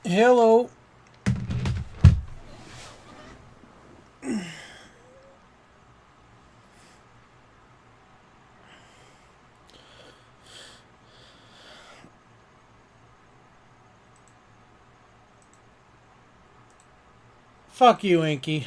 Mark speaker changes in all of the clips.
Speaker 1: Hello. Fuck you, Inky.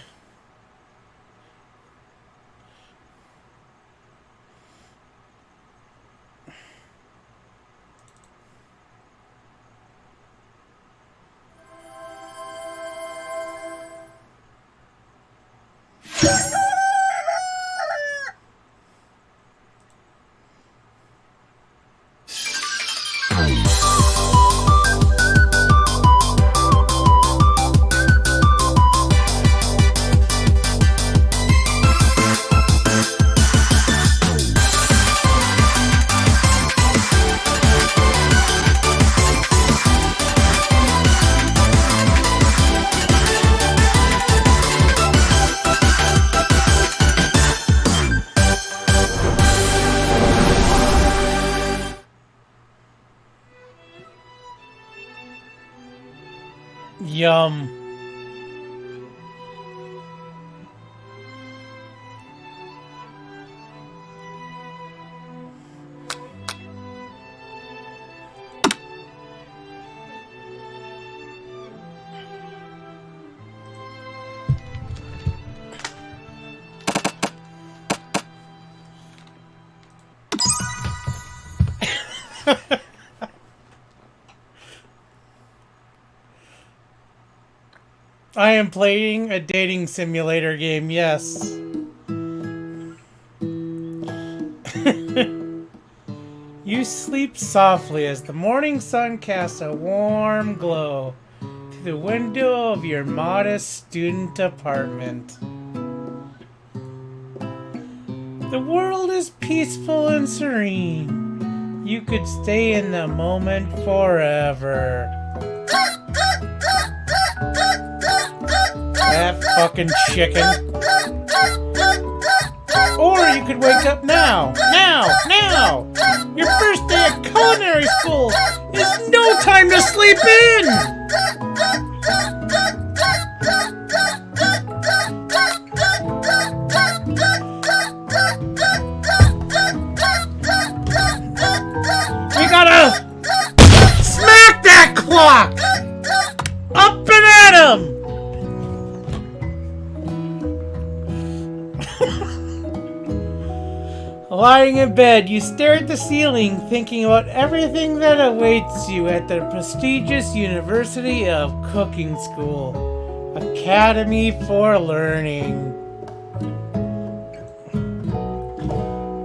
Speaker 1: Yum. I am playing a dating simulator game, yes. You sleep softly as the morning sun casts a warm glow through the window of your modest student apartment. The world is peaceful and serene. You could stay in the moment forever. That fucking chicken. Or you could wake up now. Now! Your first day at culinary school is no time to sleep in! We gotta smack that clock! Up and at him! Lying in bed, you stare at the ceiling, thinking about everything that awaits you at the prestigious University of Cooking School, Academy for Learning.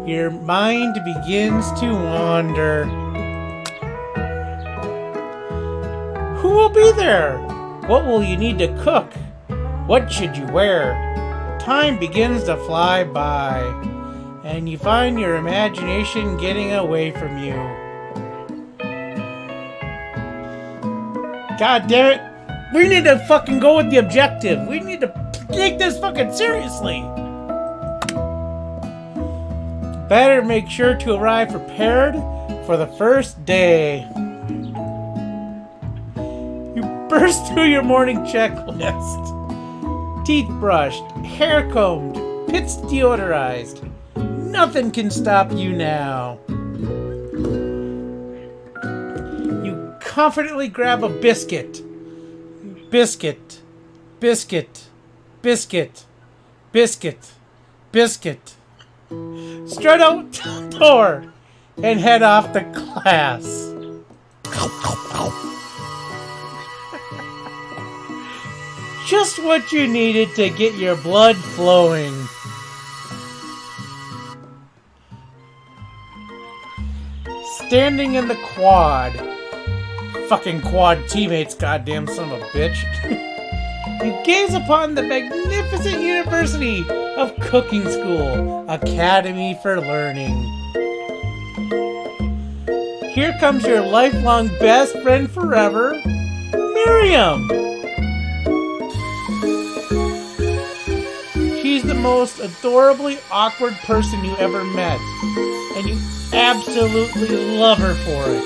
Speaker 1: Your mind begins to wander. Who will be there? What will you need to cook? What should you wear? Time begins to fly by, and you find your imagination getting away from you. God damn it! We need to fucking go with the objective. We need to take this fucking seriously. Better make sure to arrive prepared for the first day. You burst through your morning checklist. Teeth brushed, hair combed, pits deodorized. Nothing can stop you now. You confidently grab a biscuit. Biscuit. Strut out the door and head off to class. Just what you needed to get your blood flowing. Standing in the quad. Fucking quad teammates, goddamn son of a bitch. You gaze upon the magnificent University of Cooking School, Academy for Learning. Here comes your lifelong best friend forever, Miriam. She's the most adorably awkward person you ever met, and you absolutely love her for it.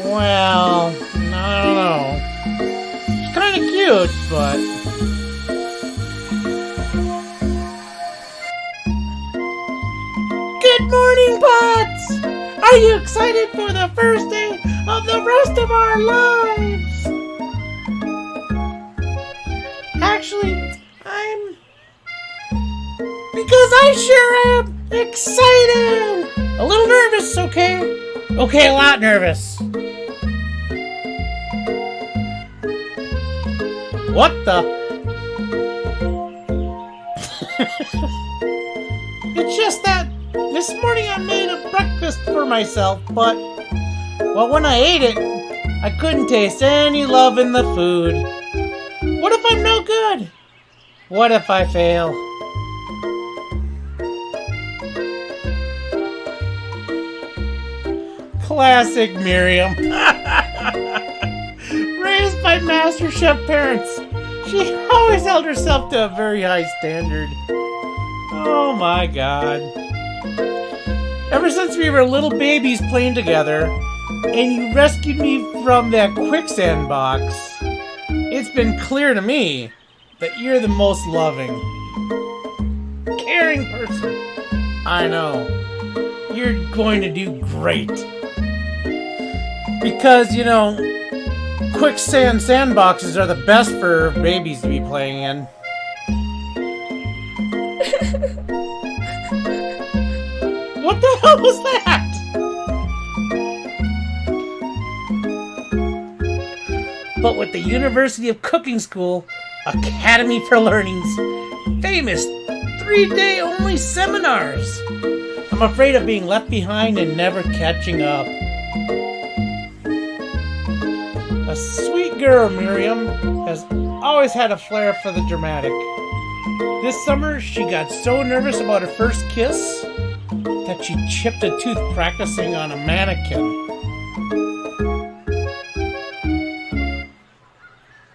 Speaker 1: Well, I don't know. She's kind of cute, but... Good morning, Pots! Are you excited for the first day of the rest of our lives? Actually, because I sure am excited! A little nervous, okay? Okay, a lot nervous. What the? It's just that this morning I made a breakfast for myself, but, well, when I ate it, I couldn't taste any love in the food. What if I'm no good? What if I fail? Classic Miriam. Raised by MasterChef parents, she always held herself to a very high standard. Oh my God. Ever since we were little babies playing together, and you rescued me from that quicksand box, it's been clear to me that you're the most loving, caring person I know. You're going to do great. Because, you know, quicksand sandboxes are the best for babies to be playing in. What the hell was that? But with the University of Cooking School Academy for Learning's famous 3-day only seminars, I'm afraid of being left behind and never catching up. A sweet girl, Miriam has always had a flair for the dramatic. This summer, she got so nervous about her first kiss that she chipped a tooth practicing on a mannequin.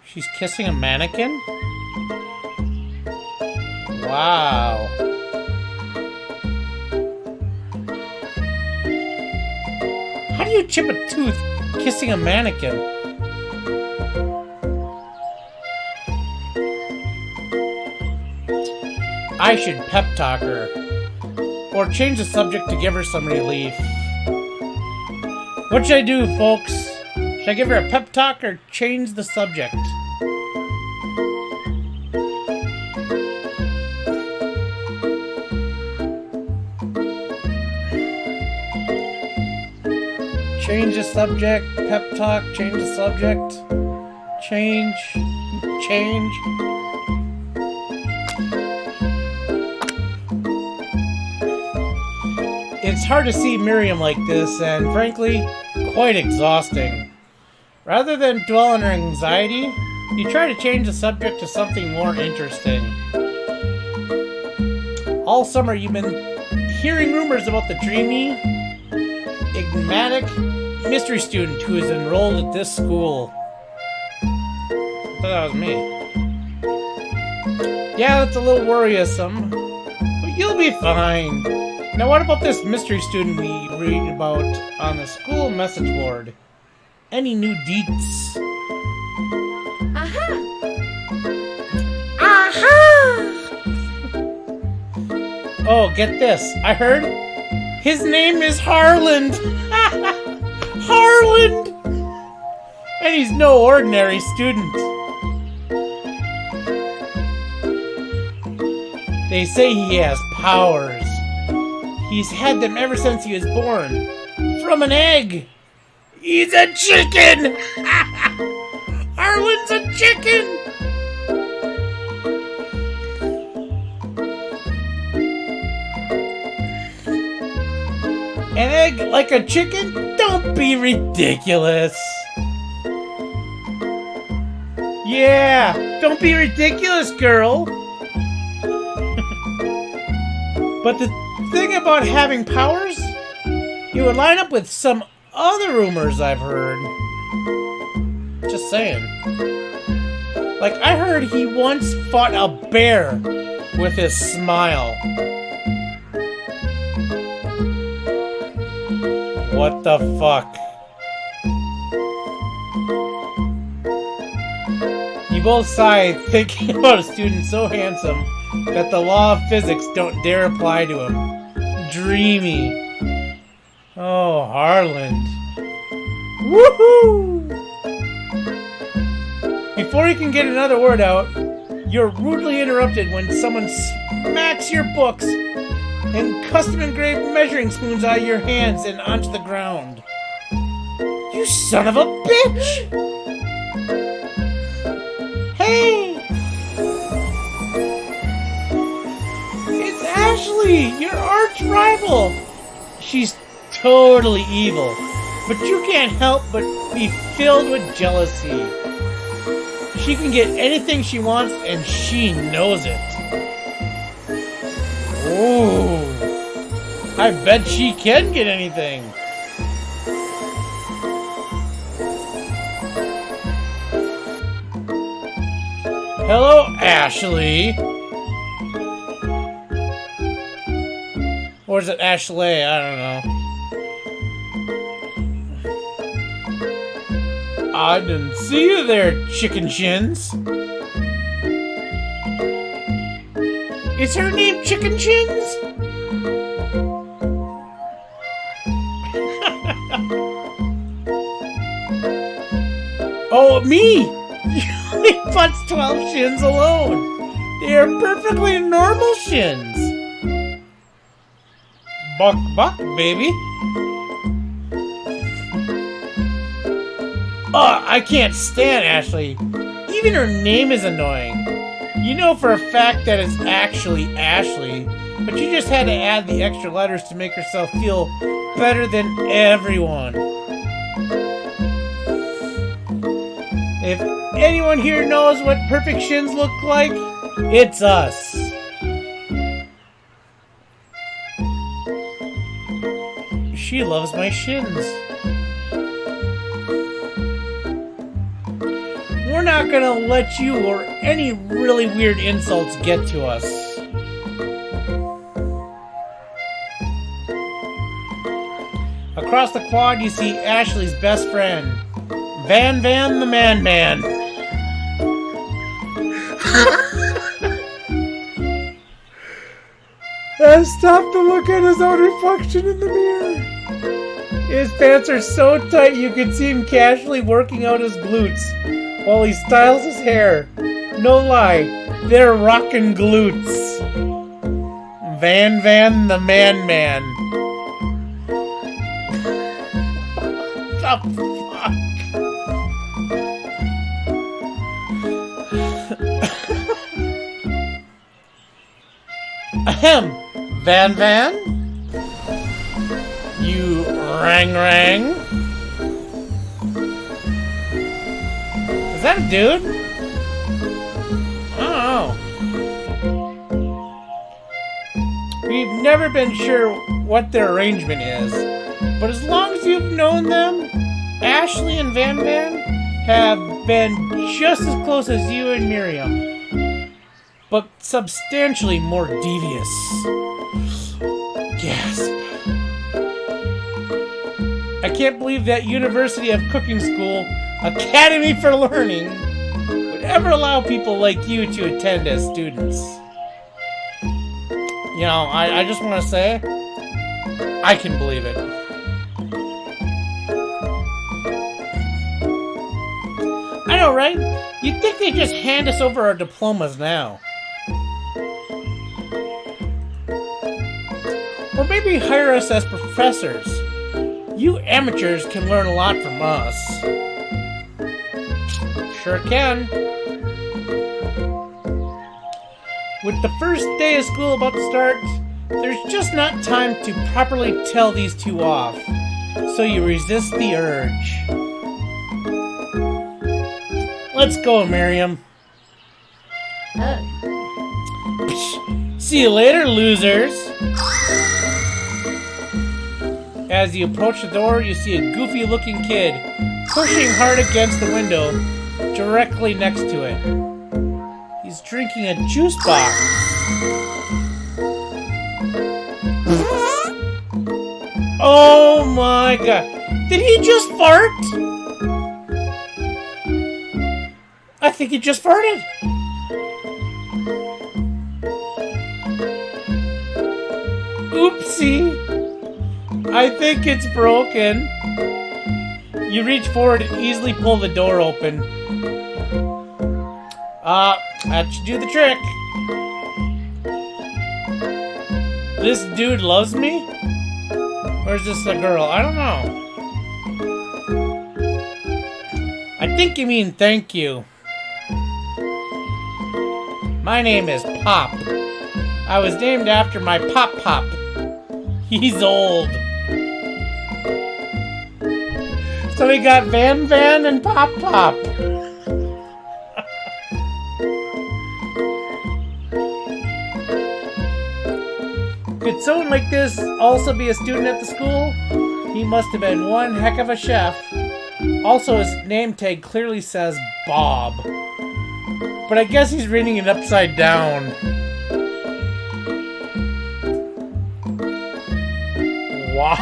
Speaker 1: She's kissing a mannequin? Wow. How do you chip a tooth kissing a mannequin? I should pep talk her, or change the subject to give her some relief. What should I do, folks? Should I give her a pep talk or change the subject? Change the subject, pep talk, change the subject, change. It's hard to see Miriam like this, and frankly, quite exhausting. Rather than dwell on her anxiety, you try to change the subject to something more interesting. All summer you've been hearing rumors about the dreamy, enigmatic mystery student who is enrolled at this school. I thought that was me. Yeah, that's a little worrisome, but you'll be fine. Now what about this mystery student we read about on the school message board? Any new deets?
Speaker 2: Aha!
Speaker 1: Oh, get this. I heard his name is Harland. Harland! And he's no ordinary student. They say he has powers. He's had them ever since he was born. From an egg. He's a chicken! Harland's a chicken! An egg like a chicken? Don't be ridiculous. Yeah, don't be ridiculous, girl. But the thing about having powers, you would line up with some other rumors I've heard. Just saying. Like, I heard he once fought a bear with his smile. What the fuck? both sigh, thinking about a student so handsome that the law of physics don't dare apply to him. Dreamy. Oh, Harland. Woohoo! Before you can get another word out, you're rudely interrupted when someone smacks your books and custom-engraved measuring spoons out of your hands and onto the ground. You son of a bitch! Hey! It's Ashley, your arch rival! She's totally evil, but you can't help but be filled with jealousy. She can get anything she wants, and she knows it. Ooh, I bet she can get anything. Hello, Ashley. Or is it Ashley? I don't know. I didn't see you there, Chicken Chins. Is her name Chicken Chins? Oh, me! You only punch 12 shins alone. They are perfectly normal shins. Buck, buck, baby. I can't stand Ashley. Even her name is annoying. You know for a fact that it's actually Ashley, but you just had to add the extra letters to make herself feel better than everyone. If anyone here knows what perfect shins look like, it's us. She loves my shins. We're not gonna let you or any really weird insults get to us. Across the quad, you see Ashley's best friend, Van Van the Man Man. I stopped to look at his own reflection in the mirror. His pants are so tight you can see him casually working out his glutes while he styles his hair. No lie, they're rockin' glutes. Van Van the Man Man. What the fuck? Ahem, Van Van? You rang rang? Is that a dude? I don't know. We've never been sure what their arrangement is, but as long as you've known them, Ashley and Van Van have been just as close as you and Miriam, but substantially more devious. Gasp. I can't believe that University of Cooking School Academy for Learning would ever allow people like you to attend as students. You know, I just want to say, I can believe it. I know, right? You'd think they'd just hand us over our diplomas now. Or maybe hire us as professors. You amateurs can learn a lot from us. Sure can. With the first day of school about to start, there's just not time to properly tell these two off. So you resist the urge. Let's go, Miriam. Psh, see you later, losers. As you approach the door, you see a goofy-looking kid pushing hard against the window directly next to it. He's drinking a juice box. Oh my god. Did he just fart? I think he just farted. Oopsie. I think it's broken. You reach forward and easily pull the door open. That should do the trick. This dude loves me? Or is this a girl? I don't know. I think you mean thank you. My name is Pop. I was named after my Pop. He's old. So we got Van and Pop. Could someone like this also be a student at the school? He must have been one heck of a chef. Also, his name tag clearly says Bob. But I guess he's reading it upside down. Wow!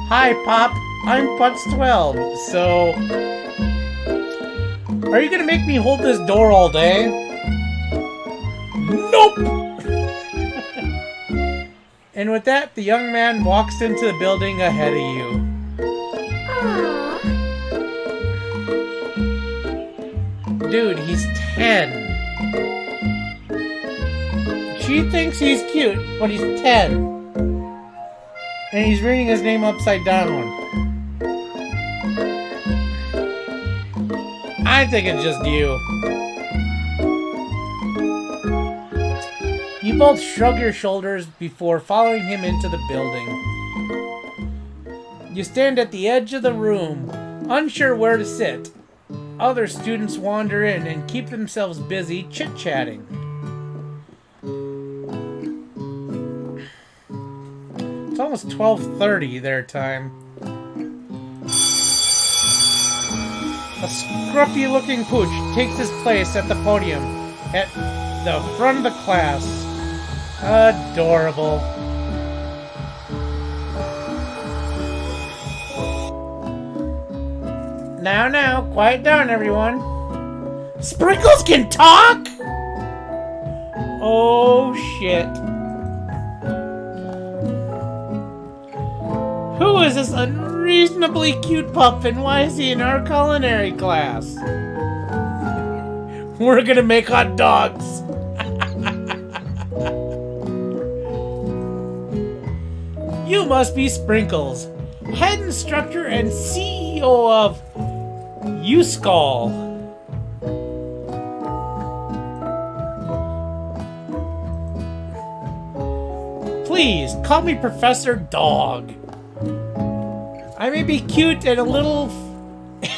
Speaker 1: Hi, Pop. I'm Putz 12. So, are you gonna make me hold this door all day? Nope! And with that, the young man walks into the building ahead of you.
Speaker 2: Aww.
Speaker 1: Dude, he's 10. She thinks he's cute, but he's 10. And he's reading his name upside down. I think it's just you. You both shrug your shoulders before following him into the building. You stand at the edge of the room, unsure where to sit. Other students wander in and keep themselves busy chit-chatting. It's almost 12:30 their time. A scruffy-looking pooch takes his place at the podium at the front of the class. Adorable. Now, quiet down, everyone. Sprinkles can talk? Oh, shit. Who is this unreasonably cute pup and why is he in our culinary class? We're gonna make hot dogs. You must be Sprinkles, head instructor and CEO of USchool. Please, call me Professor Dog. I may be cute and a little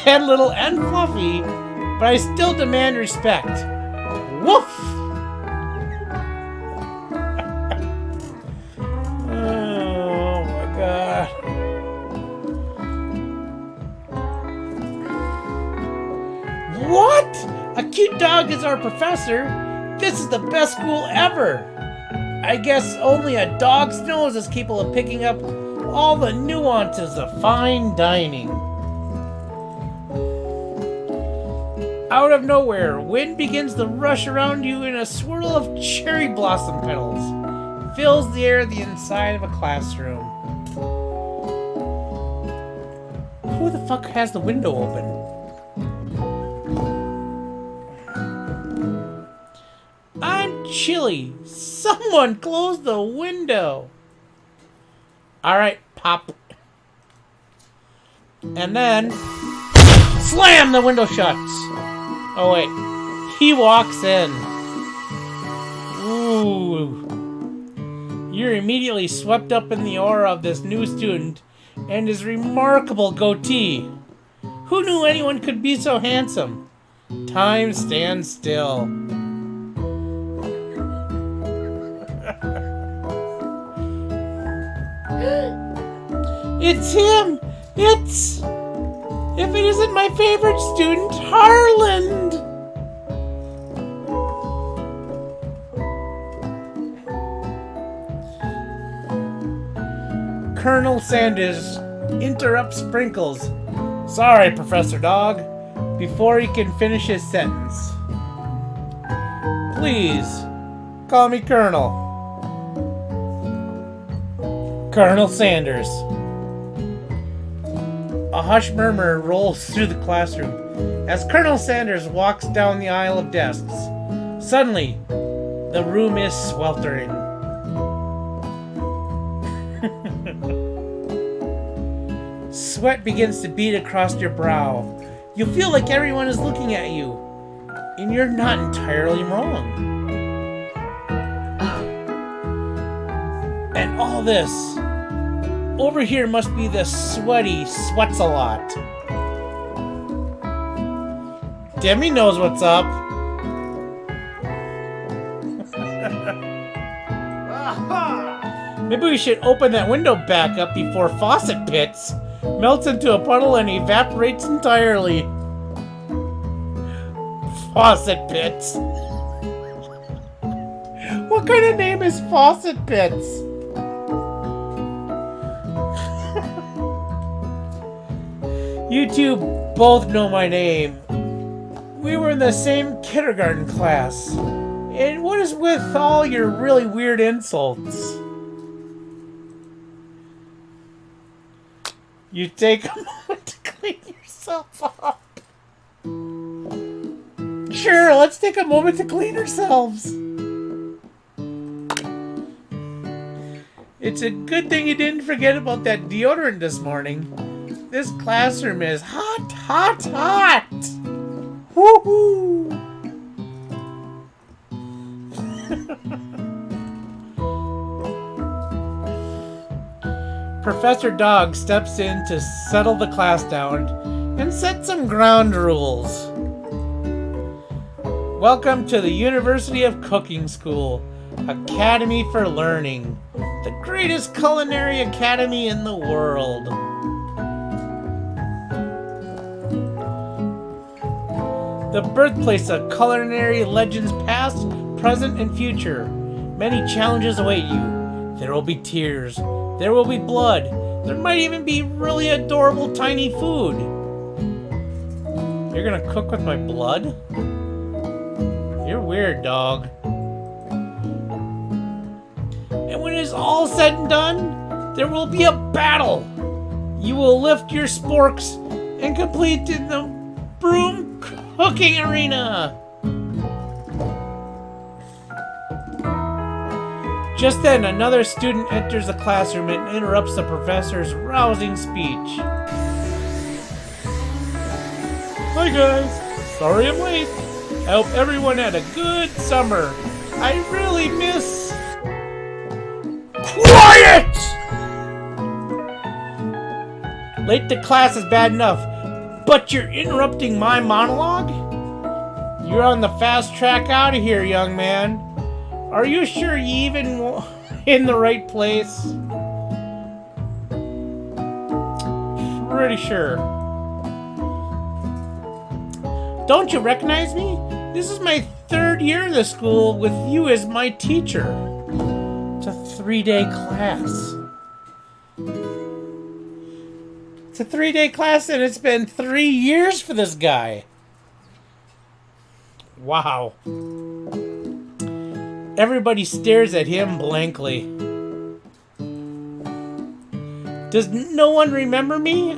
Speaker 1: and fluffy, but I still demand respect. Woof! Oh my god. What? A cute dog is our professor? This is the best school ever. I guess only a dog's nose is capable of picking up all the nuances of fine dining. Out of nowhere, wind begins to rush around you in a swirl of cherry blossom petals. Fills the air the inside of a classroom. Who the fuck has the window open? I'm chilly. Someone close the window. Alright, Pop. And then slam! The window shuts. Oh wait. He walks in. Ooh. You're immediately swept up in the aura of this new student and his remarkable goatee. Who knew anyone could be so handsome? Time stands still. It's him! It's... If it isn't my favorite student, Harland! Colonel Sanders interrupts Sprinkles. Sorry, Professor Dog. Before he can finish his sentence. Please, call me Colonel. Colonel Sanders. A hushed murmur rolls through the classroom as Colonel Sanders walks down the aisle of desks. Suddenly, the room is sweltering. Sweat begins to bead across your brow. You feel like everyone is looking at you, and you're not entirely wrong. And all this, over here must be the sweaty Sweats-a-Lot. Demi knows what's up. Maybe we should open that window back up before Faucet Pits melts into a puddle and evaporates entirely. Faucet Pits. What kind of name is Faucet Pits? You two both know my name. We were in the same kindergarten class. And what is with all your really weird insults? You take a moment to clean yourself up. Sure, let's take a moment to clean ourselves. It's a good thing you didn't forget about that deodorant this morning. This classroom is hot, hot, hot! Woohoo! Professor Dog steps in to settle the class down and set some ground rules. Welcome to the University of Cooking School, Academy for Learning, the greatest culinary academy in the world. The birthplace of culinary legends past, present, and future. Many challenges await you. There will be tears. There will be blood. There might even be really adorable tiny food. You're gonna cook with my blood? You're weird, dog. And when it is all said and done, there will be a battle. You will lift your sporks and complete in the broom cooking arena. Just then, another student enters the classroom and interrupts the professor's rousing speech. Hi guys, sorry I'm late. I hope everyone had a good summer. I really miss... Quiet! Late to class is bad enough, but you're interrupting my monologue? You're on the fast track out of here, young man. Are you sure you even in the right place? Pretty sure. Don't you recognize me? This is my 3rd year in the school with you as my teacher. It's a 3-day class. It's a 3-day class and it's been 3 years for this guy. Wow. Everybody stares at him blankly. Does no one remember me?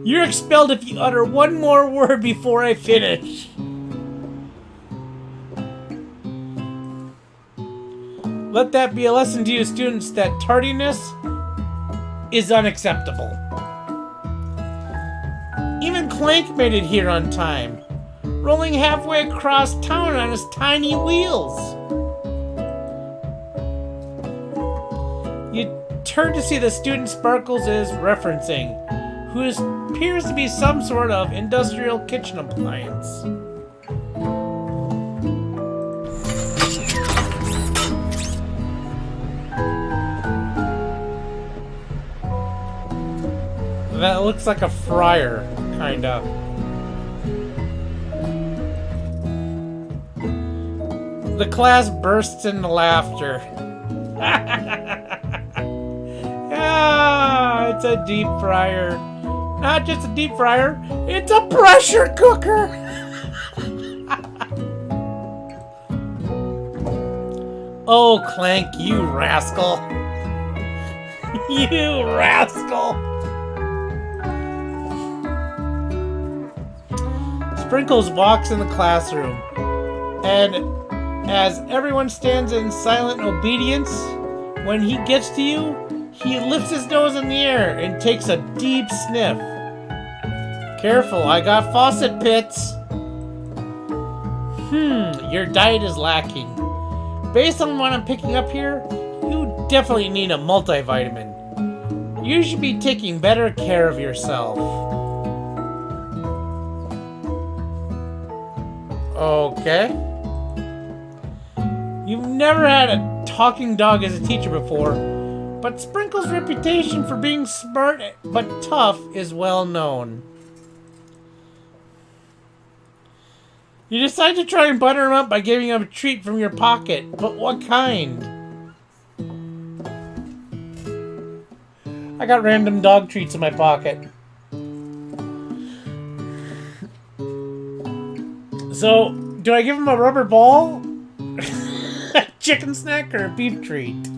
Speaker 1: You're expelled if you utter one more word before I finish. Let that be a lesson to you students that tardiness is unacceptable. Even Clank made it here on time, rolling halfway across town on his tiny wheels. You turn to see the student Sparkles is referencing, who appears to be some sort of industrial kitchen appliance. That looks like a fryer, kinda. The class bursts into laughter. Ah! It's a deep fryer. Not just a deep fryer, it's a pressure cooker! Oh, Clank, you rascal. You rascal! Sprinkles walks in the classroom, and as everyone stands in silent obedience, when he gets to you, he lifts his nose in the air and takes a deep sniff. Careful, I got faucet pits. Your diet is lacking. Based on what I'm picking up here, you definitely need a multivitamin. You should be taking better care of yourself. Okay. You've never had a talking dog as a teacher before, but Sprinkle's reputation for being smart but tough is well known. You decide to try and butter him up by giving him a treat from your pocket, but what kind? I got random dog treats in my pocket. So, do I give him a rubber ball? A chicken snack or a beef treat?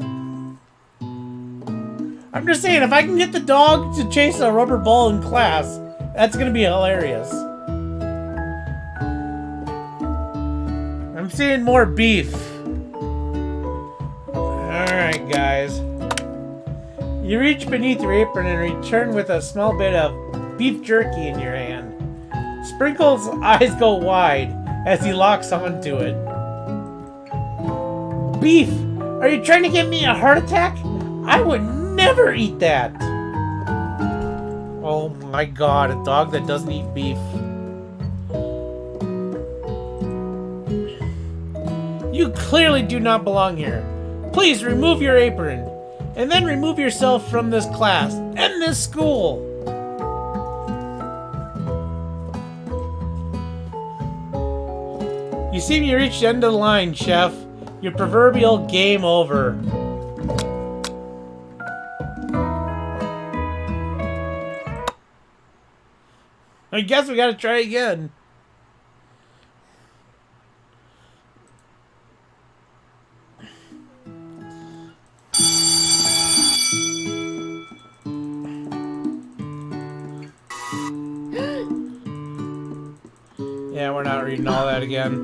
Speaker 1: I'm just saying, if I can get the dog to chase a rubber ball in class, that's gonna be hilarious. I'm seeing more beef. Alright, guys. You reach beneath your apron and return with a small bit of beef jerky in your hand. Sprinkle's eyes go wide as he locks onto it. Beef! Are you trying to give me a heart attack? I would never eat that! Oh my god, a dog that doesn't eat beef. You clearly do not belong here. Please remove your apron, and then remove yourself from this class and this school. You seem to reach the end of the line, Chef. Your proverbial game over. I guess we gotta try again. Yeah, we're not reading all that again.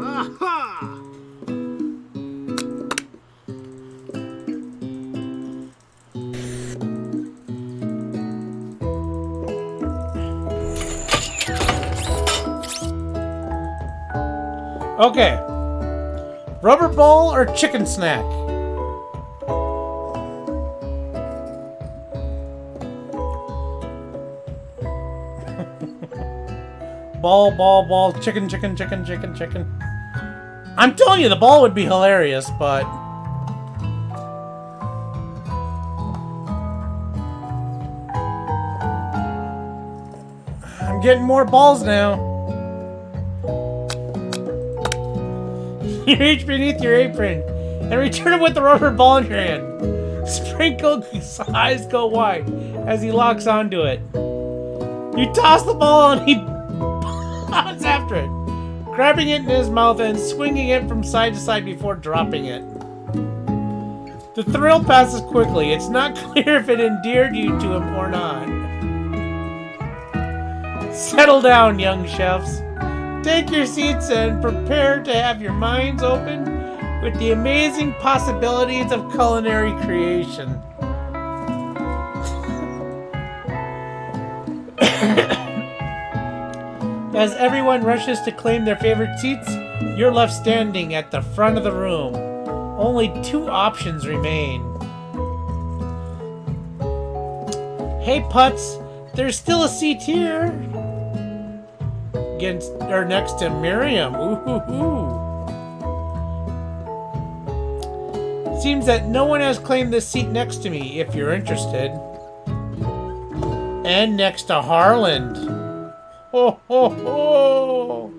Speaker 1: Okay. Rubber ball or chicken snack? Ball, chicken. I'm telling you, the ball would be hilarious, but... I'm getting more balls now. You reach beneath your apron and return it with the rubber ball in your hand. Sprinkle's eyes go wide as he locks onto it. You toss the ball and he bounds after it, grabbing it in his mouth and swinging it from side to side before dropping it. The thrill passes quickly. It's not clear if it endeared you to him or not. Settle down, young chefs. Take your seats and prepare to have your minds open with the amazing possibilities of culinary creation. As everyone rushes to claim their favorite seats, you're left standing at the front of the room. Only 2 options remain. Hey Putz, there's still a seat here. Next to Miriam. Ooh. Seems that no one has claimed this seat next to me, if you're interested. And next to Harland. Ho ho ho!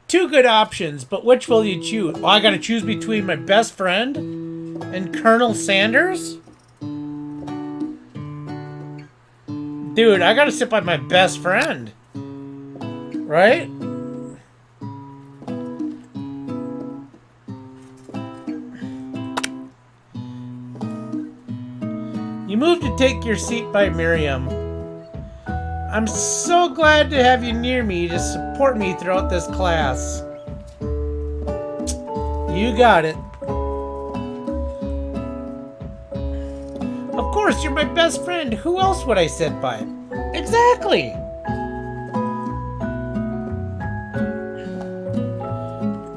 Speaker 1: 2 good options, but which will you choose? Oh, I gotta choose between my best friend And Colonel Sanders? Dude, I gotta sit by my best friend. Right? You moved to take your seat by Miriam. I'm so glad to have you near me to support me throughout this class. You got it. Of course, you're my best friend. Who else would I sit by? Exactly.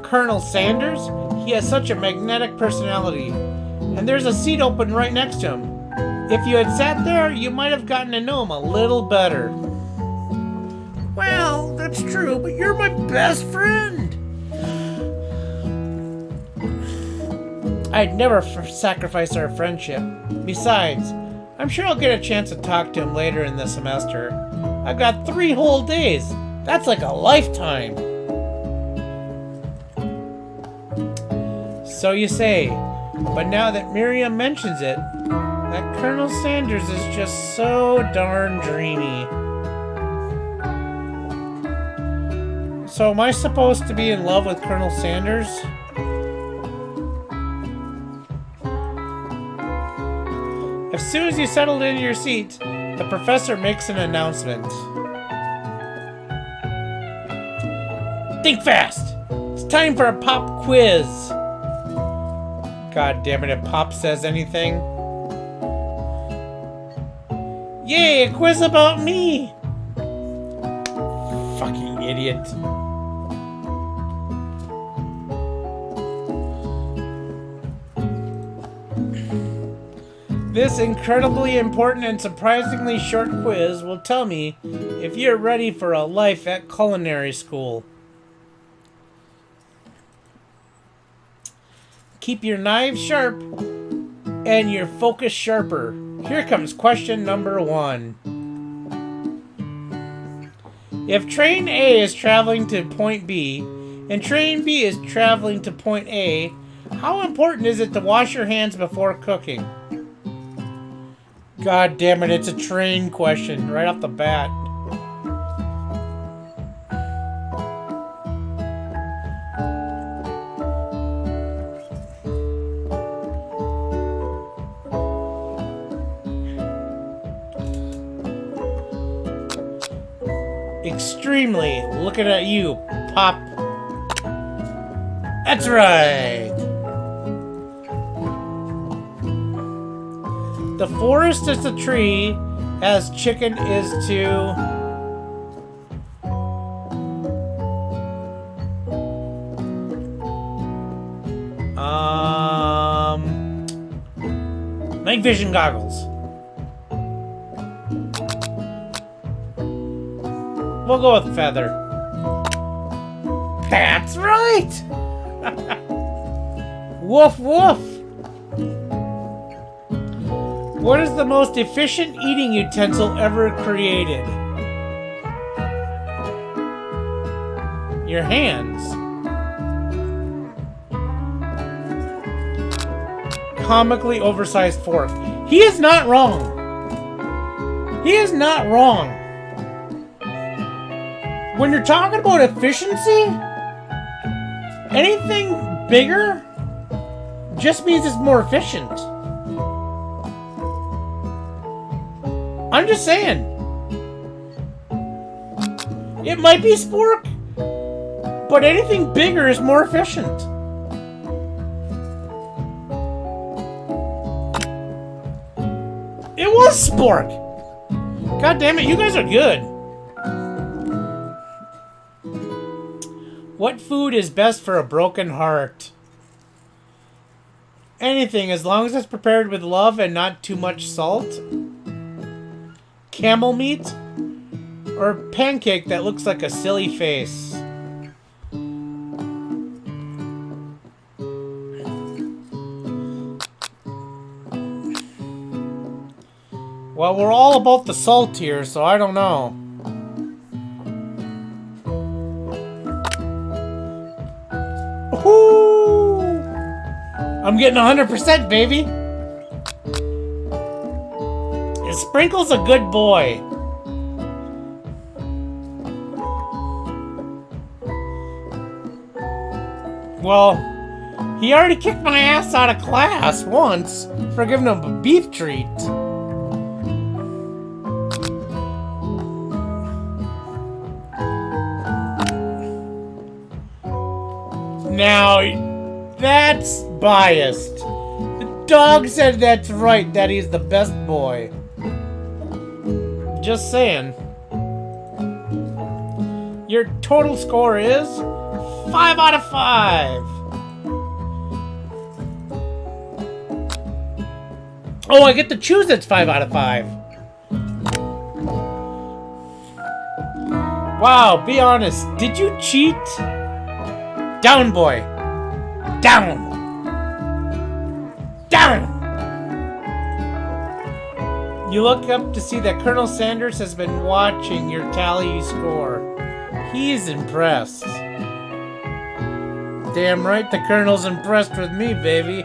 Speaker 1: Colonel Sanders? He has such a magnetic personality. And there's a seat open right next to him. If you had sat there, you might have gotten to know him a little better. Well, that's true, but you're my best friend. I'd never sacrifice our friendship. Besides, I'm sure I'll get a chance to talk to him later in the semester. I've got 3 whole days. That's like a lifetime. So you say, but now that Miriam mentions it, that Colonel Sanders is just so darn dreamy. So am I supposed to be in love with Colonel Sanders? As soon as you settled into your seat, the professor makes an announcement. Think fast! It's time for a pop quiz! God damn it, if Pop says anything. Yay, a quiz about me! Fucking idiot. This incredibly important and surprisingly short quiz will tell me if you're ready for a life at culinary school. Keep your knives sharp and your focus sharper. Here comes question number 1. If train A is traveling to point B and train B is traveling to point A, how important is it to wash your hands before cooking? God damn it, it's a train question right off the bat. Extremely. Looking at you, Pop. That's right. The forest is the tree, as chicken is to... night vision goggles. We'll go with feather. That's right! Woof woof! What is the most efficient eating utensil ever created? Your hands. Comically oversized fork. He is not wrong. He is not wrong. When you're talking about efficiency, anything bigger just means it's more efficient. I'm just saying. It might be spork, but anything bigger is more efficient. It was spork. God damn it, you guys are good. What food is best for a broken heart? Anything, as long as it's prepared with love and not too much salt. Camel meat? Or a pancake that looks like a silly face? Well, we're all about the salt here, so I don't know. Ooh! I'm getting 100%, baby. Is Sprinkles a good boy? Well, he already kicked my ass out of class once for giving him a beef treat. Now, that's biased. The dog said that's right, that he's the best boy. Just saying. Your total score is 5 out of 5. Oh, I get to choose it's 5 out of 5. Wow, be honest. Did you cheat? Down, boy. Down. Down. You look up to see that Colonel Sanders has been watching your tally score. He's impressed. Damn right the Colonel's impressed with me, baby.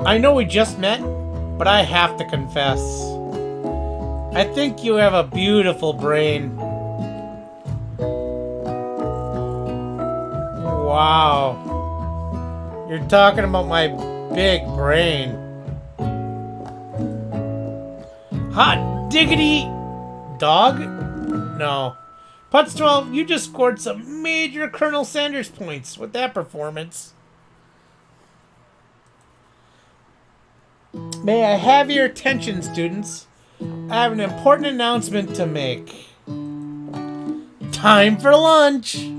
Speaker 1: I know we just met, but I have to confess. I think you have a beautiful brain. Wow. You're talking about my big brain. Hot diggity dog? No. Putz 12, you just scored some major Colonel Sanders points with that performance. May I have your attention, students? I have an important announcement to make. Time for lunch!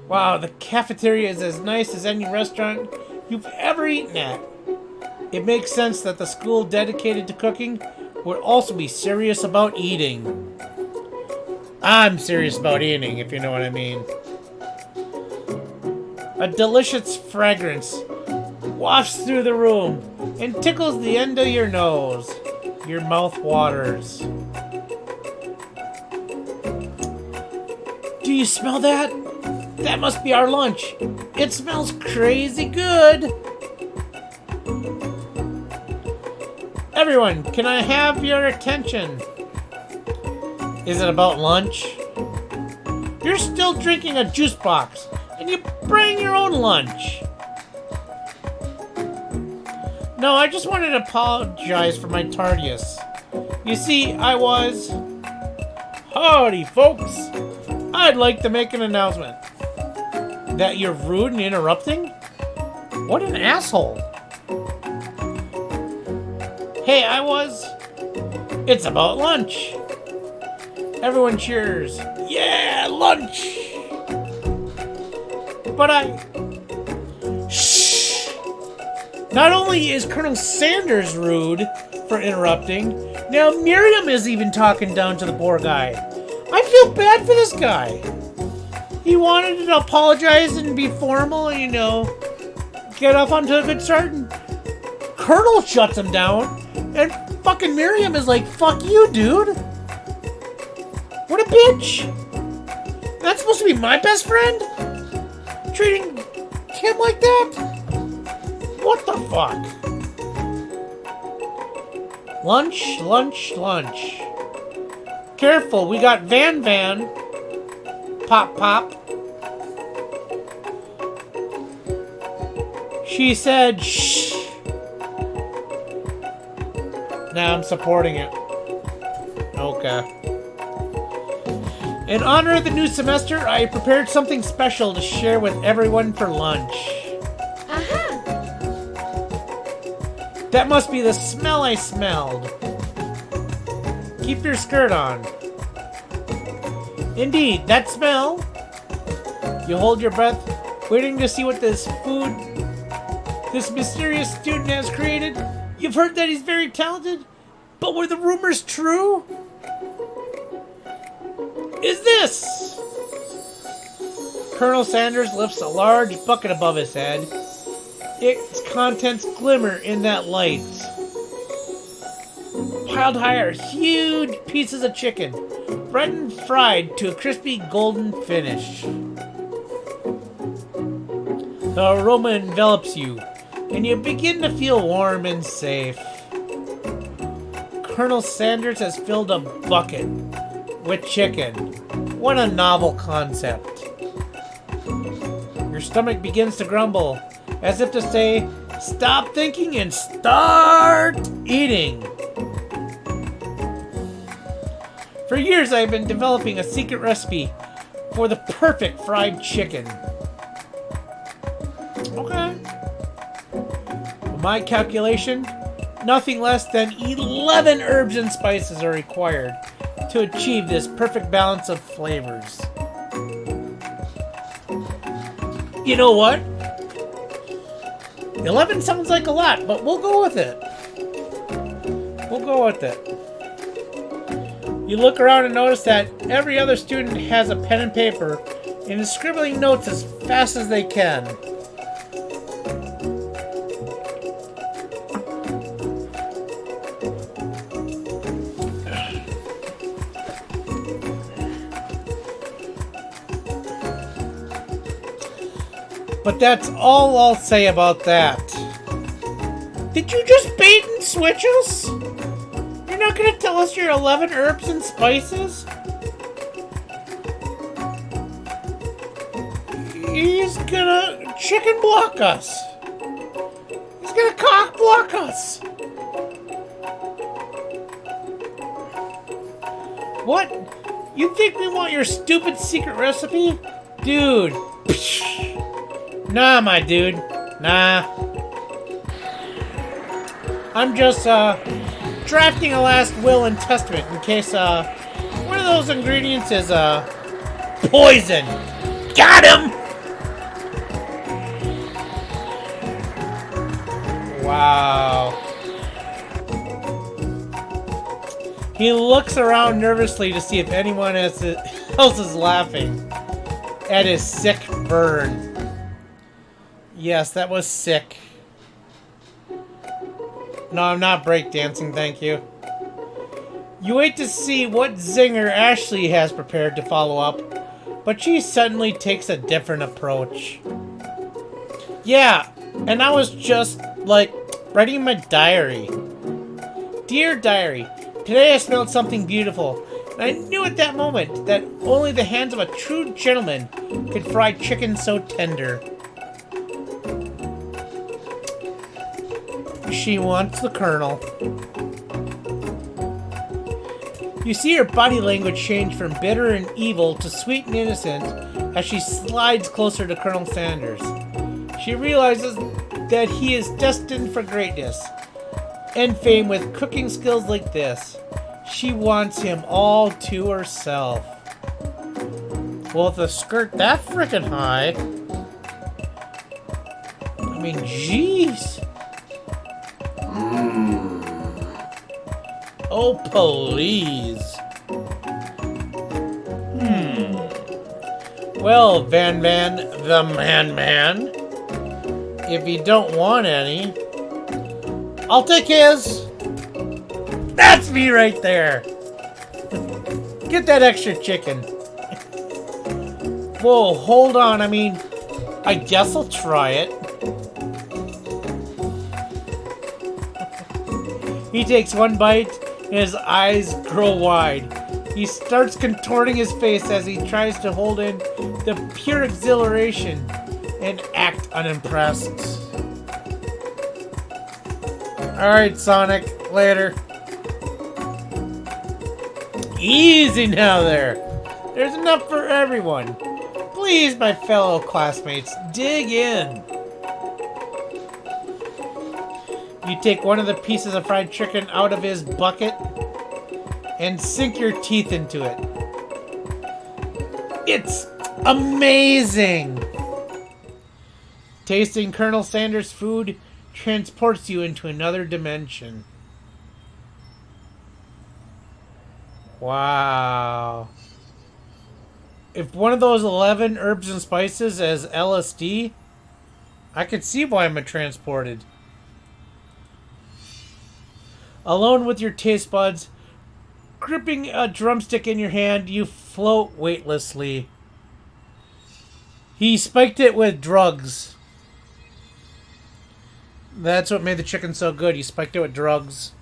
Speaker 1: Wow, the cafeteria is as nice as any restaurant you've ever eaten at. It makes sense that the school dedicated to cooking would also be serious about eating. I'm serious about eating, if you know what I mean. A delicious fragrance wafts through the room and tickles the end of your nose. Your mouth waters. Do you smell that? That must be our lunch. It smells crazy good. Everyone, can I have your attention? Is it about lunch? You're still drinking a juice box, and you bring your own lunch. No, I just wanted to apologize for my tardiness. You see, I was... Howdy, folks. I'd like to make an announcement. That you're rude and interrupting? What an asshole. Hey, I was... It's about lunch. Everyone cheers. Yeah, lunch! But Shh! Not only is Colonel Sanders rude for interrupting, now Miriam is even talking down to the poor guy. I feel bad for this guy. He wanted to apologize and be formal and, you know, get off onto a good start. And Colonel shuts him down. And fucking Miriam is like, fuck you, dude. What a bitch. That's supposed to be my best friend? Treating him like that? What the fuck? Lunch, lunch, lunch. Careful, we got Van Van. Pop, pop. She said, shh. Now I'm supporting it. Okay. In honor of the new semester, I prepared something special to share with everyone for lunch.
Speaker 2: Aha!
Speaker 1: That must be the smell I smelled. Keep your skirt on. Indeed, that smell. You hold your breath, waiting to see what this mysterious student has created. You've heard that he's very talented, but were the rumors true? Is this? Colonel Sanders lifts a large bucket above his head. Its contents glimmer in that light. piled high are huge pieces of chicken, bread and fried to a crispy golden finish. The aroma envelops you, and you begin to feel warm and safe. Colonel Sanders has filled a bucket with chicken. What a novel concept. Your stomach begins to grumble, as if to say, stop thinking and start eating. For years I've been developing a secret recipe for the perfect fried chicken. Okay. My calculation, nothing less than 11 herbs and spices are required to achieve this perfect balance of flavors. You know what? 11 sounds like a lot, but we'll go with it. We'll go with it. You look around and notice that every other student has a pen and paper and is scribbling notes as fast as they can. But that's all I'll say about that. Did you just bait and switch us? You're not gonna tell us your 11 herbs and spices? He's gonna chicken block us. He's gonna cock block us. What? You think we want your stupid secret recipe? Dude. Nah, my dude. Nah. I'm just, drafting a last will and testament in case, one of those ingredients is, poison. Got him! Wow. He looks around nervously to see if anyone else is laughing at his sick burn. Yes, that was sick. No, I'm not breakdancing, thank you. You wait to see what zinger Ashley has prepared to follow up, but she suddenly takes a different approach. Yeah, and I was just, like, writing my diary. Dear Diary, today I smelled something beautiful, and I knew at that moment that only the hands of a true gentleman could fry chicken so tender. She wants the Colonel. You see her body language change from bitter and evil to sweet and innocent as she slides closer to Colonel Sanders. She realizes that he is destined for greatness and fame with cooking skills like this. She wants him all to herself. Well, with a skirt that freaking high, I mean, jeez. Oh, please. Well, Van the Man, if you don't want any, I'll take his. That's me right there. Get that extra chicken. Whoa, hold on. I mean, I guess I'll try it. He takes one bite and his eyes grow wide. He starts contorting his face as he tries to hold in the pure exhilaration and act unimpressed. Alright, Sonic. Later. Easy now there. There's enough for everyone. Please, my fellow classmates, dig in. You take one of the pieces of fried chicken out of his bucket and sink your teeth into it. It's amazing! Tasting Colonel Sanders' food transports you into another dimension. Wow. If one of those 11 herbs and spices is LSD, I could see why I'm transported. Alone with your taste buds, gripping a drumstick in your hand, you float weightlessly. He spiked it with drugs. That's what made the chicken so good. He spiked it with drugs.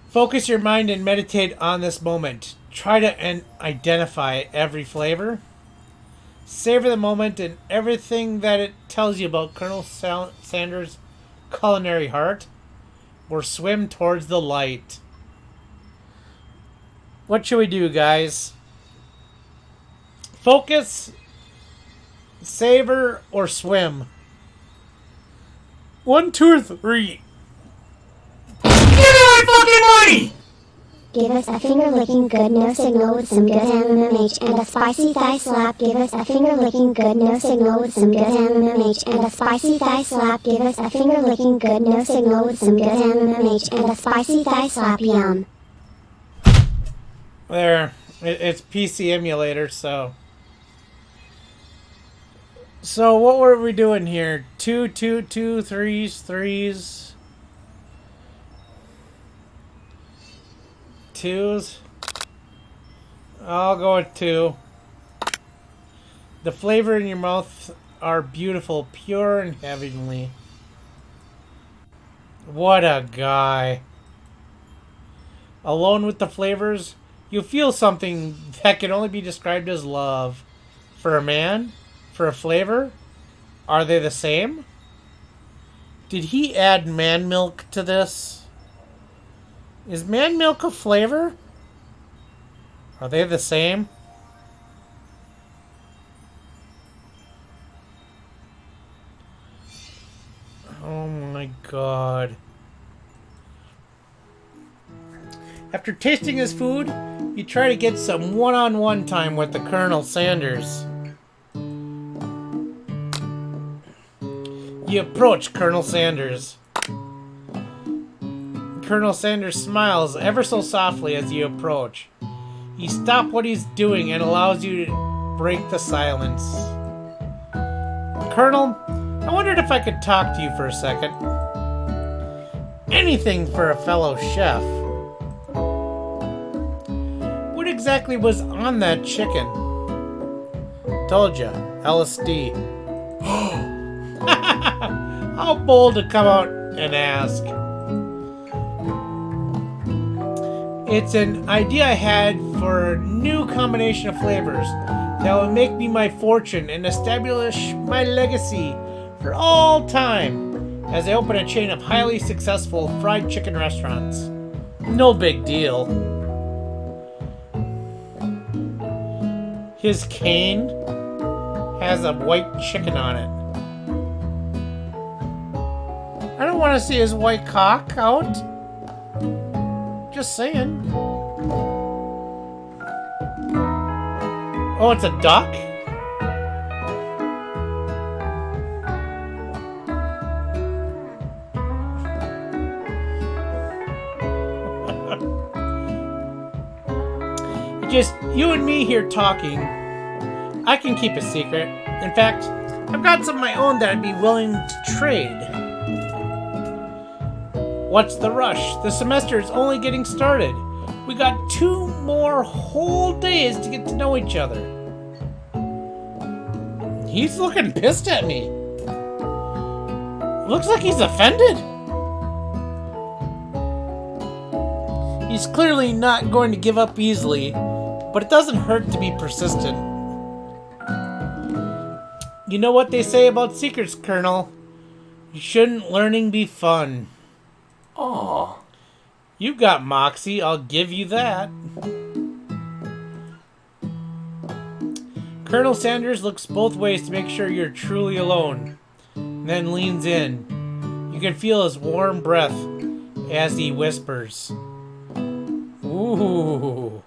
Speaker 1: Focus your mind and meditate on this moment. Try to identify every flavor. Savor the moment and everything that it tells you about Colonel Sanders' culinary heart, or swim towards the light. What should we do, guys? Focus, savor, or swim? 1, 2, or 3. Give me my fucking money!
Speaker 3: Give us a finger-licking good no signal with some good MMH and a spicy thigh slap. Give us a finger-licking good no signal with some good MMH and a spicy thigh slap. Give us a finger-licking good no signal with some good MMH and a spicy thigh slap. Yum.
Speaker 1: There. It's PC emulator, so... So what were we doing here? 2, 2, 2, 3s, 3s... 2s. I'll go with 2. The flavor in your mouth are beautiful, pure and heavenly. What a guy. Alone with the flavors, you feel something that can only be described as love. For a man? For a flavor? Are they the same? Did he add man milk to this? Is man milk a flavor? Are they the same? Oh my god. After tasting his food, you try to get some one-on-one time with the Colonel Sanders. You approach Colonel Sanders. Colonel Sanders smiles ever so softly as you approach. You stop what he's doing and allows you to break the silence. Colonel, I wondered if I could talk to you for a second. Anything for a fellow chef. What exactly was on that chicken? Told ya, LSD. How bold to come out and ask. It's an idea I had for a new combination of flavors that will make me my fortune and establish my legacy for all time as I open a chain of highly successful fried chicken restaurants. No big deal. His cane has a white chicken on it. I don't want to see his white cock out. Just saying. Oh, it's a duck? Just you and me here talking. I can keep a secret. In fact, I've got some of my own that I'd be willing to trade. What's the rush? The semester is only getting started. We got 2 more whole days to get to know each other. He's looking pissed at me. Looks like he's offended. He's clearly not going to give up easily, but it doesn't hurt to be persistent. You know what they say about secrets, Colonel? Shouldn't learning be fun?
Speaker 4: Aw.
Speaker 1: You've got moxie, I'll give you that. Colonel Sanders looks both ways to make sure you're truly alone, then leans in. You can feel his warm breath as he whispers. Ooh.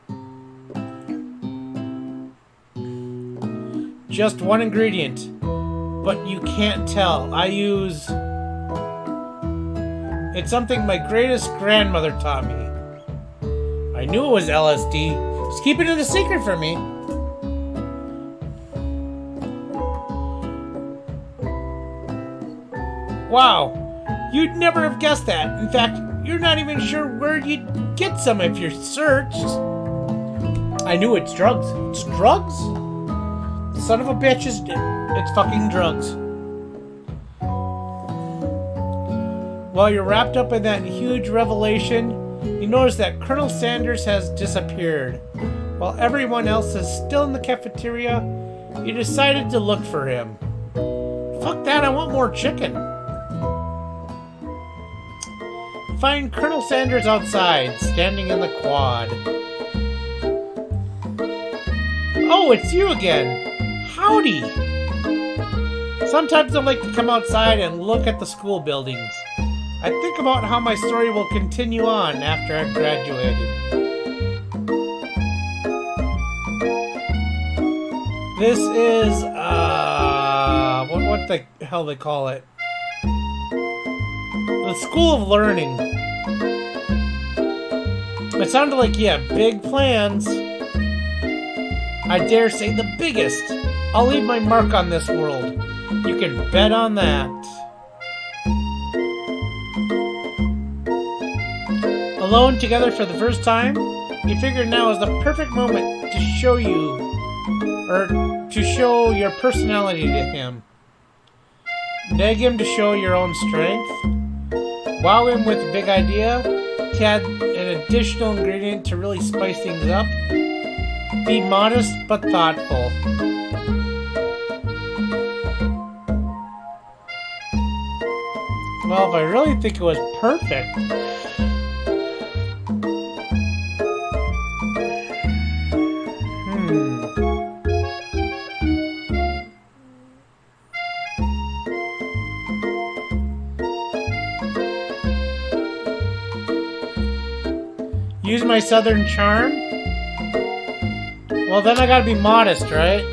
Speaker 1: Just one ingredient, but you can't tell. I use... It's something my greatest grandmother taught me. I knew it was LSD. Just keep it a secret from me. Wow, you'd never have guessed that. In fact, you're not even sure where you'd get some if you searched. I knew it's drugs. It's drugs? Son of a bitch, it's fucking drugs. While you're wrapped up in that huge revelation, you notice that Colonel Sanders has disappeared. While everyone else is still in the cafeteria, you decided to look for him. Fuck that, I want more chicken. Find Colonel Sanders outside, standing in the quad. Oh, it's you again. Howdy. Sometimes I like to come outside and look at the school buildings. I think about how my story will continue on after I've graduated. This is, what the hell they call it? The School of Learning. It sounded like you have big plans. I dare say the biggest. I'll leave my mark on this world. You can bet on that. Alone together for the first time, you figure now is the perfect moment to show your personality to him. Neg him to show your own strength. Wow him with a big idea. To add an additional ingredient to really spice things up. Be modest but thoughtful. Well, if I really think it was perfect. Use my southern charm? Well, then I gotta be modest, right?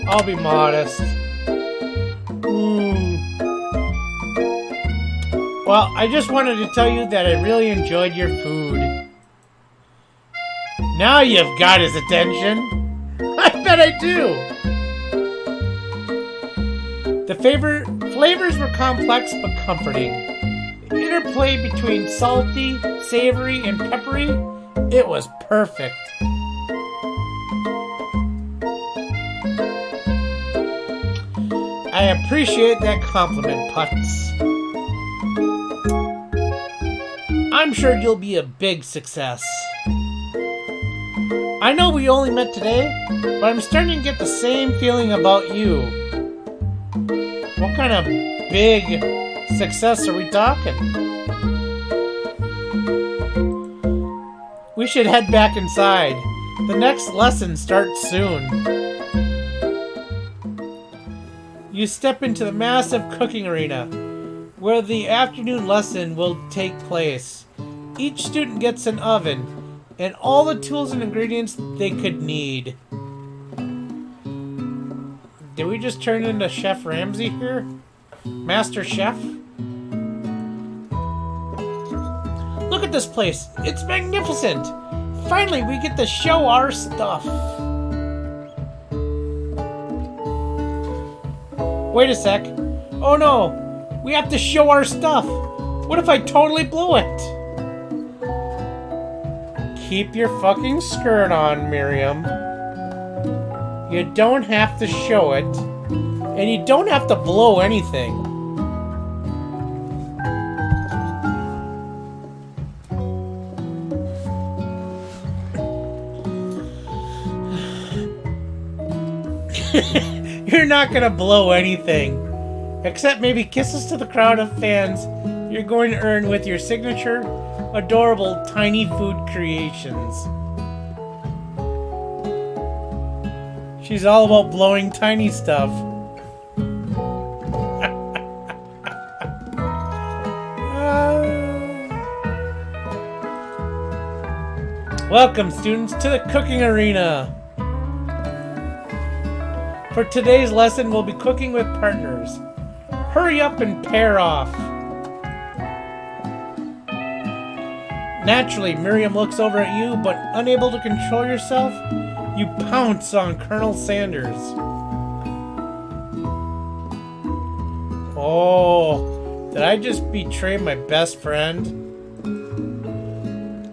Speaker 1: I'll be modest. Well, I just wanted to tell you that I really enjoyed your food. Now you've got his attention. I bet I do. The flavors were complex but comforting. The interplay between salty, savory, and peppery, it was perfect. I appreciate that compliment, Putz. I'm sure you'll be a big success. I know we only met today, but I'm starting to get the same feeling about you. What kind of big success are we talking? We should head back inside. The next lesson starts soon. You step into the massive cooking arena, where the afternoon lesson will take place. Each student gets an oven, and all the tools and ingredients they could need. Did we just turn into Chef Ramsay here? Master Chef? Look at this place. It's magnificent. Finally, we get to show our stuff. Wait a sec. Oh no. We have to show our stuff. What if I totally blew it? Keep your fucking skirt on, Miriam. You don't have to show it. And you don't have to blow anything. You're not gonna blow anything. Except maybe kisses to the crowd of fans you're going to earn with your signature, adorable tiny food creations. She's all about blowing tiny stuff. Welcome, students, to the cooking arena. For today's lesson, we'll be cooking with partners. Hurry up and pair off. Naturally, Miriam looks over at you, but unable to control yourself, you pounce on Colonel Sanders. Oh, did I just betray my best friend?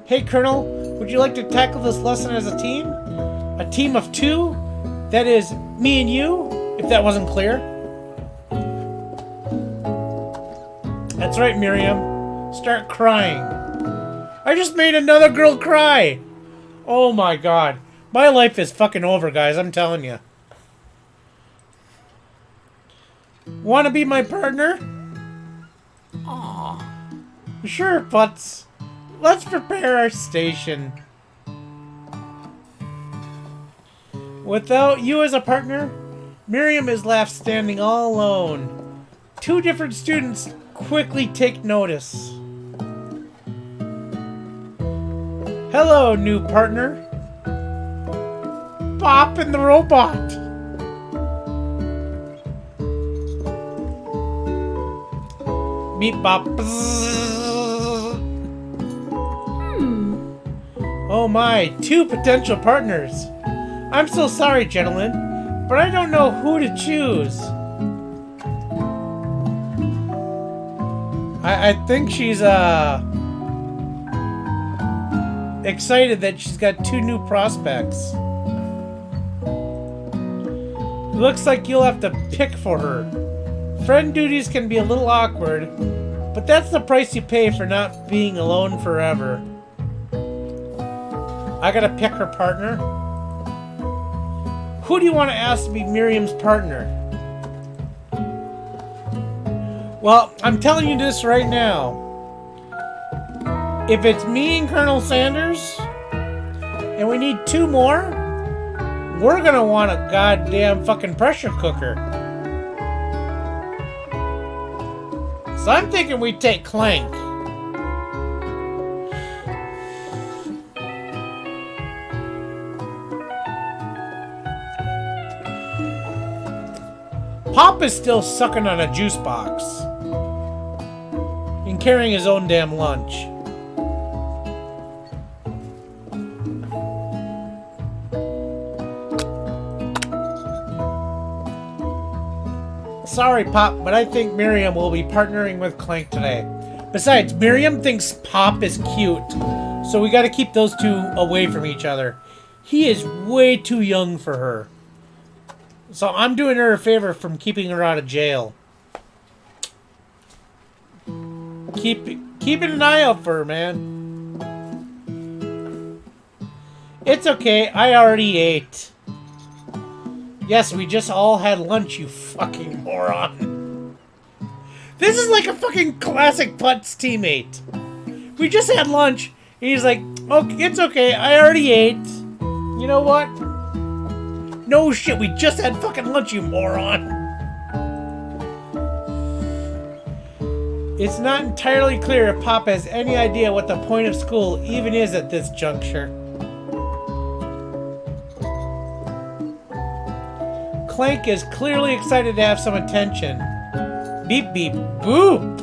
Speaker 1: Hey, Colonel, would you like to tackle this lesson as a team? A team of 2? That is, me and you, if that wasn't clear. That's right, Miriam. Start crying. I just made another girl cry! Oh my god. My life is fucking over, guys, I'm telling you. Wanna be my partner?
Speaker 4: Aw.
Speaker 1: Sure, Putz. Let's prepare our station. Without you as a partner, Miriam is left standing all alone. 2 different students quickly take notice. Hello, new partner. Bop and the robot. Beep bop. Oh my, 2 potential partners. I'm so sorry, gentlemen, but I don't know who to choose. I think she's excited that she's got 2 new prospects. Looks like you'll have to pick for her. Friend duties can be a little awkward, but that's the price you pay for not being alone forever. I gotta pick her partner. Who do you want to ask to be Miriam's partner? Well, I'm telling you this right now. If it's me and Colonel Sanders, and we need 2 more, we're gonna want a goddamn fucking pressure cooker. So I'm thinking we take Clank. Pop is still sucking on a juice box and carrying his own damn lunch. Sorry, Pop, but I think Miriam will be partnering with Clank today. Besides, Miriam thinks Pop is cute, so we gotta keep those 2 away from each other. He is way too young for her. So I'm doing her a favor from keeping her out of jail. Keeping an eye out for her, man. It's okay, I already ate. Yes, we just all had lunch, you fucking moron. This is like a fucking classic Putz teammate. We just had lunch, and he's like, okay, it's okay, I already ate. You know what? No shit, we just had fucking lunch, you moron. It's not entirely clear if Pop has any idea what the point of school even is at this juncture. Clank is clearly excited to have some attention. Beep beep boop!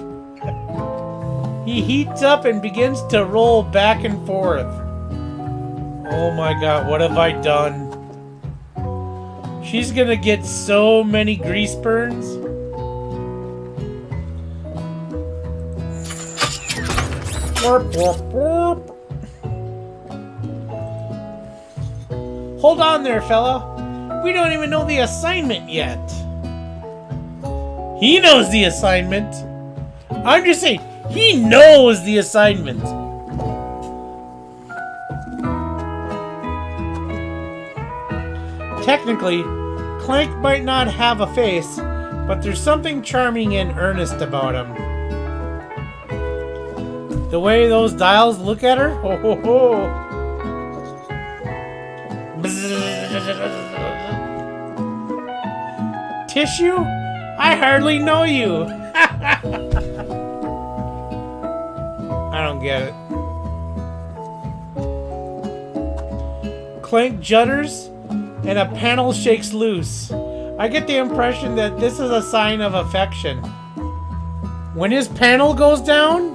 Speaker 1: He heats up and begins to roll back and forth. Oh my god, what have I done? She's gonna get so many grease burns. Hold on there, fella. We don't even know the assignment yet. He knows the assignment. I'm just saying, he knows the assignment. Technically, Clank might not have a face, but there's something charming and earnest about him. The way those dials look at her, ho ho ho. Tissue? I hardly know you. I don't get it. Clank judders and a panel shakes loose. I get the impression that this is a sign of affection. When his panel goes down,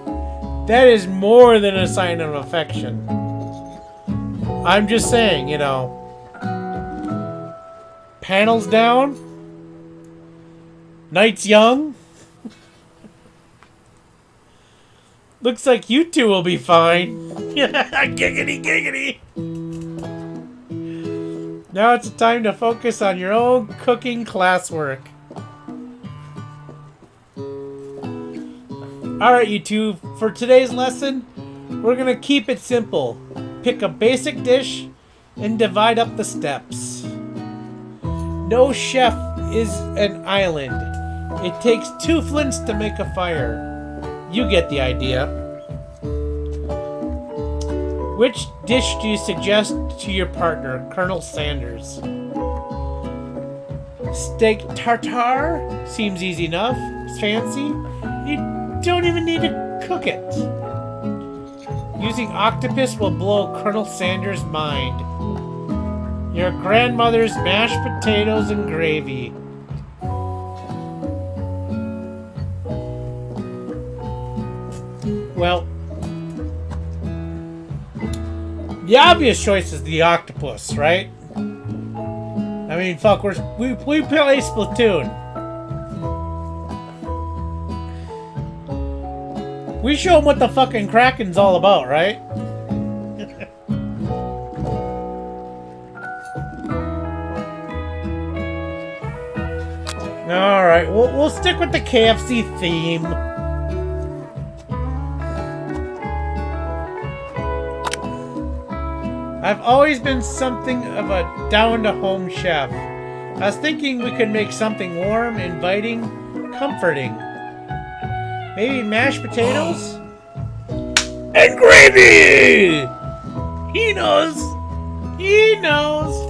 Speaker 1: that is more than a sign of affection. I'm just saying, you know. panels down. Night's young. Looks like you two will be fine. Giggity, giggity. Now it's time to focus on your own cooking classwork. Alright, you two, for today's lesson, we're gonna keep it simple. Pick a basic dish and divide up the steps. No chef is an island. It takes 2 flints to make a fire. You get the idea. Which dish do you suggest to your partner, Colonel Sanders? Steak tartare? Seems easy enough. It's fancy. You don't even need to cook it. Using octopus will blow Colonel Sanders' mind. Your grandmother's mashed potatoes and gravy. Well, the obvious choice is the octopus, right? I mean, fuck, we play Splatoon. We show them what the fucking Kraken's all about, right? Alright, we'll stick with the KFC theme. I've always been something of a down-to-home chef. I was thinking we could make something warm, inviting, comforting. Maybe mashed potatoes? And gravy! He knows! He knows!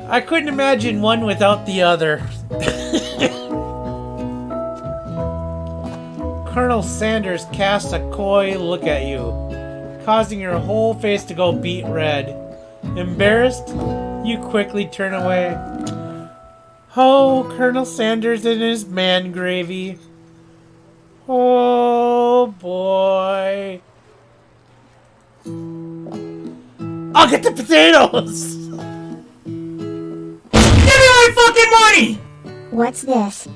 Speaker 1: I couldn't imagine one without the other. Colonel Sanders casts a coy look at you, causing your whole face to go beet red. Embarrassed, you quickly turn away. Oh, Colonel Sanders and his man gravy. Oh, boy. I'll get the potatoes! Give me my fucking money!
Speaker 3: What's this?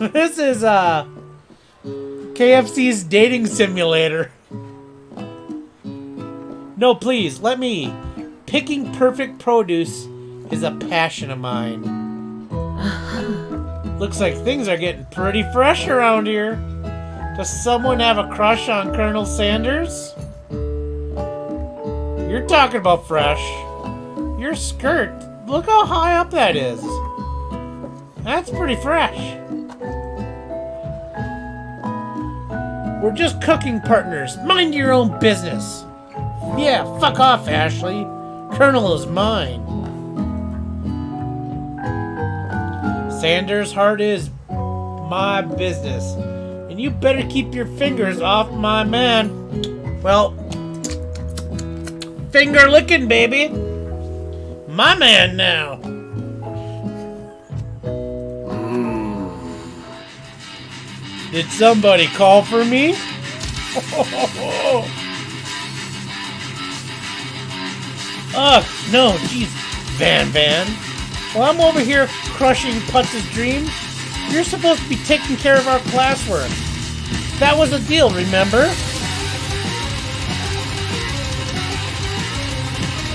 Speaker 1: This is, KFC's dating simulator. No, please, let me. Picking perfect produce is a passion of mine. Looks like things are getting pretty fresh around here. Does someone have a crush on Colonel Sanders? You're talking about fresh. Your skirt, look how high up that is. That's pretty fresh. We're just cooking partners. Mind your own business. Yeah, fuck off, Ashley. Colonel is mine. Sanders' heart is my business. And you better keep your fingers off my man. Well, finger licking, baby. My man now. Did somebody call for me? Ugh, no, jeez, Van. While I'm over here crushing Putz's dreams, you're supposed to be taking care of our classwork. That was a deal, remember?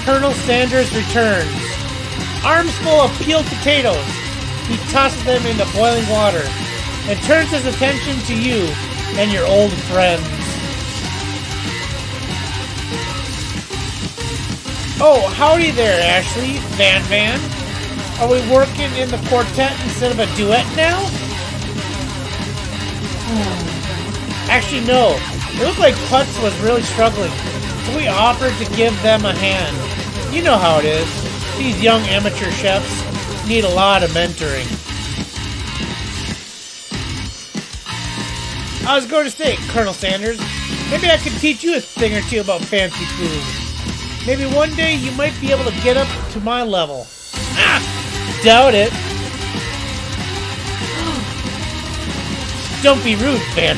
Speaker 1: Colonel Sanders returns. Arms full of peeled potatoes, he tosses them into boiling water and turns his attention to you and your old friends. Oh, howdy there, Ashley, Van. Are we working in the quartet instead of a duet now? Actually, no. It looked like Putz was really struggling, so we offered to give them a hand. You know how it is. These young amateur chefs need a lot of mentoring. I was going to say, Colonel Sanders, maybe I could teach you a thing or two about fancy food. Maybe one day you might be able to get up to my level. Doubt it. Don't be rude, Van.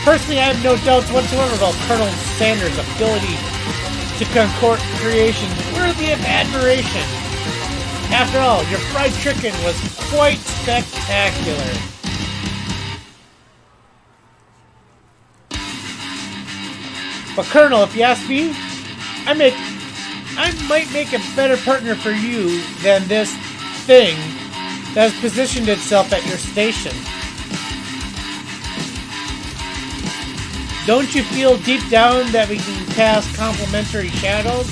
Speaker 1: Personally, I have no doubts whatsoever about Colonel Sanders' ability to concourt creations worthy of admiration. After all, your fried chicken was quite spectacular. But Colonel, if you ask me, I might make a better partner for you than this thing that has positioned itself at your station. Don't you feel deep down that we can cast complementary shadows?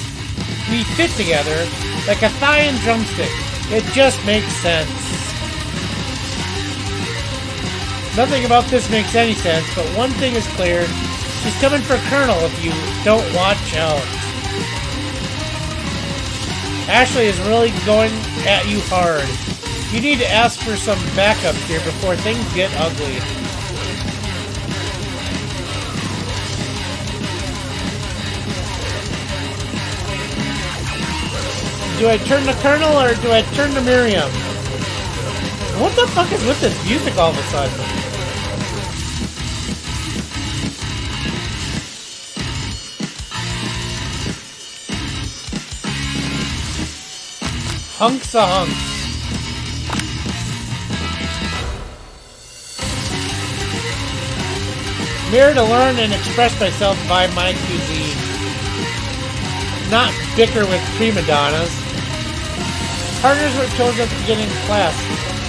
Speaker 1: We fit together like a thigh and drumstick. It just makes sense. Nothing about this makes any sense, but one thing is clear. She's coming for Colonel if you don't watch out. Ashley is really going at you hard. You need to ask for some backup here before things get ugly. Do I turn to Colonel or do I turn to Miriam? What the fuck is with this music all of a sudden? Hunks a hunks. I'm here to learn and express myself by my cuisine. Not bicker with prima donnas. Partners were chosen at the beginning of class,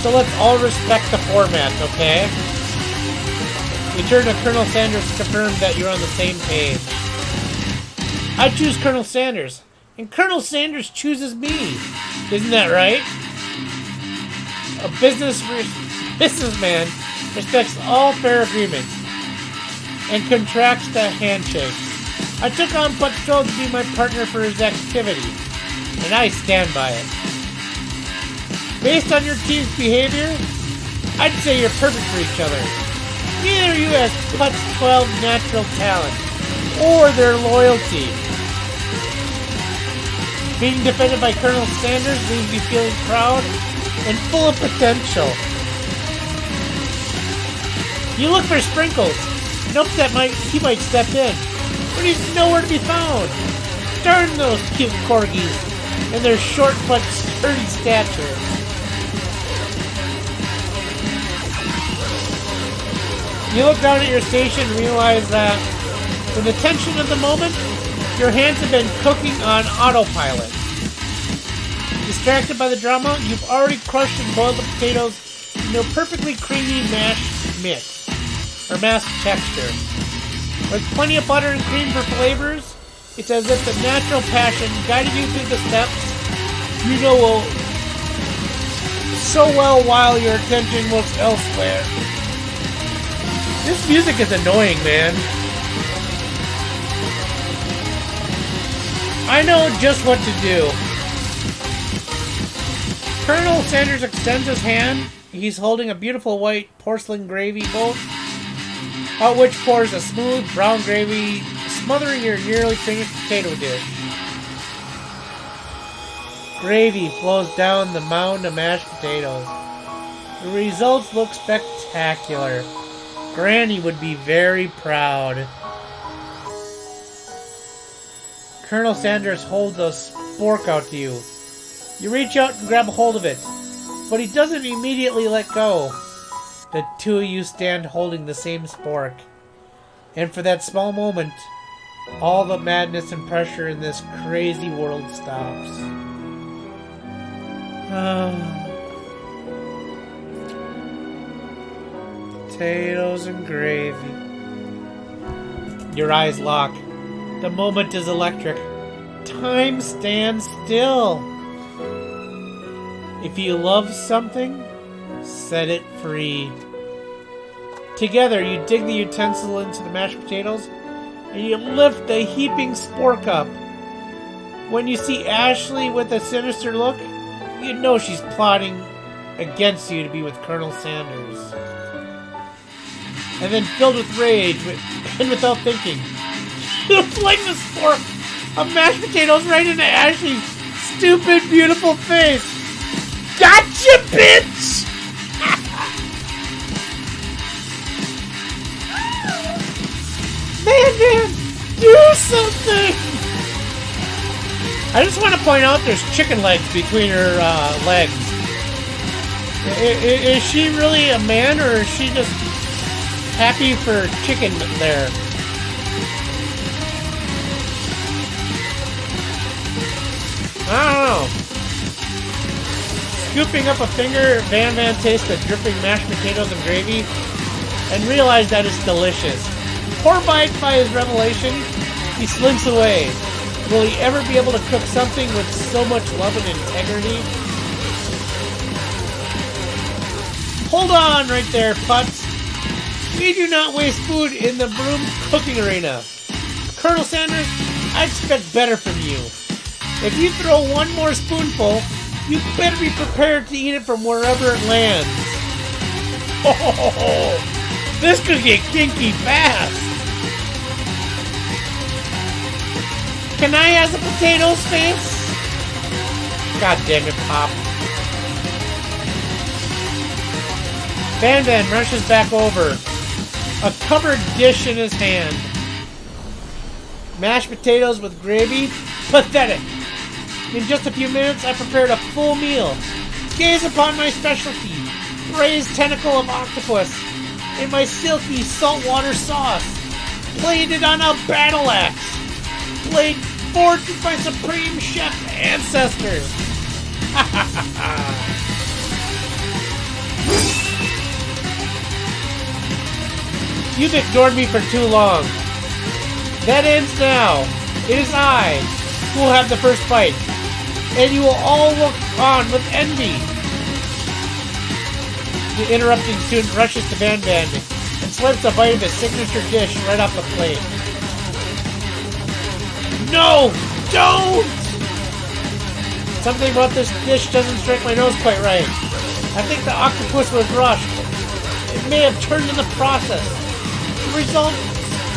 Speaker 1: so let's all respect the format, okay? We turn to Colonel Sanders to confirm that you're on the same page. I choose Colonel Sanders, and Colonel Sanders chooses me. Isn't that right? A businessman respects all fair agreements and contracts to handshakes. I took on Patrol to be my partner for his activity, and I stand by it. Based on your team's behavior, I'd say you're perfect for each other. Neither of you has Putz 12 natural talent or their loyalty. Being defended by Colonel Sanders leaves me feeling proud and full of potential. You look for Sprinkles and hope that he might step in, but he's nowhere to be found. Darn those cute corgis and their short but sturdy stature. You look down at your station and realize that, with the tension of the moment, your hands have been cooking on autopilot. Distracted by the drama, you've already crushed and boiled the potatoes into a perfectly creamy mashed mix, or mashed texture. With plenty of butter and cream for flavors, it's as if the natural passion guided you through the steps you know so well while your attention looks elsewhere. This music is annoying, man. I know just what to do. Colonel Sanders extends his hand. He's holding a beautiful white porcelain gravy bowl, out which pours a smooth brown gravy, smothering your nearly finished potato dish. Gravy flows down the mound of mashed potatoes. The results look spectacular. Granny would be very proud. Colonel Sanders holds a spork out to you. You reach out and grab a hold of it, but he doesn't immediately let go. The two of you stand holding the same spork. And for that small moment, all the madness and pressure in this crazy world stops. Potatoes and gravy. Your eyes lock. The moment is electric. Time stands still. If you love something, set it free. Together, you dig the utensil into the mashed potatoes, and you lift the heaping spork up. When you see Ashley with a sinister look, you know she's plotting against you to be with Colonel Sanders. And then, filled with rage, and without thinking, you fling the spork of mashed potatoes right into Ashley's stupid, beautiful face. Gotcha, bitch! Man, do something! I just want to point out there's chicken legs between her legs. Is she really a man, or is she just happy for chicken there? I don't know. Scooping up a finger, Van Van tastes the dripping mashed potatoes and gravy and realized that it's delicious. Horrified by his revelation, he slinks away. Will he ever be able to cook something with so much love and integrity? Hold on right there, Putz. We do not waste food in the broom cooking arena. Colonel Sanders, I expect better from you. If you throw one more spoonful, you better be prepared to eat it from wherever it lands. Oh, this could get kinky fast. Can I have a potato space? God damn it, Pop. Van Van rushes back over, a covered dish in his hand. Mashed potatoes with gravy? Pathetic. In just a few minutes, I prepared a full meal. Gaze upon my specialty, braised tentacle of octopus, and my silky saltwater sauce, plated on a battle axe, blade forged with my supreme chef ancestors. You've ignored me for too long. That ends now. It is I who will have the first bite, and you will all look on with envy. The interrupting student rushes to Van Van and slips a bite of his signature dish right off the plate. No! Don't! Something about this dish doesn't strike my nose quite right. I think the octopus was rushed. It may have turned in the process. The result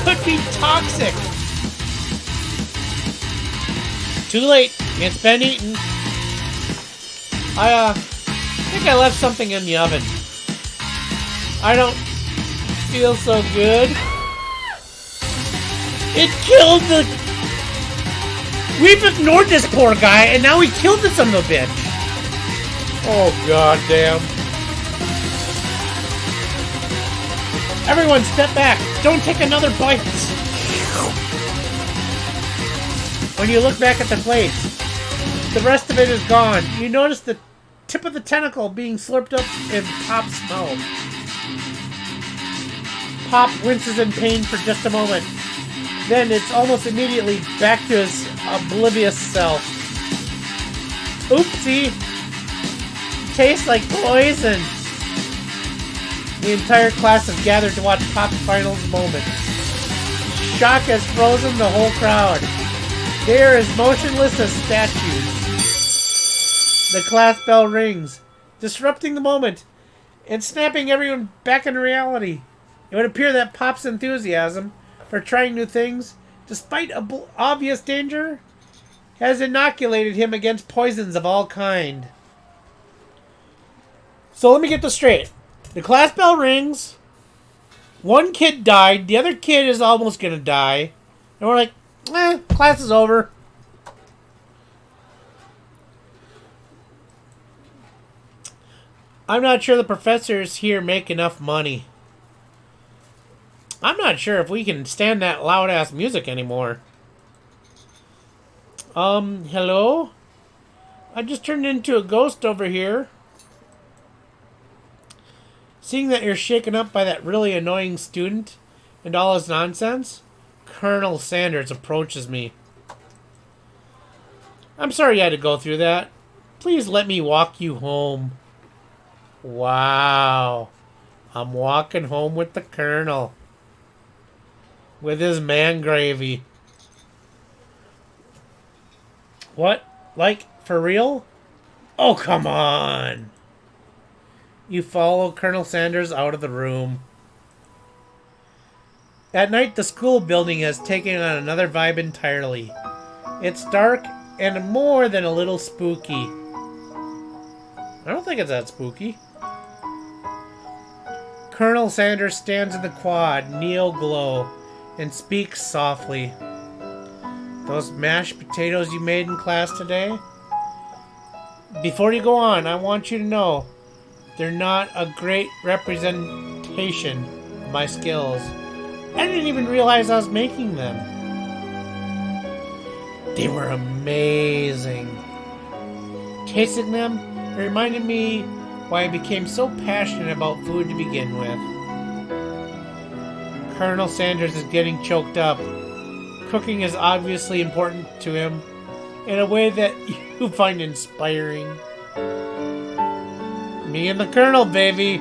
Speaker 1: could be toxic. Too late. It's been eaten. I think I left something in the oven. I don't feel so good. It killed the... We've ignored this poor guy, and now he killed the son of a bitch. Oh, goddamn. Everyone, step back. Don't take another bite. When you look back at the plate, the rest of it is gone. You notice the tip of the tentacle being slurped up in Pop's mouth. Pop winces in pain for just a moment. Then it's almost immediately back to his oblivious self. Oopsie! Tastes like poison! The entire class have gathered to watch Pop's final moment. Shock has frozen the whole crowd. They are as motionless as statues. The class bell rings, disrupting the moment and snapping everyone back into reality. It would appear that Pop's enthusiasm for trying new things, despite obvious danger, has inoculated him against poisons of all kind. So let me get this straight. The class bell rings, one kid died, the other kid is almost gonna die, and we're like, class is over. I'm not sure the professors here make enough money. I'm not sure if we can stand that loud-ass music anymore. Hello? I just turned into a ghost over here. Seeing that you're shaken up by that really annoying student and all his nonsense, Colonel Sanders approaches me. I'm sorry you had to go through that. Please let me walk you home. Wow. I'm walking home with the Colonel. With his man gravy. What? Like, for real? Oh, come on. You follow Colonel Sanders out of the room. At night, the school building has taken on another vibe entirely. It's dark and more than a little spooky. I don't think it's that spooky. Colonel Sanders stands in the quad, neo glow, and speaks softly. Those mashed potatoes you made in class today? Before you go on, I want you to know they're not a great representation of my skills. I didn't even realize I was making them. They were amazing. Tasting them, it reminded me why I became so passionate about food to begin with. Colonel Sanders is getting choked up. Cooking is obviously important to him in a way that you find inspiring. Me and the Colonel, baby.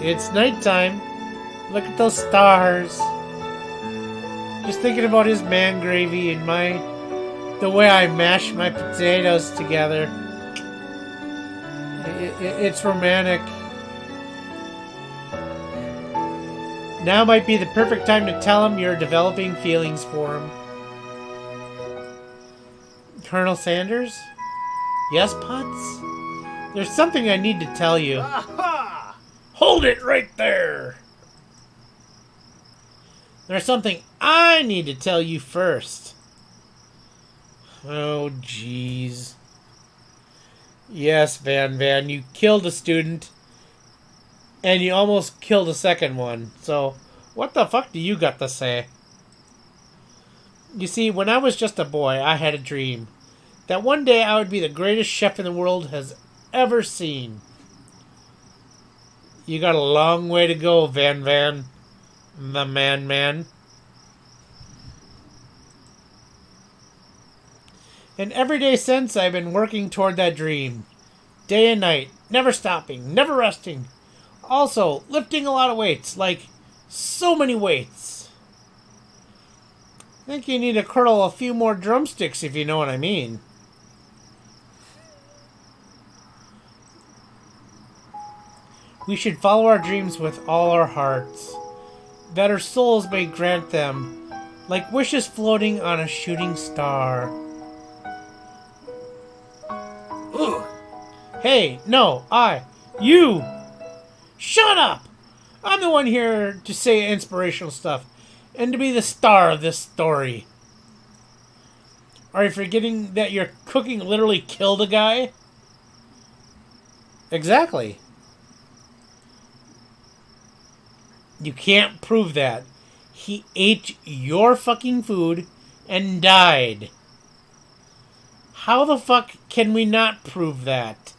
Speaker 1: It's nighttime. Look at those stars. Just thinking about his man gravy and the way I mash my potatoes together. It's romantic. Now might be the perfect time to tell him you're developing feelings for him. Colonel Sanders? Yes, Putz? There's something I need to tell you.
Speaker 4: Aha!
Speaker 1: Hold it right there! There's something I need to tell you first. Oh, jeez. Yes, Van, you killed a student. And you almost killed a second one. So, what the fuck do you got to say? You see, when I was just a boy, I had a dream. That one day I would be the greatest chef in the world has ever seen. You got a long way to go, Van. The man. And every day since, I've been working toward that dream. Day and night. Never stopping. Never resting. Also, lifting a lot of weights. Like, so many weights. I think you need to curdle a few more drumsticks, if you know what I mean. We should follow our dreams with all our hearts, that our souls may grant them, like wishes floating on a shooting star.
Speaker 4: Ooh.
Speaker 1: Hey, no, you! Shut up! I'm the one here to say inspirational stuff, and to be the star of this story. Are you forgetting that your cooking literally killed a guy? Exactly. You can't prove that. He ate your fucking food and died. How the fuck can we not prove that?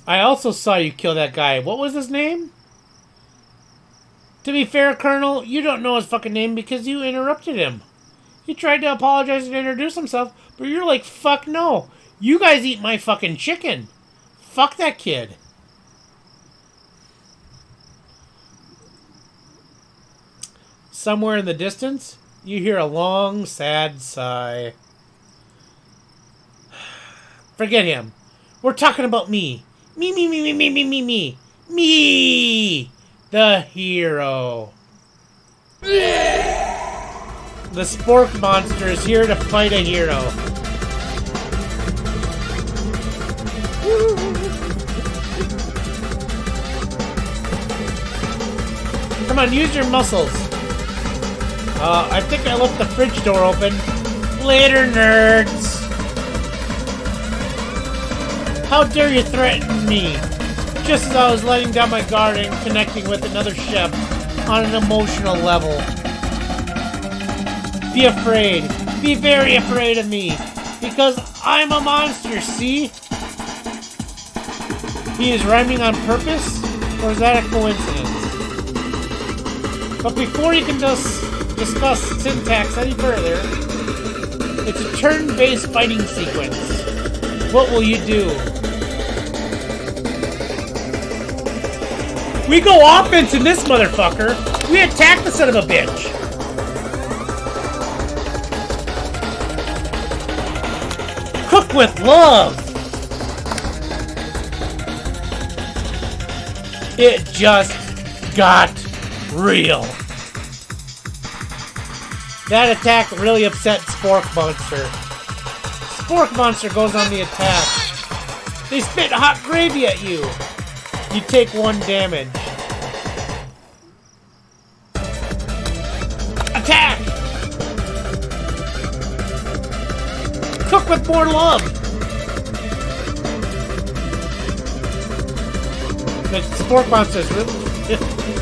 Speaker 1: I also saw you kill that guy. What was his name? To be fair, Colonel, you don't know his fucking name because you interrupted him. He tried to apologize and introduce himself, but you're like, fuck no. You guys eat my fucking chicken. Fuck that kid. Somewhere in the distance, you hear a long, sad sigh. Forget him. We're talking about me. Me. Me! The hero. The Spork Monster is here to fight a hero. Come on, use your muscles. I think I left the fridge door open. Later, nerds. How dare you threaten me? Just as I was letting down my guard and connecting with another chef on an emotional level. Be afraid. Be very afraid of me. Because I'm a monster, see? He is rhyming on purpose? Or is that a coincidence? But before you can discuss syntax any further, it's a turn-based fighting sequence. What will you do? We go offense in this motherfucker! We attack the son of a bitch! Cook with love! It just got real. That attack really upset Spork Monster. Spork Monster goes on the attack. They spit hot gravy at you. You take 1 damage. cook with more love. The Spork Monster's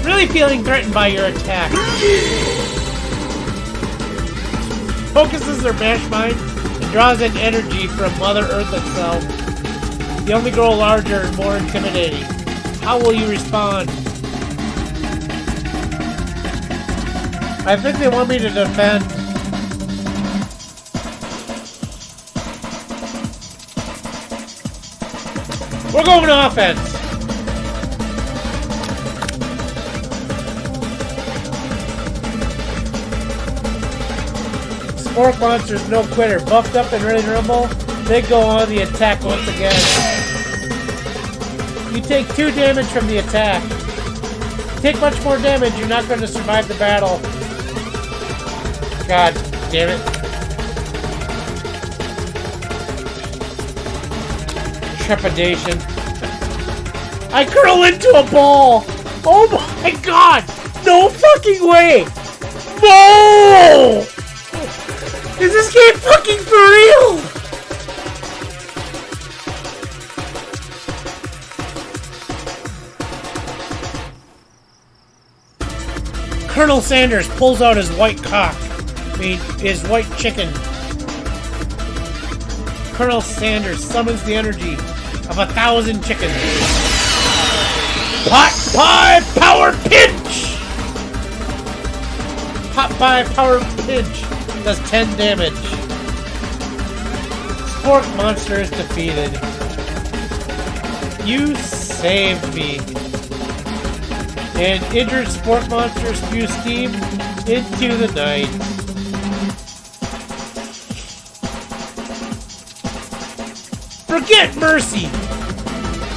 Speaker 1: really feeling threatened by your attack. Focuses their mash mind and draws in energy from Mother Earth itself. They only grow larger and more intimidating. How will you respond? I think they want me to defend. We're going to offense. Spork Monster's no quitter. Buffed up and ready to rumble. They go on the attack once again. You take 2 damage from the attack. Take much more damage, you're not going to survive the battle. God damn it. Trepidation. I curl into a ball! Oh my god! No fucking way! No! Is this game fucking for real? Colonel Sanders pulls out his white cock. His white chicken. Colonel Sanders summons the energy of 1,000 chickens. Pot Pie Power Pinch! Pot Pie Power Pinch does 10 damage. Spork Monster is defeated. You saved me. And injured Spork Monster spews steam into the night. Forget mercy!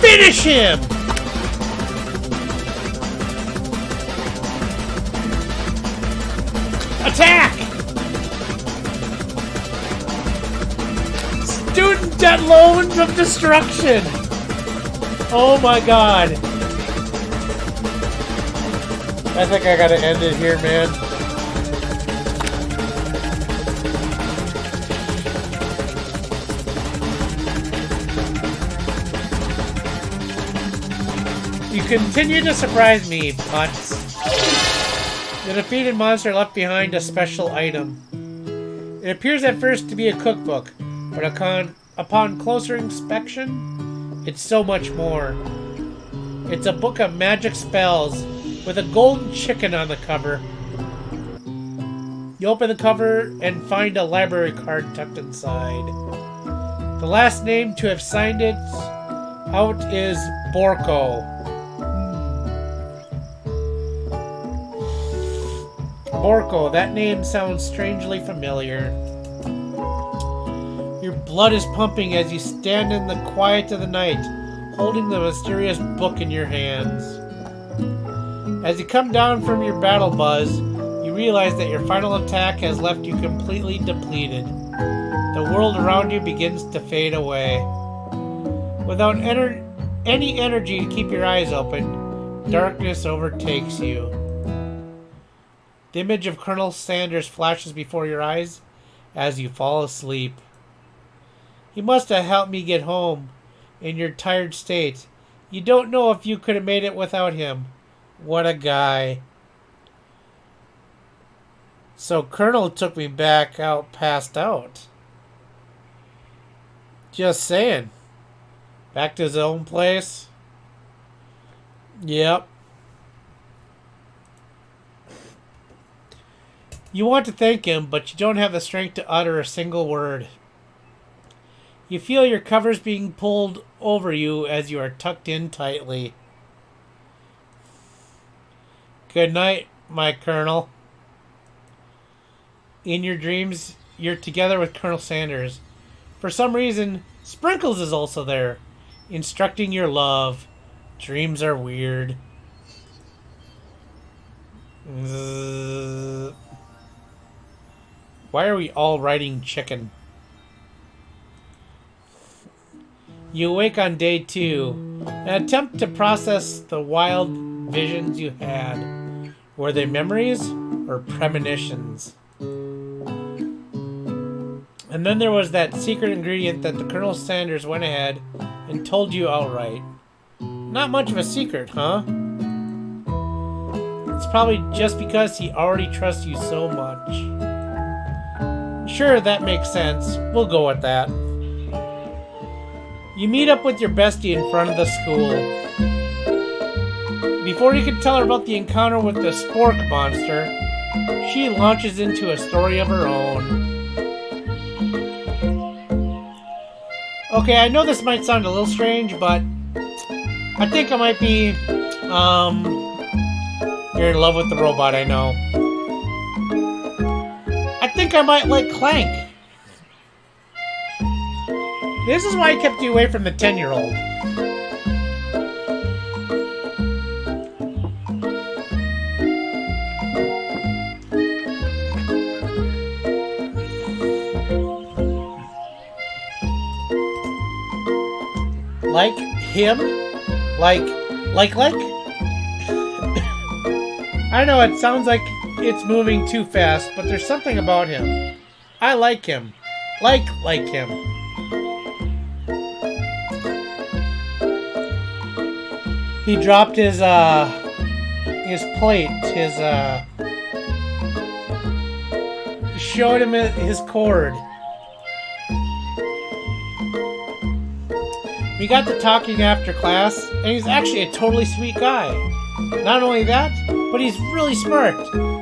Speaker 1: Finish him! Attack! Student debt loans of destruction! Oh my god. I think I gotta end it here, man. You continue to surprise me, Mutts. The defeated monster left behind a special item. It appears at first to be a cookbook, but upon closer inspection, it's so much more. It's a book of magic spells with a golden chicken on the cover. You open the cover and find a library card tucked inside. The last name to have signed it out is Borko. Borko, that name sounds strangely familiar. Your blood is pumping as you stand in the quiet of the night, holding the mysterious book in your hands. As you come down from your battle buzz, you realize that your final attack has left you completely depleted. The world around you begins to fade away. Without any energy to keep your eyes open, darkness overtakes you. The image of Colonel Sanders flashes before your eyes as you fall asleep. He must have helped me get home in your tired state. You don't know if you could have made it without him. What a guy. So Colonel took me back out, passed out. Just saying. Back to his own place. Yep. You want to thank him, but you don't have the strength to utter a single word. You feel your covers being pulled over you as you are tucked in tightly. Good night, my Colonel. In your dreams, you're together with Colonel Sanders. For some reason, Sprinkles is also there, instructing your love. Dreams are weird. Why are we all writing chicken? You awake on day 2 and attempt to process the wild visions you had. Were they memories or premonitions? And then there was that secret ingredient that the Colonel Sanders went ahead and told you outright. Not much of a secret, huh? It's probably just because he already trusts you so much. Sure, that makes sense. We'll go with that. You meet up with your bestie in front of the school. Before you can tell her about the encounter with the Spork monster, she launches into a story of her own. Okay, I know this might sound a little strange, but I think I might be, you're in love with the robot, I know. I think I might like Clank. This is why I kept you away from the 10-year-old. Like him? Like? I know it sounds like it's moving too fast, but there's something about him. I like him. Like him. He dropped his plate, showed him his cord. We got to talking after class, and he's actually a totally sweet guy. Not only that, but he's really smart.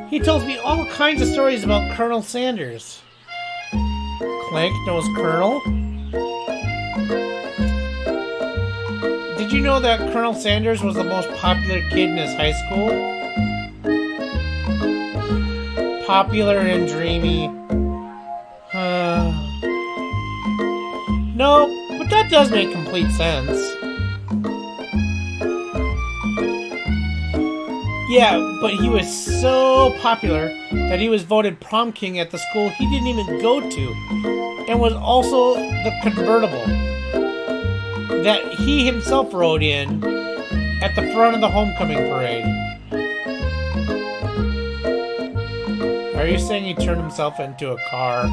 Speaker 1: He tells me all kinds of stories about Colonel Sanders. Clank knows Colonel. Did you know that Colonel Sanders was the most popular kid in his high school? Popular and dreamy. No, but that does make complete sense. Yeah, but he was so popular that he was voted prom king at the school he didn't even go to, and was also the convertible that he himself rode in at the front of the homecoming parade. Are you saying he turned himself into a car?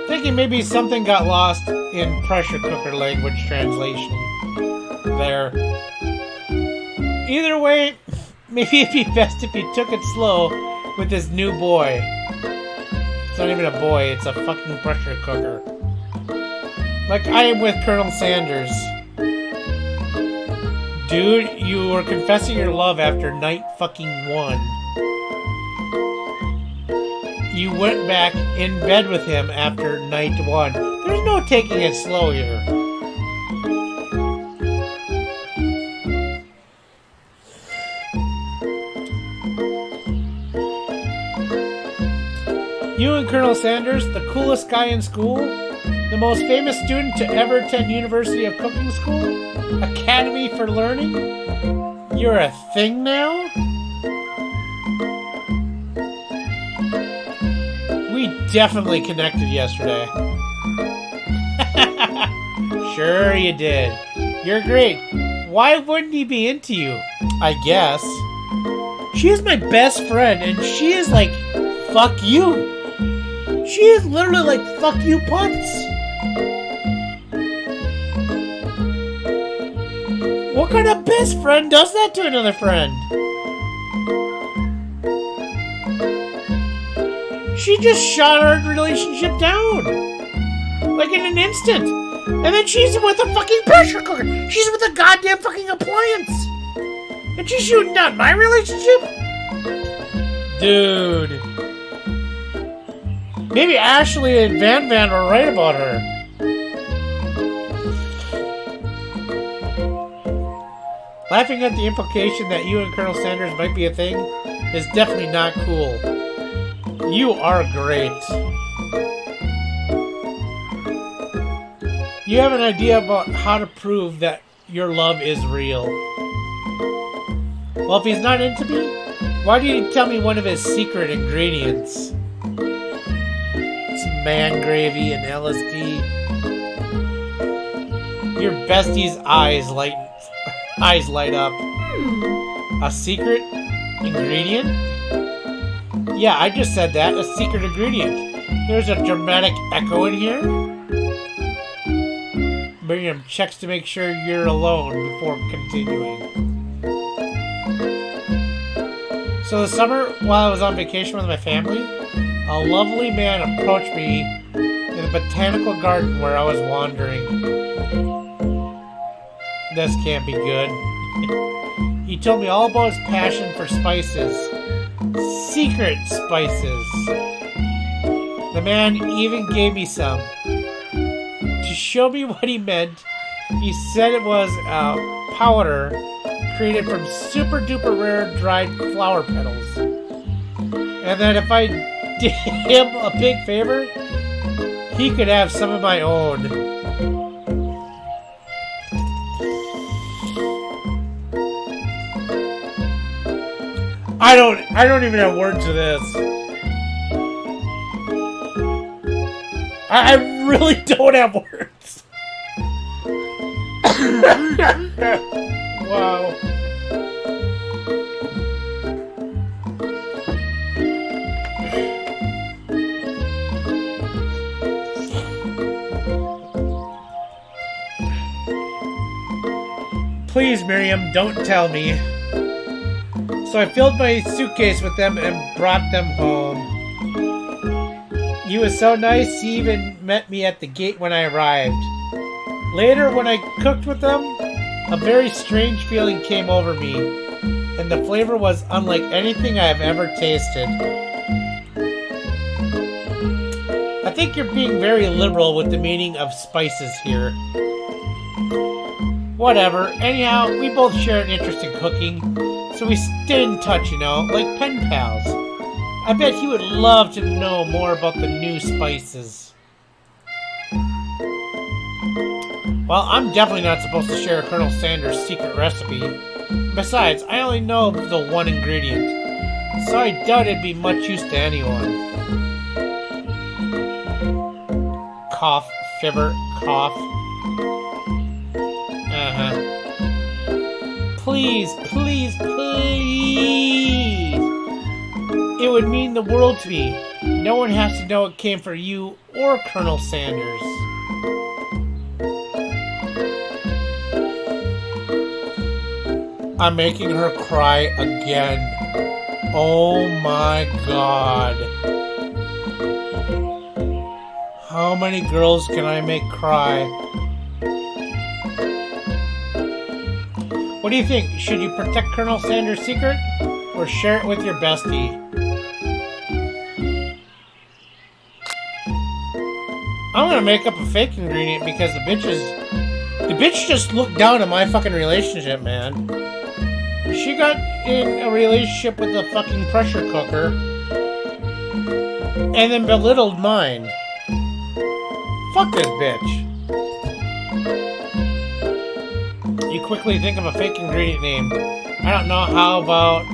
Speaker 1: Thinking maybe something got lost in pressure cooker language translation there. Either way, maybe it'd be best if he took it slow with his new boy. It's not even a boy, it's a fucking pressure cooker. Like I am with Colonel Sanders. Dude, you were confessing your love after night fucking 1. You went back in bed with him after night 1. There's no taking it slow here. You and Colonel Sanders, the coolest guy in school, the most famous student to ever attend University of Cooking School, Academy for Learning, you're a thing now? We definitely connected yesterday. Sure you did. You're great. Why wouldn't he be into you? I guess. She is my best friend, and she is like, fuck you. She is literally like, fuck you putts. What kind of best friend does that to another friend? She just shot our relationship down. Like in an instant. And then she's with a fucking pressure cooker. She's with a goddamn fucking appliance. And she's shooting down my relationship? Dude. Maybe Ashley and Van were right about her. Laughing at the implication that you and Colonel Sanders might be a thing is definitely not cool. You are great. You have an idea about how to prove that your love is real. Well, if he's not into me, why did he tell me one of his secret ingredients? Some man gravy and LSD. Your bestie's eyes light up. A secret ingredient? Yeah, I just said that. A secret ingredient. There's a dramatic echo in here. Miriam checks to make sure you're alone before continuing. So this summer, while I was on vacation with my family, a lovely man approached me in the botanical garden where I was wandering. This can't be good. He told me all about his passion for spices. Secret spices. The man even gave me some. To show me what he meant, he said it was a powder created from super duper rare dried flower petals. And that if I did him a big favor, he could have some of my own. I don't even have words for this. I really don't have words. Wow. Please, Miriam, don't tell me. So I filled my suitcase with them and brought them home. He was so nice, he even met me at the gate when I arrived. Later, when I cooked with them, a very strange feeling came over me, and the flavor was unlike anything I have ever tasted. I think you're being very liberal with the meaning of spices here. Whatever, anyhow, we both share an interest in cooking, so we stay in touch, you know, like pen pals. I bet he would love to know more about the new spices. Well, I'm definitely not supposed to share Colonel Sanders' secret recipe. Besides, I only know the one ingredient, so I doubt it'd be much use to anyone. Cough, fibber, cough. Please, please, please. It would mean the world to me. No one has to know it came from you or Colonel Sanders. I'm making her cry again. Oh my god. How many girls can I make cry? What do you think? Should you protect Colonel Sanders' secret or share it with your bestie? I'm gonna make up a fake ingredient because the bitch just looked down at my fucking relationship, man. She got in a relationship with a fucking pressure cooker and then belittled mine. Fuck this bitch. You quickly think of a fake ingredient name. I don't know, how about...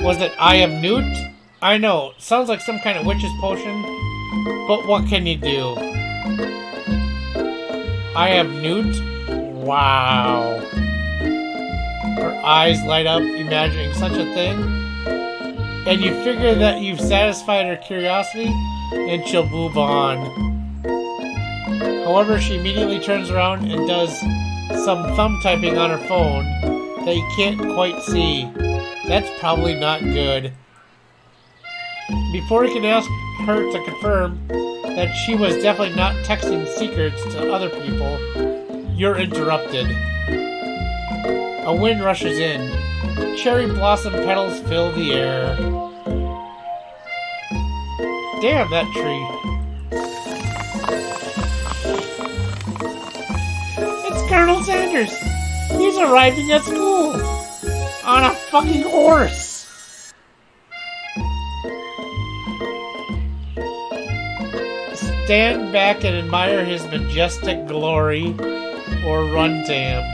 Speaker 1: Was it Eye of Newt? I know, sounds like some kind of witch's potion, but what can you do? Eye of Newt? Wow. Her eyes light up imagining such a thing, and you figure that you've satisfied her curiosity and she'll move on. However, she immediately turns around and does some thumb typing on her phone that you can't quite see. That's probably not good. Before you can ask her to confirm that she was definitely not texting secrets to other people, you're interrupted. A wind rushes in. Cherry blossom petals fill the air. Damn that tree. Colonel Sanders! He's arriving at school! On a fucking horse! Stand back and admire his majestic glory, or run to him.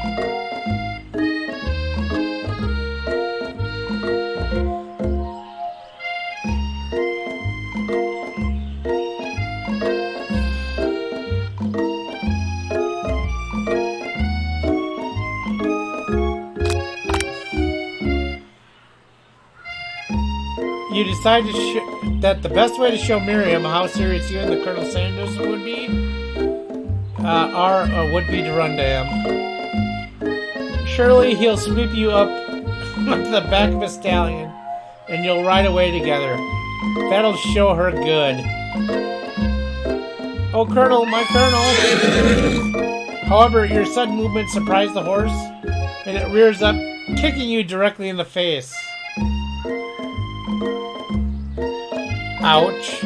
Speaker 1: You decide that the best way to show Miriam how serious you and the Colonel Sanders would be, would be to run to him. Surely he'll sweep you up onto the back of a stallion, and you'll ride away together. That'll show her good. Oh, Colonel, my Colonel! However, your sudden movement surprised the horse, and it rears up, kicking you directly in the face. Ouch.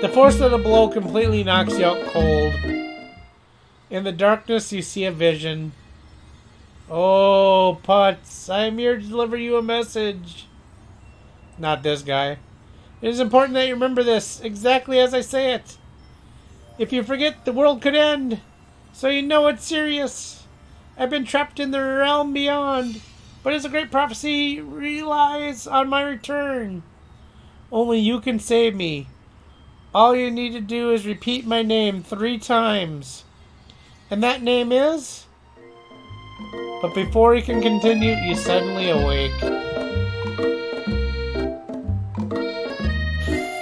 Speaker 1: The force of the blow completely knocks you out cold. In the darkness, you see a vision. Oh, Putz, I am here to deliver you a message. Not this guy. It is important that you remember this, exactly as I say it. If you forget, the world could end. So you know it's serious. I've been trapped in the realm beyond, but as a great prophecy relies on my return. Only you can save me. All you need to do is repeat my name 3 times. And that name is... But before he can continue, you suddenly awake.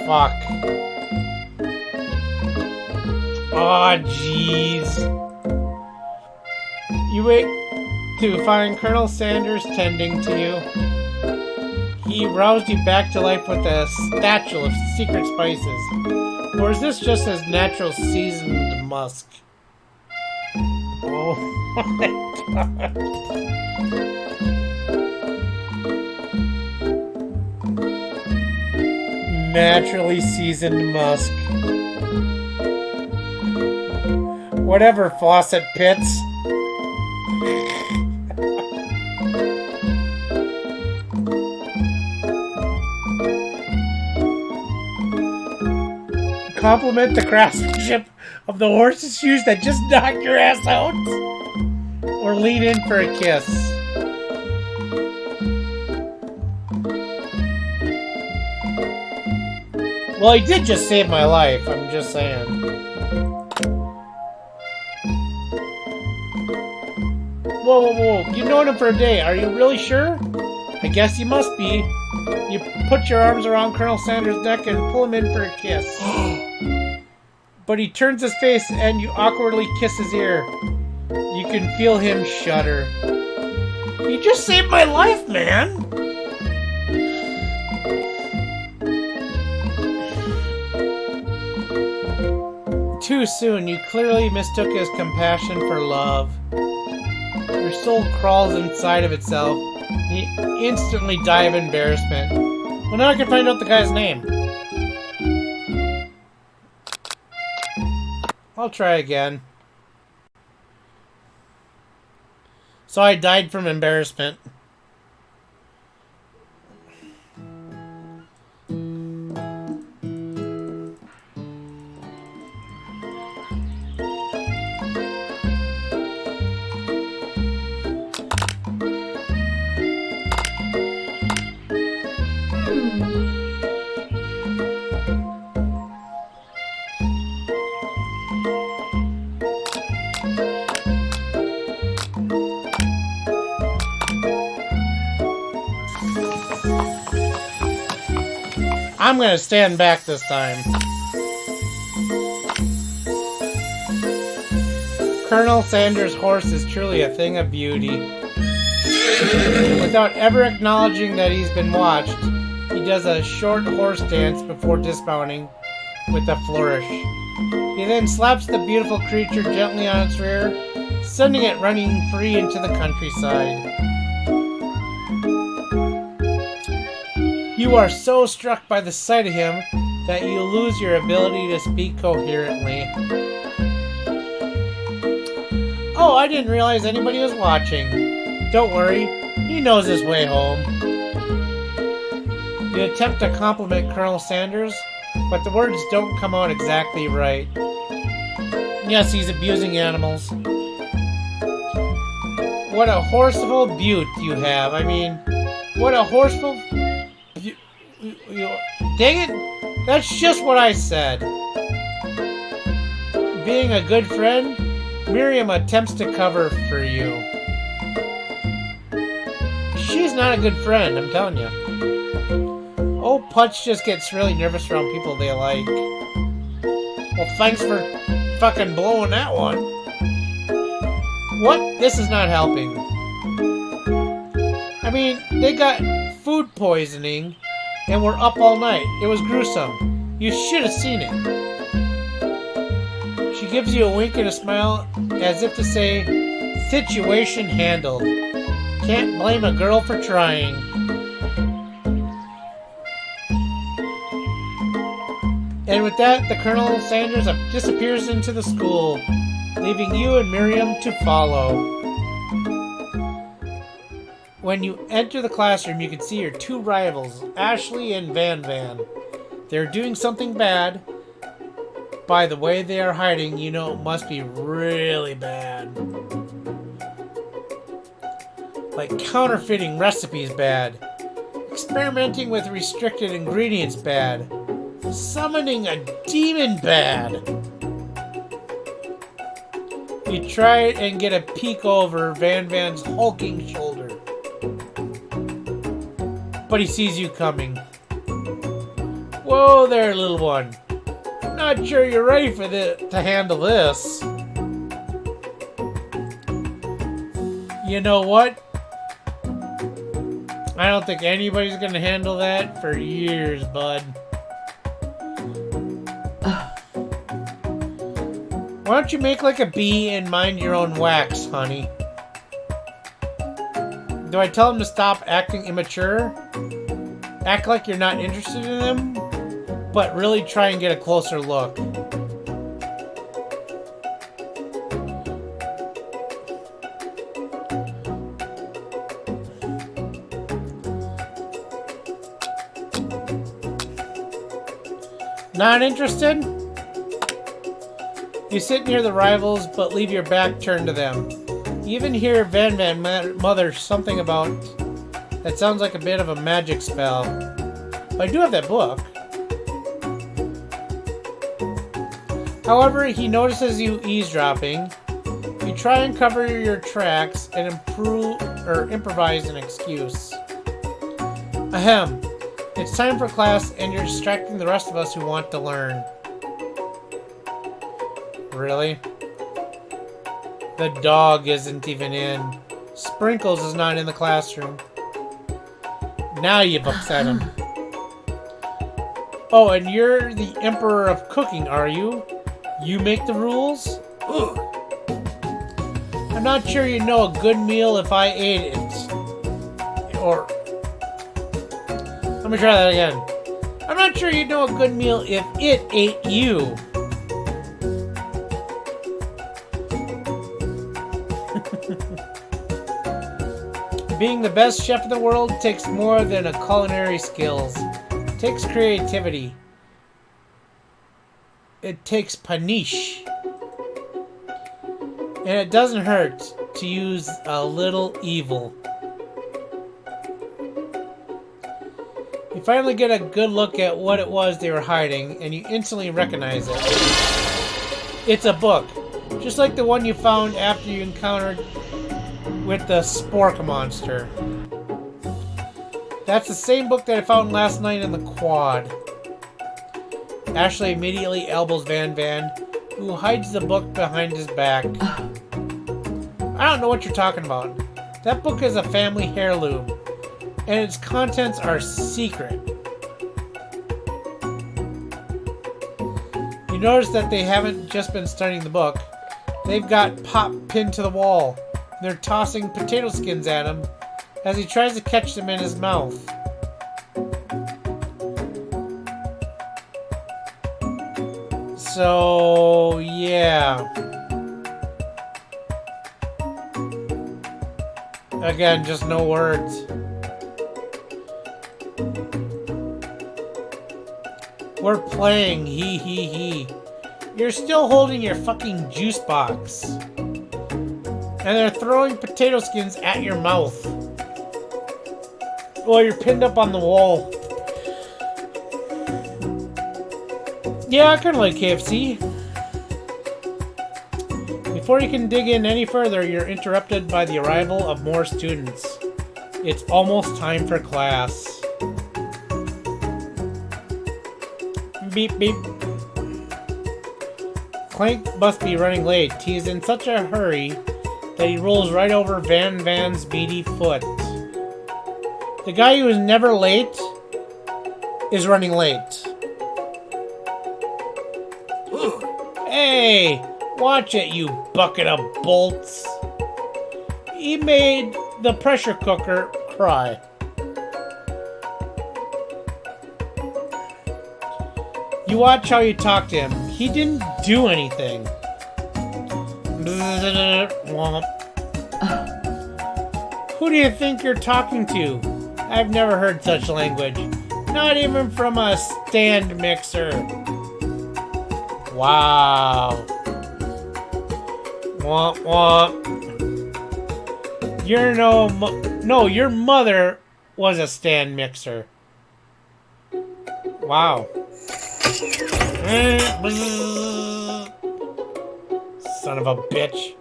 Speaker 1: Fuck. Aw, jeez. You wake to find Colonel Sanders tending to you. He roused you back to life with a satchel of secret spices. Or is this just his natural seasoned musk? Oh my god. Naturally seasoned musk. Whatever, Fawcett Pitts. Compliment the craftsmanship of the horse's shoes that just knocked your ass out? Or lean in for a kiss? Well, he did just save my life, I'm just saying. Whoa, whoa, whoa, you've known him for a day, are you really sure? I guess you must be. You put your arms around Colonel Sanders' neck and pull him in for a kiss. But he turns his face and you awkwardly kiss his ear. You can feel him shudder. You just saved my life, man! Too soon, you clearly mistook his compassion for love. Your soul crawls inside of itself. You instantly die of embarrassment. Well, now I can find out the guy's name. I'll try again. So I died from embarrassment. I'm gonna stand back this time. Colonel Sanders' horse is truly a thing of beauty. Without ever acknowledging that he's been watched, he does a short horse dance before dismounting with a flourish. He then slaps the beautiful creature gently on its rear, sending it running free into the countryside. You are so struck by the sight of him that you lose your ability to speak coherently. Oh, I didn't realize anybody was watching. Don't worry, he knows his way home. You attempt to compliment Colonel Sanders, but the words don't come out exactly right. Yes, he's abusing animals. What a horseful beaut you have. I mean, what a horseful... Dang it! That's just what I said. Being a good friend, Miriam attempts to cover for you. She's not a good friend, I'm telling you. Putz just gets really nervous around people they like. Well, thanks for fucking blowing that one. What? This is not helping. I mean, they got food poisoning and were up all night. It was gruesome. You should have seen it. She gives you a wink and a smile as if to say, situation handled. Can't blame a girl for trying. And with that, the Colonel Sanders disappears into the school, leaving you and Miriam to follow. When you enter the classroom, you can see your two rivals, Ashley and Van Van. They're doing something bad. By the way they are hiding, you know it must be really bad. Like counterfeiting recipes bad. Experimenting with restricted ingredients bad. Summoning a demon bad. You try and get a peek over Van Van's hulking shoulder. But he sees you coming. Whoa there, little one. I'm not sure you're ready for to handle this. You know what? I don't think anybody's gonna handle that for years, bud. Why don't you make like a bee and mind your own wax, honey? Do I tell him to stop acting immature? Act like you're not interested in him, but really try and get a closer look. Not interested? You sit near the rivals, but leave your back turned to them. You even hear Van Van mutter something about that sounds like a bit of a magic spell. But I do have that book. However, he notices you eavesdropping. You try and cover your tracks and improvise an excuse. Ahem. It's time for class and you're distracting the rest of us who want to learn. Really? The dog isn't even in. Sprinkles is not in the classroom. Now you've upset him. Oh, and you're the Emperor of Cooking, are you? You make the rules?
Speaker 4: Ugh.
Speaker 1: I'm not sure you know a good meal if I ate it. Or... Let me try that again. I'm not sure you know a good meal if it ate you. Being the best chef in the world takes more than a culinary skills. It takes creativity. It takes panache. And it doesn't hurt to use a little evil. You finally get a good look at what it was they were hiding, and you instantly recognize it. It's a book, just like the one you found after you encountered with the Spork monster. That's the same book that I found last night in the quad. Ashley immediately elbows Van Van, who hides the book behind his back. I don't know what you're talking about. That book is a family heirloom, and its contents are secret. You notice that they haven't just been studying the book. They've got Pop pinned to the wall. They're tossing potato skins at him as he tries to catch them in his mouth. So, yeah. Again, just no words. We're playing, he. You're still holding your fucking juice box. And they're throwing potato skins at your mouth. While you're pinned up on the wall. Yeah, I kinda like KFC. Before you can dig in any further, you're interrupted by the arrival of more students. It's almost time for class. beep, beep. Clank must be running late. He's in such a hurry that he rolls right over Van Van's meaty foot. The guy who is never late is running late. Hey, watch it, you bucket of bolts. He made the pressure cooker cry. You watch how you talk to him. He didn't do anything. Who do you think you're talking to? I've never heard such language. Not even from a stand mixer. Wow. Womp womp. Your mother was a stand mixer. Wow. Son of a bitch.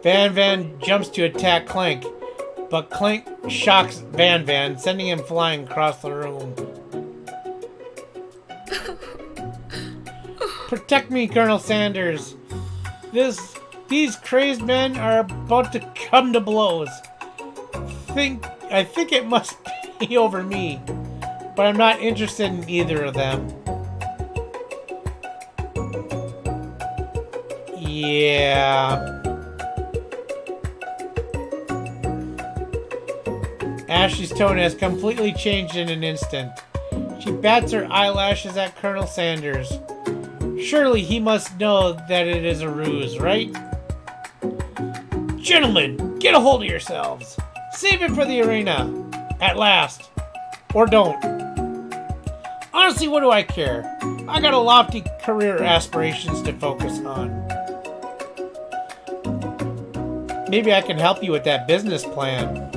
Speaker 1: Van Van jumps to attack Clank, but Clank shocks Van Van, sending him flying across the room. Protect me, Colonel Sanders. These crazed men are about to come to blows. I think it must be over me, but I'm not interested in either of them. Yeah. Ashley's tone has completely changed in an instant. She bats her eyelashes at Colonel Sanders. Surely he must know that it is a ruse, right? Gentlemen, get a hold of yourselves. Save it for the arena. At last. Or don't. Honestly, what do I care? I got a lofty career aspirations to focus on. Maybe I can help you with that business plan.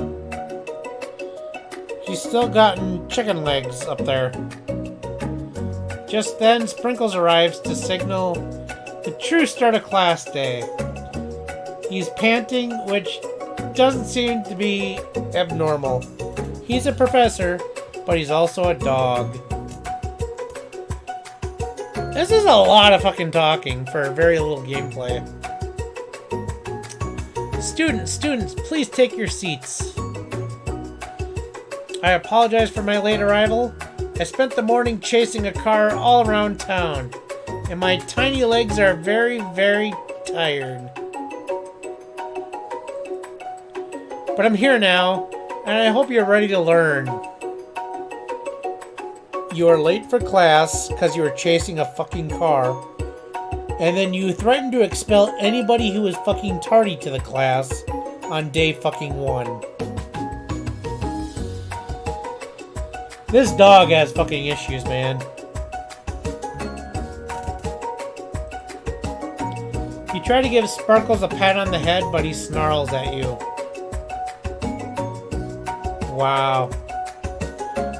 Speaker 1: She's still gotten chicken legs up there. Just then, Sprinkles arrives to signal the true start of class day. He's panting, which doesn't seem to be abnormal. He's a professor, but he's also a dog. This is a lot of fucking talking for very little gameplay. Students, please take your seats. I apologize for my late arrival. I spent the morning chasing a car all around town, and my tiny legs are very, very tired. But I'm here now, and I hope you're ready to learn. You are late for class because you were chasing a fucking car, and then you threatened to expel anybody who was fucking tardy to the class on day fucking 1. This dog has fucking issues, man. You try to give Sparkles a pat on the head, but he snarls at you. Wow.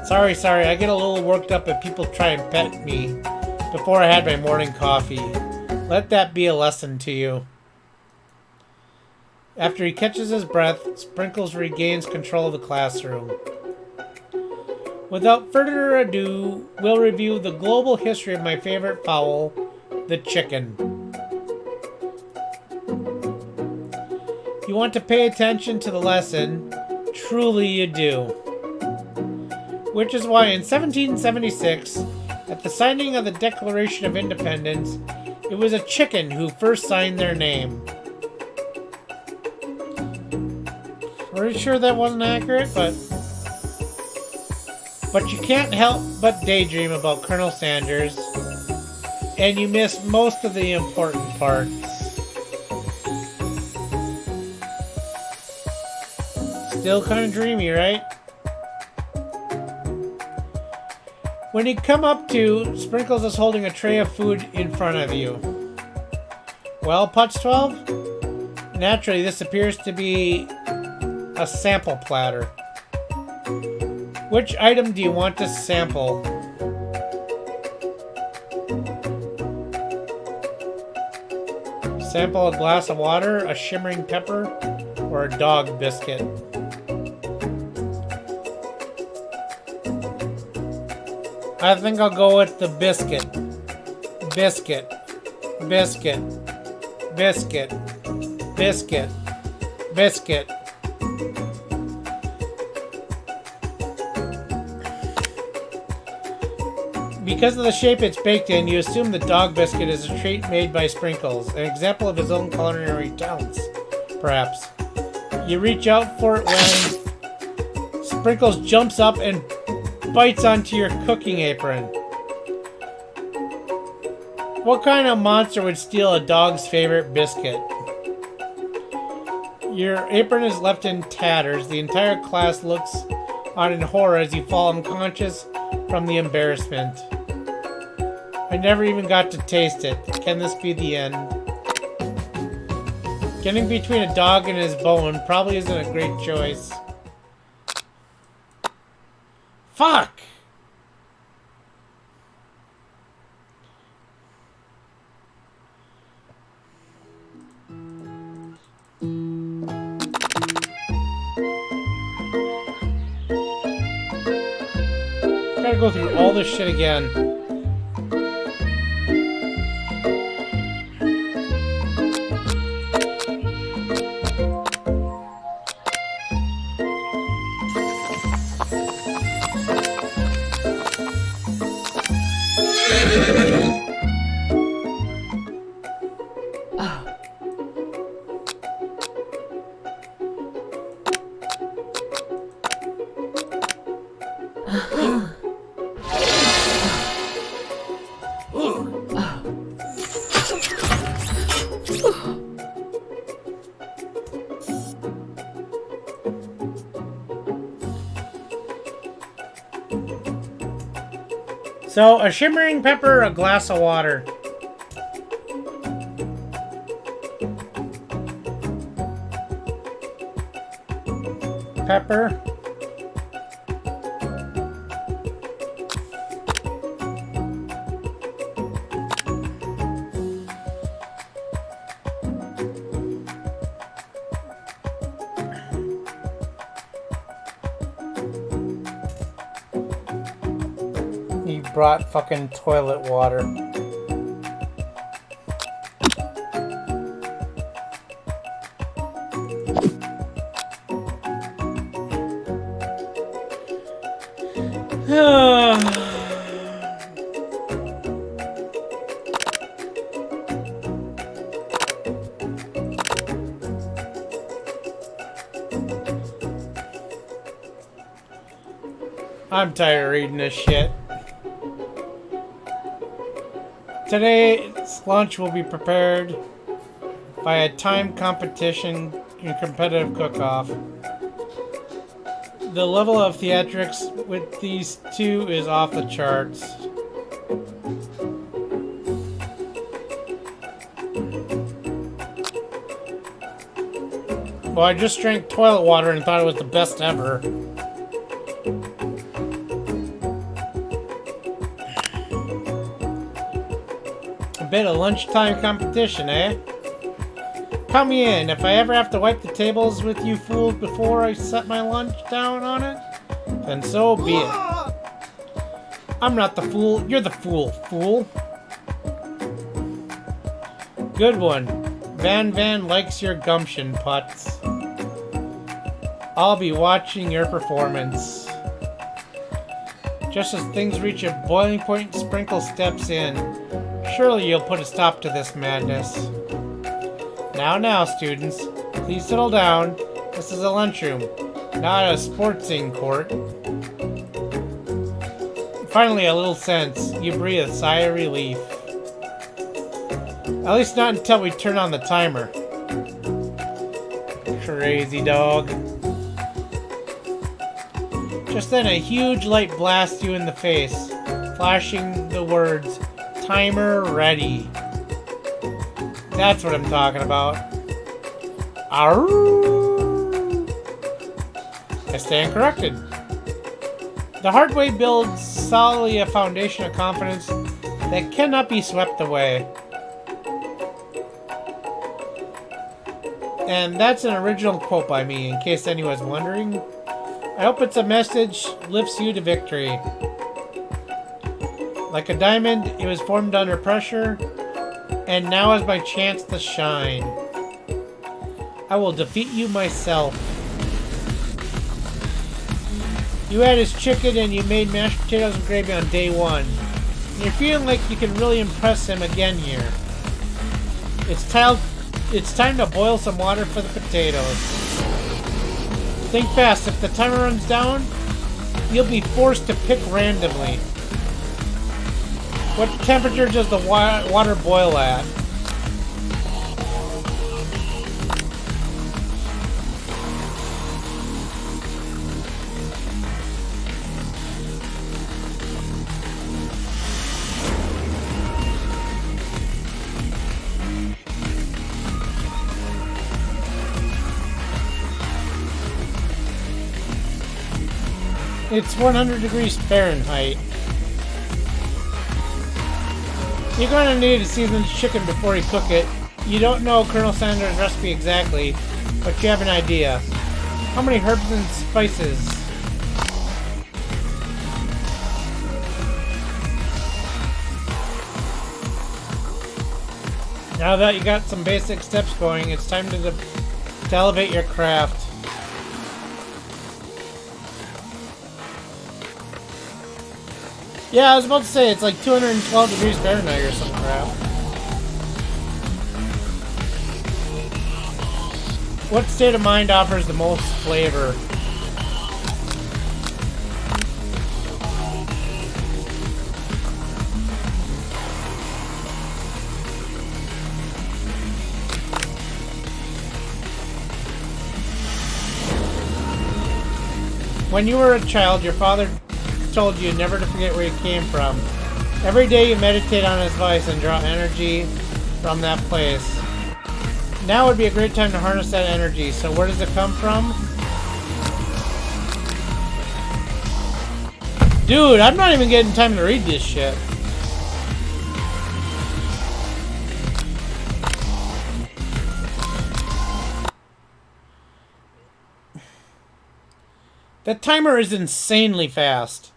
Speaker 1: Sorry, I get a little worked up if people try and pet me before I had my morning coffee. Let that be a lesson to you. After he catches his breath, Sprinkles regains control of the classroom. Without further ado, we'll review the global history of my favorite fowl, the chicken. You want to pay attention to the lesson, truly you do. Which is why in 1776, at the signing of the Declaration of Independence, it was a chicken who first signed their name. Pretty sure that wasn't accurate, but you can't help but daydream about Colonel Sanders, and you miss most of the important parts. Still kind of dreamy, right? When you come up to, Sprinkles is holding a tray of food in front of you. Well, Putz 12? Naturally, this appears to be a sample platter. Which item do you want to sample? Sample a glass of water, a shimmering pepper, or a dog biscuit? I think I'll go with the biscuit. Biscuit. Biscuit. Biscuit. Biscuit. Biscuit. Because of the shape it's baked in, you assume the dog biscuit is a treat made by Sprinkles, an example of his own culinary talents, perhaps. You reach out for it when Sprinkles jumps up and bites onto your cooking apron. What kind of monster would steal a dog's favorite biscuit? Your apron is left in tatters. The entire class looks on in horror as you fall unconscious from the embarrassment. I never even got to taste it. Can this be the end? Getting between a dog and his bone probably isn't a great choice. Fuck! Gotta go through all this shit again. So, a shimmering pepper, a glass of water. Pepper. He brought fucking toilet water. I'm tired of reading this shit. Today's lunch will be prepared by a timed competition and competitive cook-off. The level of theatrics with these two is off the charts. Well, I just drank toilet water and thought it was the best ever. Bit of lunchtime competition, eh? Count me in. If I ever have to wipe the tables with you fools before I set my lunch down on it, then so be it. I'm not the fool. You're the fool, fool. Good one. Van likes your gumption, Putz. I'll be watching your performance. Just as things reach a boiling point, Sprinkle steps in. Surely you'll put a stop to this madness. Now, students, please settle down. This is a lunchroom, not a sportsing court. Finally, a little sense. You breathe a sigh of relief. At least not until we turn on the timer. Crazy dog. Just then, a huge light blasts you in the face, flashing the words, "Timer ready." That's what I'm talking about. Arr! I stand corrected. The hard way builds solidly a foundation of confidence that cannot be swept away. And that's an original quote by me, in case anyone's wondering. I hope it's a message lifts you to victory. Like a diamond, it was formed under pressure, and now is my chance to shine. I will defeat you myself. You had his chicken and you made mashed potatoes and gravy on day one. And you're feeling like you can really impress him again here. It's time to boil some water for the potatoes. Think fast. If the timer runs down, you'll be forced to pick randomly. What temperature does the water boil at? It's 100 degrees Fahrenheit. You're going to need to season the chicken before you cook it. You don't know Colonel Sanders' recipe exactly, but you have an idea. How many herbs and spices? Now that you got some basic steps going, it's time to elevate your craft. Yeah, I was about to say, it's like 212 degrees Fahrenheit or some crap. What state of mind offers the most flavor? When you were a child, your father told you never to forget where you came from. Every day you meditate on his advice and draw energy from that place. Now would be a great time to harness that energy. So where does it come from? Dude, I'm not even getting time to read this shit. That timer is insanely fast.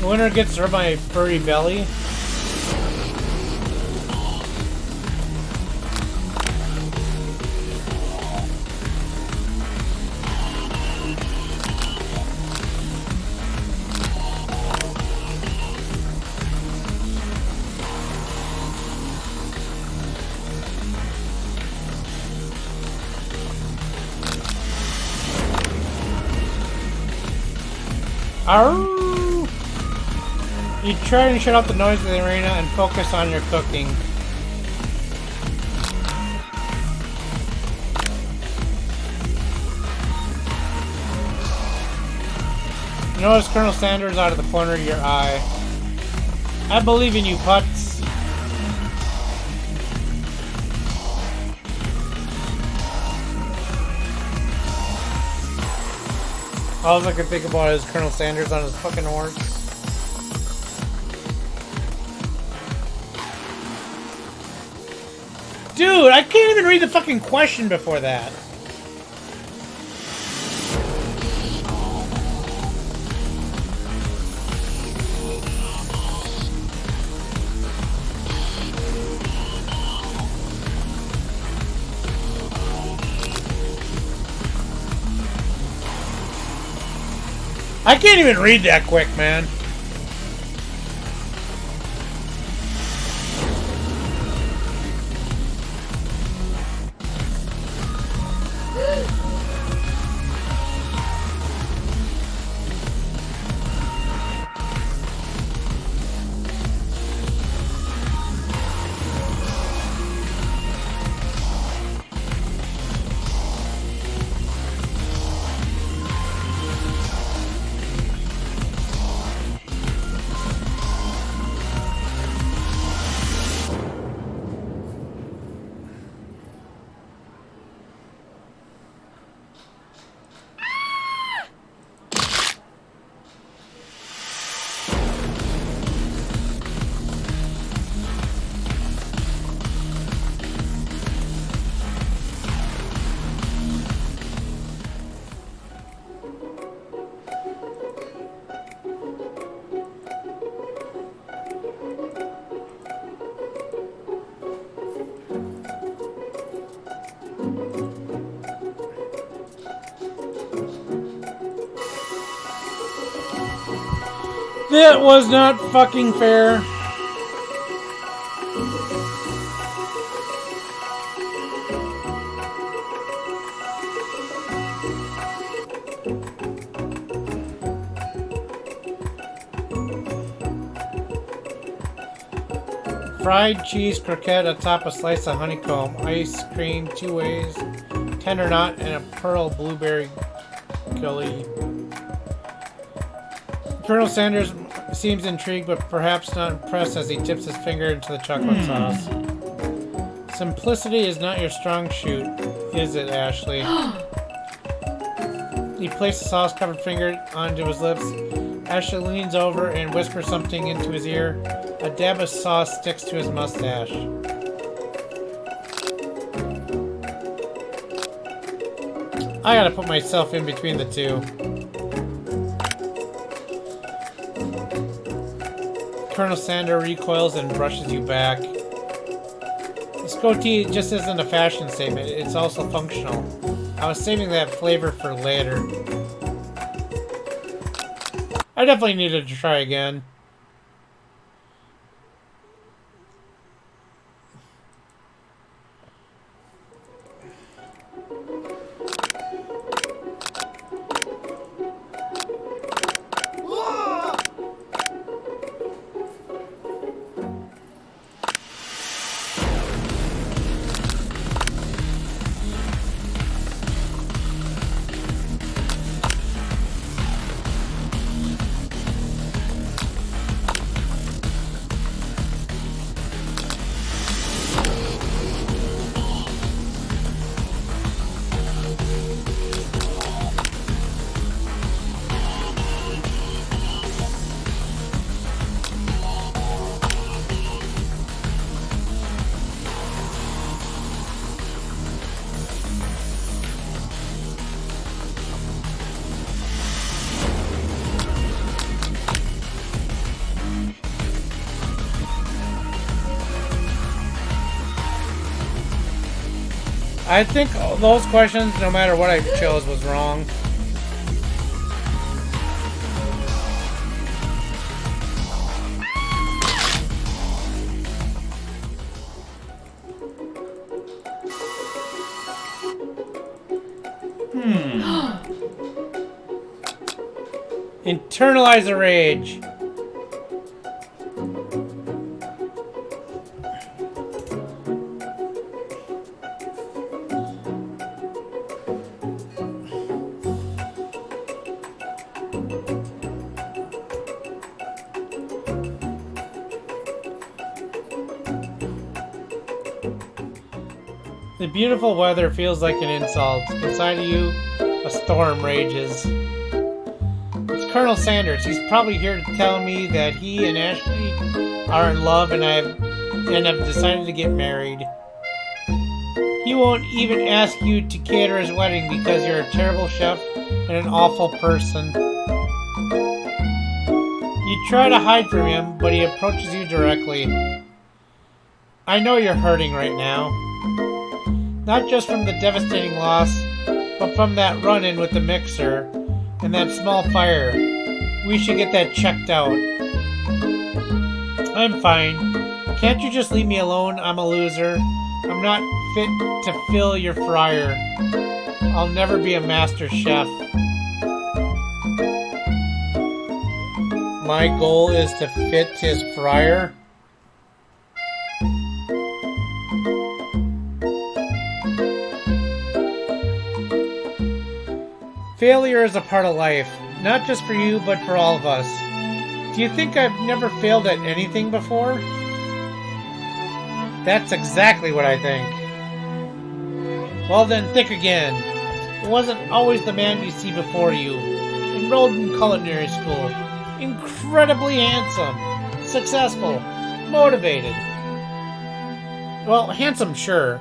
Speaker 1: The winner gets to rub my furry belly. Arrgh! You try and shut out the noise of the arena and focus on your cooking. You notice Colonel Sanders out of the corner of your eye. I believe in you, Putz. All I can think about is Colonel Sanders on his fucking horse. Dude, I can't even read the fucking question before that. I can't even read that quick, man. That was not fucking fair. Fried cheese croquette atop a slice of honeycomb, ice cream 2 ways, tender knot, and a pearl blueberry gully. Colonel Sanders seems intrigued, but perhaps not impressed as he dips his finger into the chocolate sauce. Simplicity is not your strong suit, is it, Ashley? He placed the sauce-covered finger onto his lips. Ashley leans over and whispers something into his ear. A dab of sauce sticks to his mustache. I gotta put myself in between the two. Colonel Sander recoils and brushes you back. This goatee just isn't a fashion statement, it's also functional. I was saving that flavor for later. I definitely needed to try again. I think those questions, no matter what I chose, was wrong. Internalize the rage. The beautiful weather feels like an insult. Inside of you, a storm rages. It's Colonel Sanders. He's probably here to tell me that he and Ashley are in love and have decided to get married. He won't even ask you to cater his wedding because you're a terrible chef and an awful person. You try to hide from him, but he approaches you directly. I know you're hurting right now. Not just from the devastating loss, but from that run-in with the mixer and that small fire. We should get that checked out. I'm fine. Can't you just leave me alone? I'm a loser. I'm not fit to fill your fryer. I'll never be a master chef. My goal is to fit his fryer. Failure is a part of life, not just for you, but for all of us. Do you think I've never failed at anything before? That's exactly what I think. Well then, think again. It wasn't always the man you see before you. Enrolled in culinary school. Incredibly handsome. Successful. Motivated. Well, handsome, sure.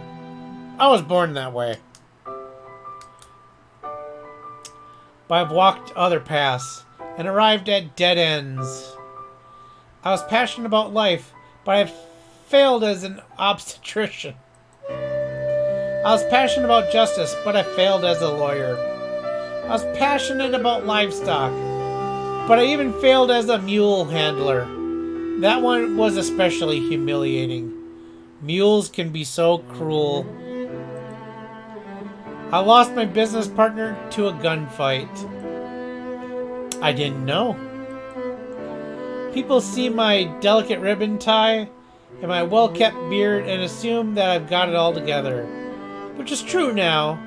Speaker 1: I was born that way. But I've walked other paths and arrived at dead ends. I was passionate about life, but I've failed as an obstetrician. I was passionate about justice, but I failed as a lawyer. I was passionate about livestock, But I even failed as a mule handler. That one was especially humiliating. Mules can be so cruel. I lost my business partner to a gunfight. I didn't know. People see my delicate ribbon tie and my well-kept beard and assume that I've got it all together. Which is true now,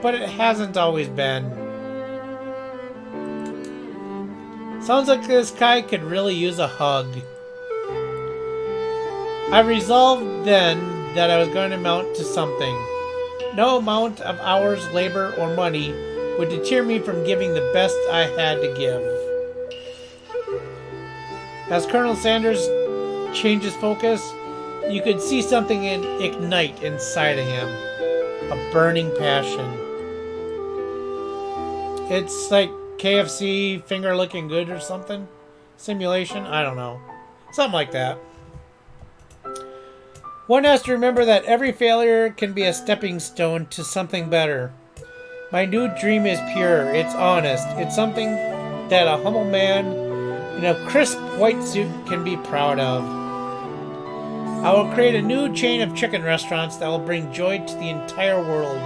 Speaker 1: but it hasn't always been. Sounds like this guy could really use a hug. I resolved then that I was going to mount to something. No amount of hours, labor, or money would deter me from giving the best I had to give. As Colonel Sanders changes focus, you could see something ignite inside of him. A burning passion. It's like KFC finger looking good or something? Simulation? I don't know. Something like that. One has to remember that every failure can be a stepping stone to something better. My new dream is pure. It's honest. It's something that a humble man in a crisp white suit can be proud of. I will create a new chain of chicken restaurants that will bring joy to the entire world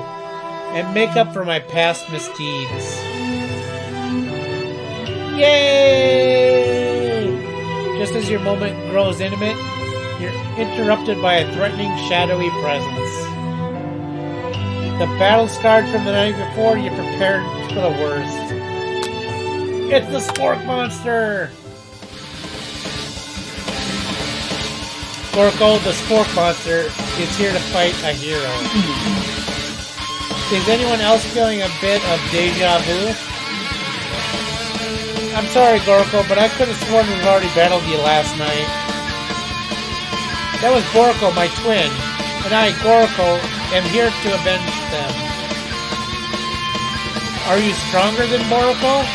Speaker 1: and make up for my past misdeeds. Yay! Just as your moment grows intimate, you're interrupted by a threatening, shadowy presence. The battle scarred from the night before, you're prepared for the worst. It's the Spork Monster! Gorko, the Spork Monster, is here to fight a hero. Is anyone else feeling a bit of deja vu? I'm sorry, Gorko, but I could have sworn we've already battled you last night. That was Borko, my twin, and I, Gorko, am here to avenge them. Are you stronger than Borko?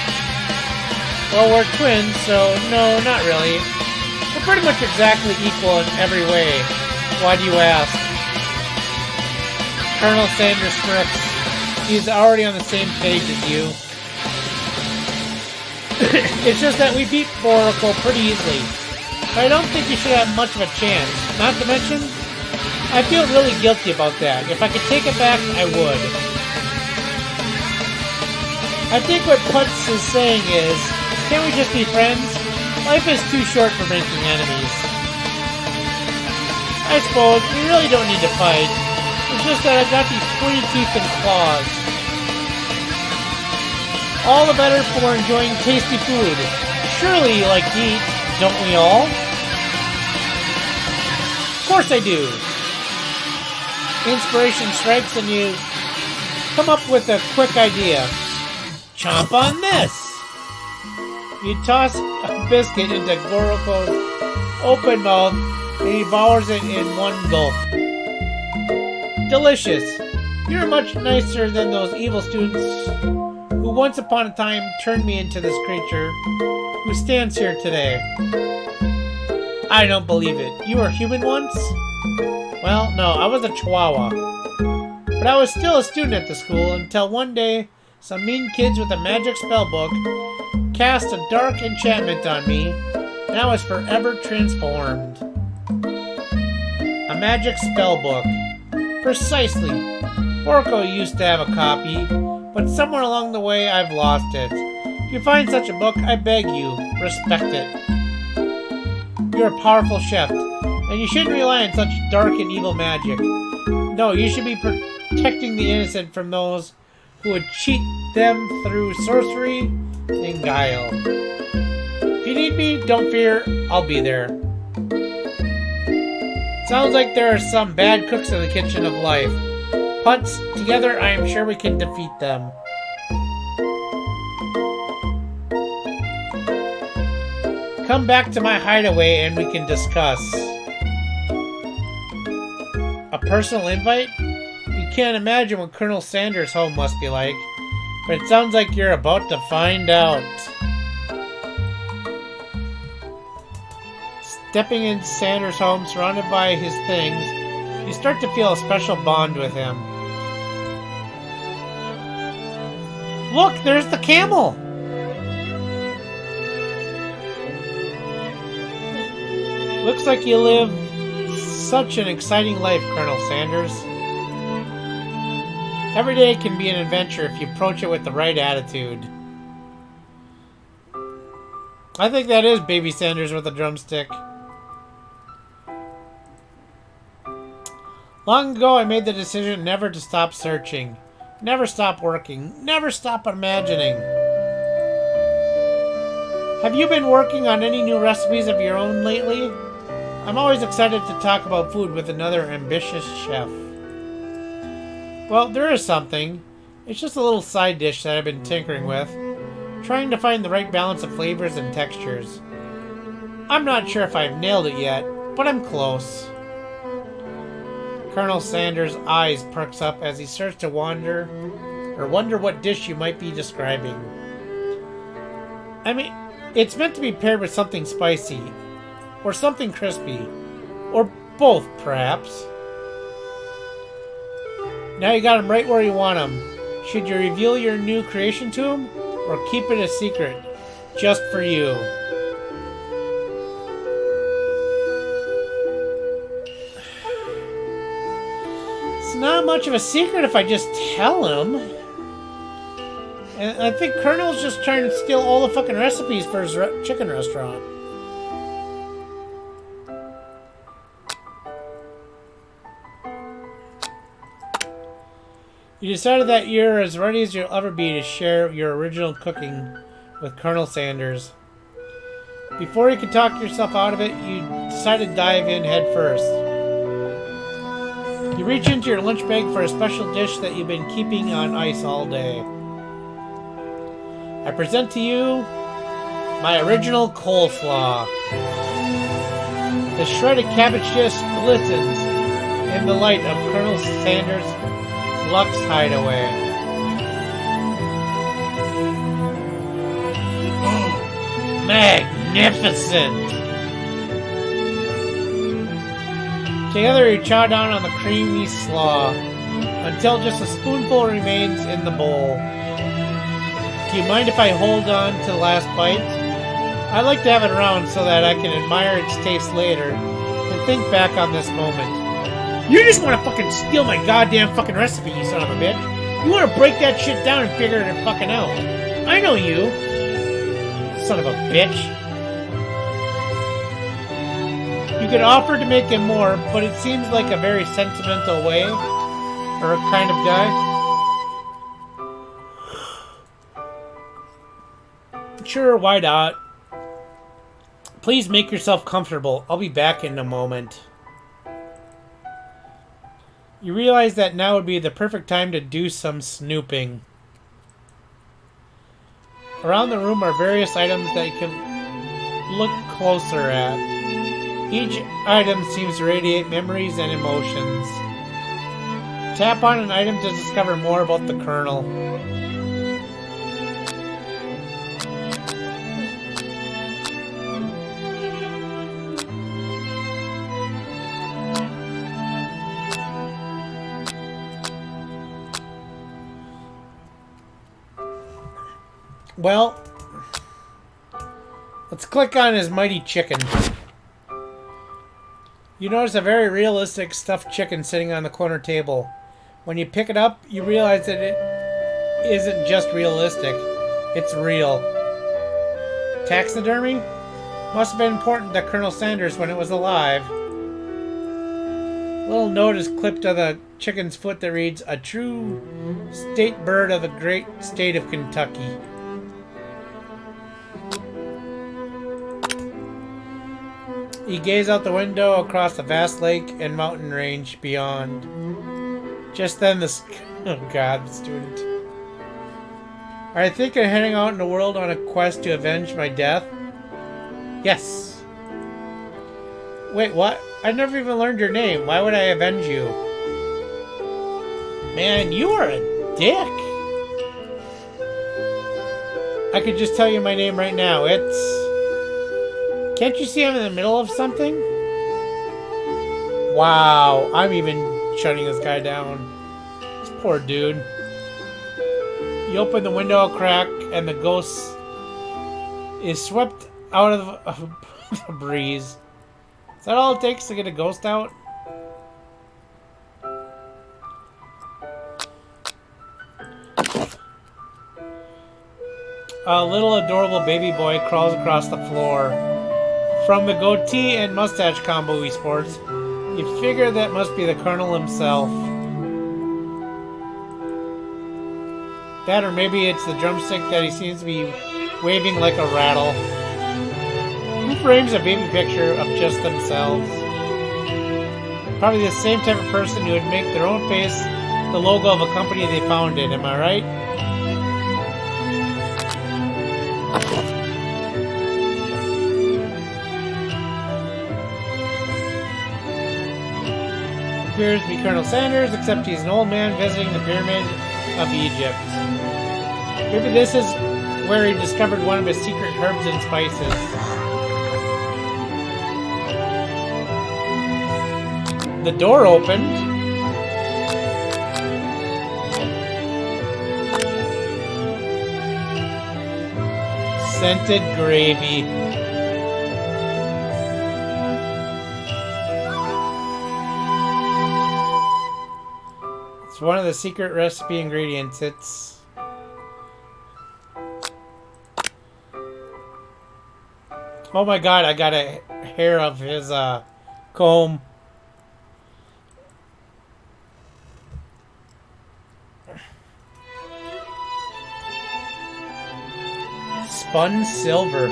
Speaker 1: Well, we're twins, so no, not really. We're pretty much exactly equal in every way. Why do you ask? Colonel Sanders smirks. He's already on the same page as you. It's just that we beat Borko pretty easily. But I don't think you should have much of a chance. Not to mention, I feel really guilty about that. If I could take it back, I would. I think what Putz is saying is, can't we just be friends? Life is too short for making enemies. I suppose we really don't need to fight. It's just that I've got these pointy teeth and claws. All the better for enjoying tasty food. Surely you like to eat, don't we all? Of course I do. Inspiration strikes and you come up with a quick idea. Chomp on this! You toss a biscuit into Goroko's open mouth and he devours it in one gulp. Delicious! You're much nicer than those evil students who once upon a time turned me into this creature who stands here today. I don't believe it. You were human once? Well, no, I was a chihuahua. But I was still a student at the school until one day some mean kids with a magic spell book cast a dark enchantment on me and I was forever transformed. A magic spell book. Precisely. Borko used to have a copy, but somewhere along the way I've lost it. If you find such a book, I beg you, respect it. You're a powerful chef, and you shouldn't rely on such dark and evil magic. No, you should be protecting the innocent from those who would cheat them through sorcery and guile. If you need me, don't fear, I'll be there. Sounds like there are some bad cooks in the kitchen of life. Putz, together I am sure we can defeat them. Come back to my hideaway and we can discuss. A personal invite? You can't imagine what Colonel Sanders' home must be like, but it sounds like you're about to find out. Stepping in Sanders' home, surrounded by his things, you start to feel a special bond with him. Look, there's the camel! Looks like you live such an exciting life, Colonel Sanders. Every day can be an adventure if you approach it with the right attitude. I think that is Baby Sanders with a drumstick. Long ago, I made the decision never to stop searching, never stop working, never stop imagining. Have you been working on any new recipes of your own lately? I'm always excited to talk about food with another ambitious chef. Well, there is something. It's just a little side dish that I've been tinkering with, trying to find the right balance of flavors and textures. I'm not sure if I've nailed it yet, but I'm close. Colonel Sanders' eyes perks up as he starts to wonder what dish you might be describing. I mean, it's meant to be paired with something spicy, or something crispy, or both, perhaps. Now you got him right where you want him. Should you reveal your new creation to him, or keep it a secret, just for you? It's not much of a secret if I just tell him. And I think Colonel's just trying to steal all the fucking recipes for his chicken restaurant. You decided that you're as ready as you'll ever be to share your original cooking with Colonel Sanders. Before you could talk yourself out of it, you decided to dive in head first. You reach into your lunch bag for a special dish that you've been keeping on ice all day. I present to you my original coleslaw. The shredded cabbage dish glistens in the light of Colonel Sanders' Lux Hideaway. Magnificent! Together you chow down on the creamy slaw until just a spoonful remains in the bowl. Do you mind if I hold on to the last bite? I like to have it around so that I can admire its taste later and think back on this moment. You just want to fucking steal my goddamn fucking recipe, you son of a bitch. You want to break that shit down and figure it fucking out. I know you. Son of a bitch. You could offer to make him more, but it seems like a very sentimental way, or a kind of guy. Sure, why not? Please make yourself comfortable. I'll be back in a moment. You realize that now would be the perfect time to do some snooping. Around the room are various items that you can look closer at. Each item seems to radiate memories and emotions. Tap on an item to discover more about the Colonel. Well, let's click on his mighty chicken. You notice a very realistic stuffed chicken sitting on the corner table. When you pick it up, you realize that it isn't just realistic, it's real. Taxidermy? Must have been important to Colonel Sanders when it was alive. A little note is clipped to the chicken's foot that reads, "A true state bird of the great state of Kentucky." You gaze out the window across the vast lake and mountain range beyond. Just then oh god, the student. I think I'm heading out in the world on a quest to avenge my death. Yes. Wait, what? I never even learned your name. Why would I avenge you? Man, you are a dick. I could just tell you my name right now. It's... Can't you see I'm in the middle of something? Wow, I'm even shutting this guy down. This poor dude. You open the window a crack and the ghost is swept out of the breeze. Is that all it takes to get a ghost out? A little adorable baby boy crawls across the floor. From the goatee and mustache combo he sports, you figure that must be the Colonel himself. That, or maybe it's the drumstick that he seems to be waving like a rattle. Who frames a baby picture of just themselves? Probably the same type of person who would make their own face the logo of a company they founded, am I right? Appears to be Colonel Sanders, except he's an old man visiting the pyramid of Egypt. Maybe this is where he discovered one of his secret herbs and spices. The door opened. Scented gravy. It's one of the secret recipe ingredients. It's... Oh my god, I got a hair of his comb. Spun silver.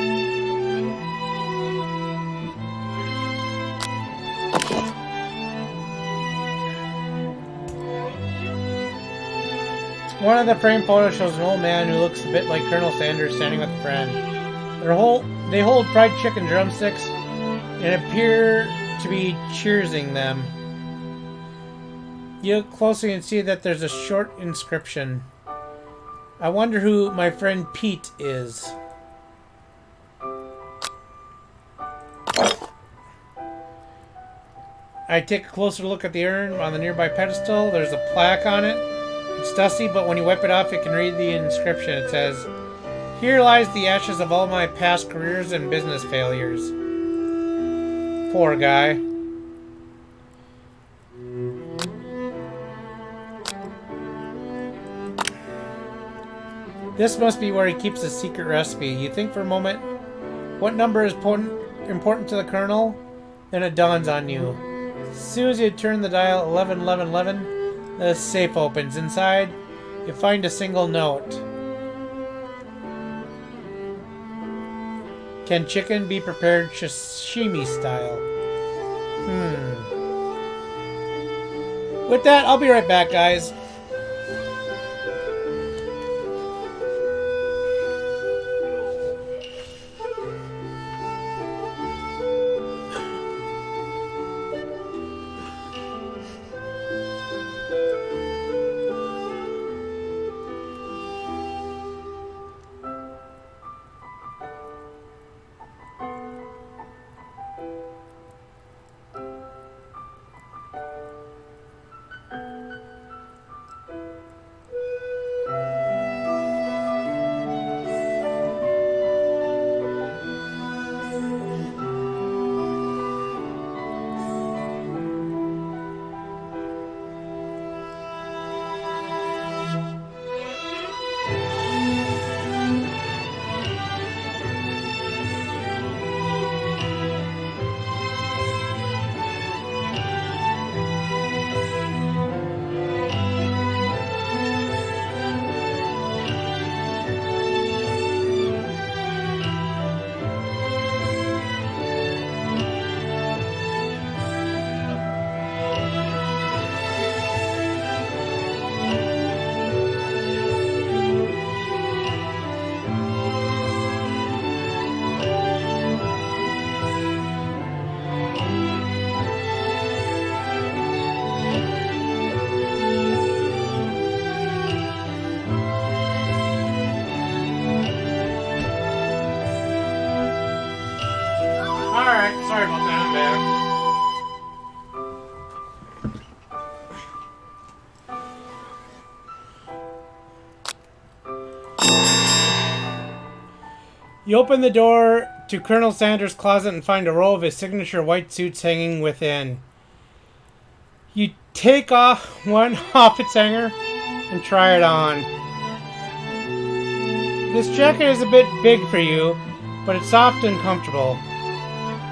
Speaker 1: One of the framed photos shows an old man who looks a bit like Colonel Sanders standing with a friend. They hold fried chicken drumsticks and appear to be cheersing them. You look closely and see that there's a short inscription. I wonder who my friend Pete is. I take a closer look at the urn on the nearby pedestal. There's a plaque on it. It's dusty, but when you wipe it off, you can read the inscription. It says, "Here lies the ashes of all my past careers and business failures." Poor guy. This must be where he keeps his secret recipe. You think for a moment, what number is important to the Colonel? Then it dawns on you. As soon as you turn the dial 111111, the safe opens. Inside, you find a single note. Can chicken be prepared sashimi style? With that, I'll be right back, guys. Alright, sorry about that, I'm back. You open the door to Colonel Sanders' closet and find a row of his signature white suits hanging within. You take off one off its hanger and try it on. This jacket is a bit big for you, but it's soft and comfortable.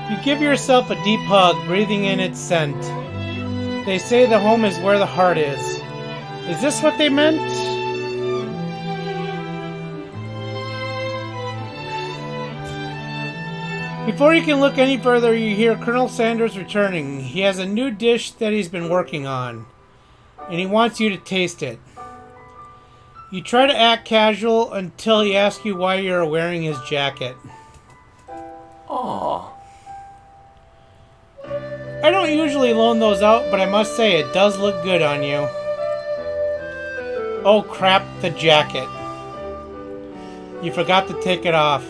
Speaker 1: You give yourself a deep hug, breathing in its scent. They say the home is where the heart is. Is this what they meant? Before you can look any further, you hear Colonel Sanders returning. He has a new dish that he's been working on, and he wants you to taste it. You try to act casual until he asks you why you're wearing his jacket.
Speaker 5: Aww.
Speaker 1: I don't usually loan those out, but I must say it does look good on you. Oh crap, the jacket. You forgot to take it off.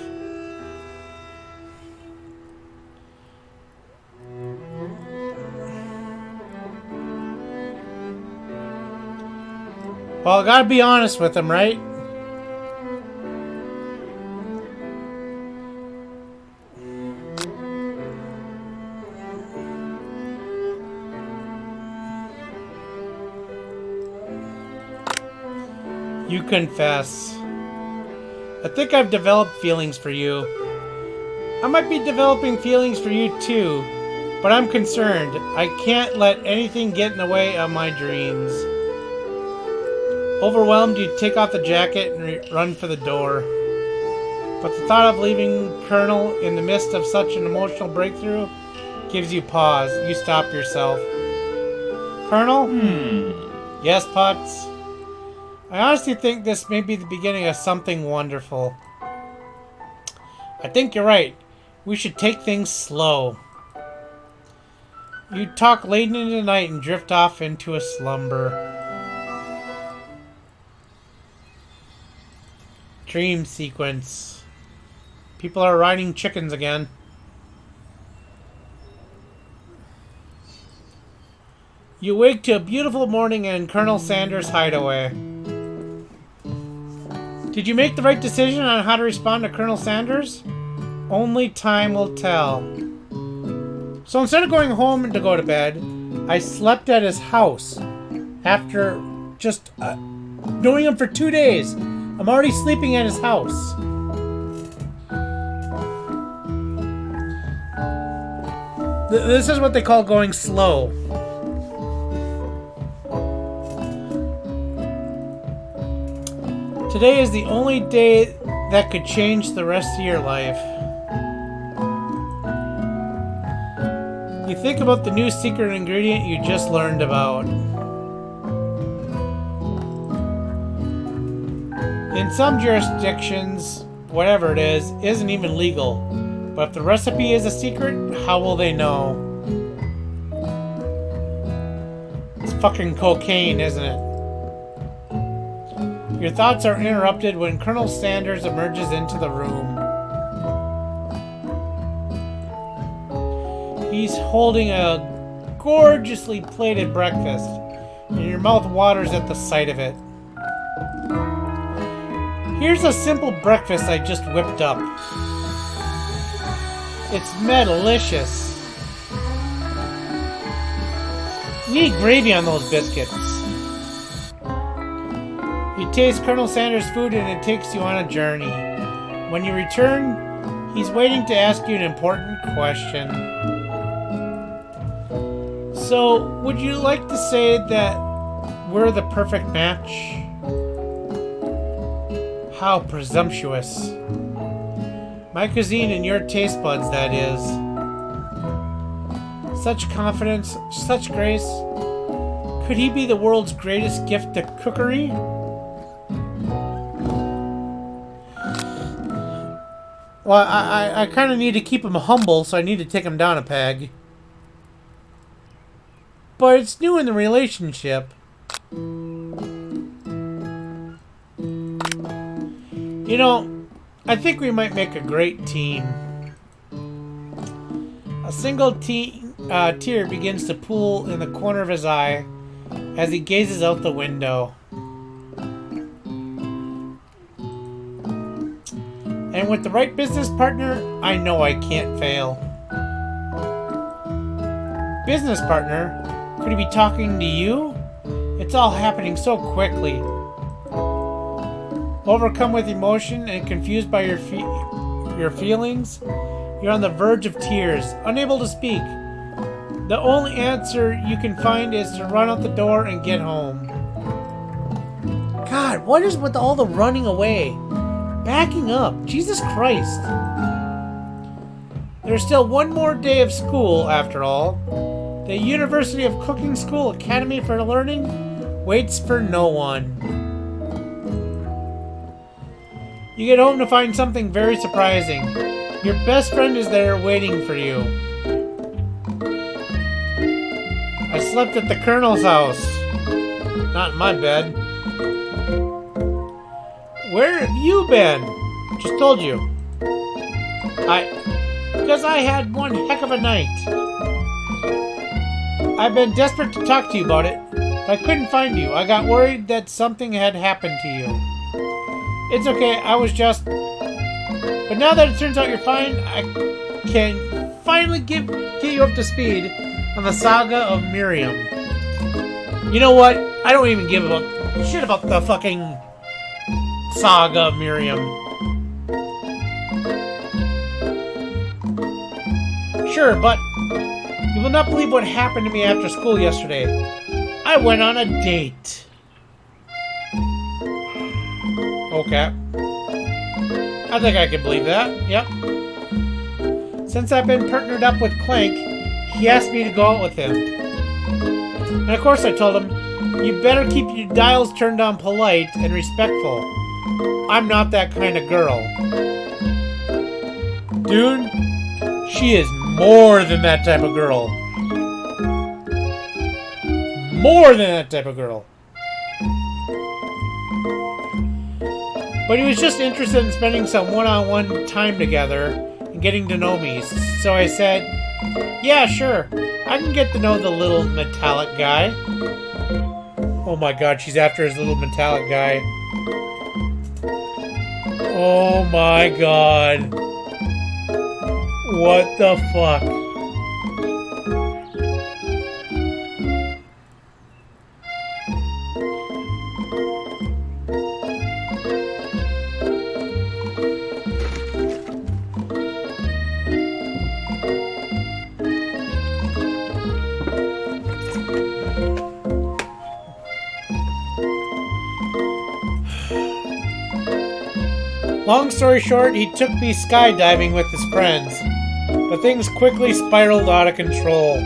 Speaker 1: Well, I gotta be honest with him, right? You confess. I think I've developed feelings for you. I might be developing feelings for you too, but I'm concerned. I can't let anything get in the way of my dreams. Overwhelmed, you take off the jacket and run for the door. But the thought of leaving Colonel in the midst of such an emotional breakthrough gives you pause. You stop yourself. Colonel? Yes, Putz? I honestly think this may be the beginning of something wonderful. I think you're right. We should take things slow. You talk late into the night and drift off into a slumber. Dream sequence. People are riding chickens again. You wake to a beautiful morning in Colonel Sanders' hideaway. Did you make the right decision on how to respond to Colonel Sanders? Only time will tell. So instead of going home to go to bed, I slept at his house. After just knowing him for 2 days, I'm already sleeping at his house. This is what they call going slow. Today is the only day that could change the rest of your life. You think about the new secret ingredient you just learned about. In some jurisdictions, whatever it is, isn't even legal. But if the recipe is a secret, how will they know? It's fucking cocaine, isn't it? Your thoughts are interrupted when Colonel Sanders emerges into the room. He's holding a gorgeously plated breakfast, and your mouth waters at the sight of it. Here's a simple breakfast I just whipped up. It's delicious. You need gravy on those biscuits. You taste Colonel Sanders' food and it takes you on a journey. When you return, he's waiting to ask you an important question. So, would you like to say that we're the perfect match? How presumptuous. My cuisine and your taste buds, that is. Such confidence, such grace. Could he be the world's greatest gift to cookery? Well, I kind of need to keep him humble, so I need to take him down a peg. But it's new in the relationship. You know, I think we might make a great team. A single tear begins to pool in the corner of his eye as he gazes out the window. And with the right business partner, I know I can't fail. Business partner? Could he be talking to you? It's all happening so quickly. Overcome with emotion and confused by your feelings, you're on the verge of tears, unable to speak. The only answer you can find is to run out the door and get home. God, what is with all the running away? Backing up. Jesus Christ. There's still one more day of school, after all. The University of Cooking School Academy for Learning waits for no one. You get home to find something very surprising. Your best friend is there waiting for you. I slept at the Colonel's house. Not in my bed. Where have you been? Just told you. Because I had one heck of a night. I've been desperate to talk to you about it, but I couldn't find you. I got worried that something had happened to you. It's okay, I was just... But now that it turns out you're fine, I can finally get you up to speed on the saga of Miriam. You know what? I don't even give a shit about the fucking saga of Miriam. Sure, but you will not believe what happened to me after school yesterday. I went on a date. Okay. I think I can believe that. Yep. Since I've been partnered up with Clank, he asked me to go out with him. And of course I told him, you better keep your dials turned on polite and respectful. I'm not that kind of girl. Dude, she is more than that type of girl. More than that type of girl. But he was just interested in spending some one-on-one time together and getting to know me. So I said, yeah, sure. I can get to know the little metallic guy. Oh my god, she's after his little metallic guy. Oh my god. What the fuck? Long story short, he took me skydiving with his friends, but things quickly spiraled out of control.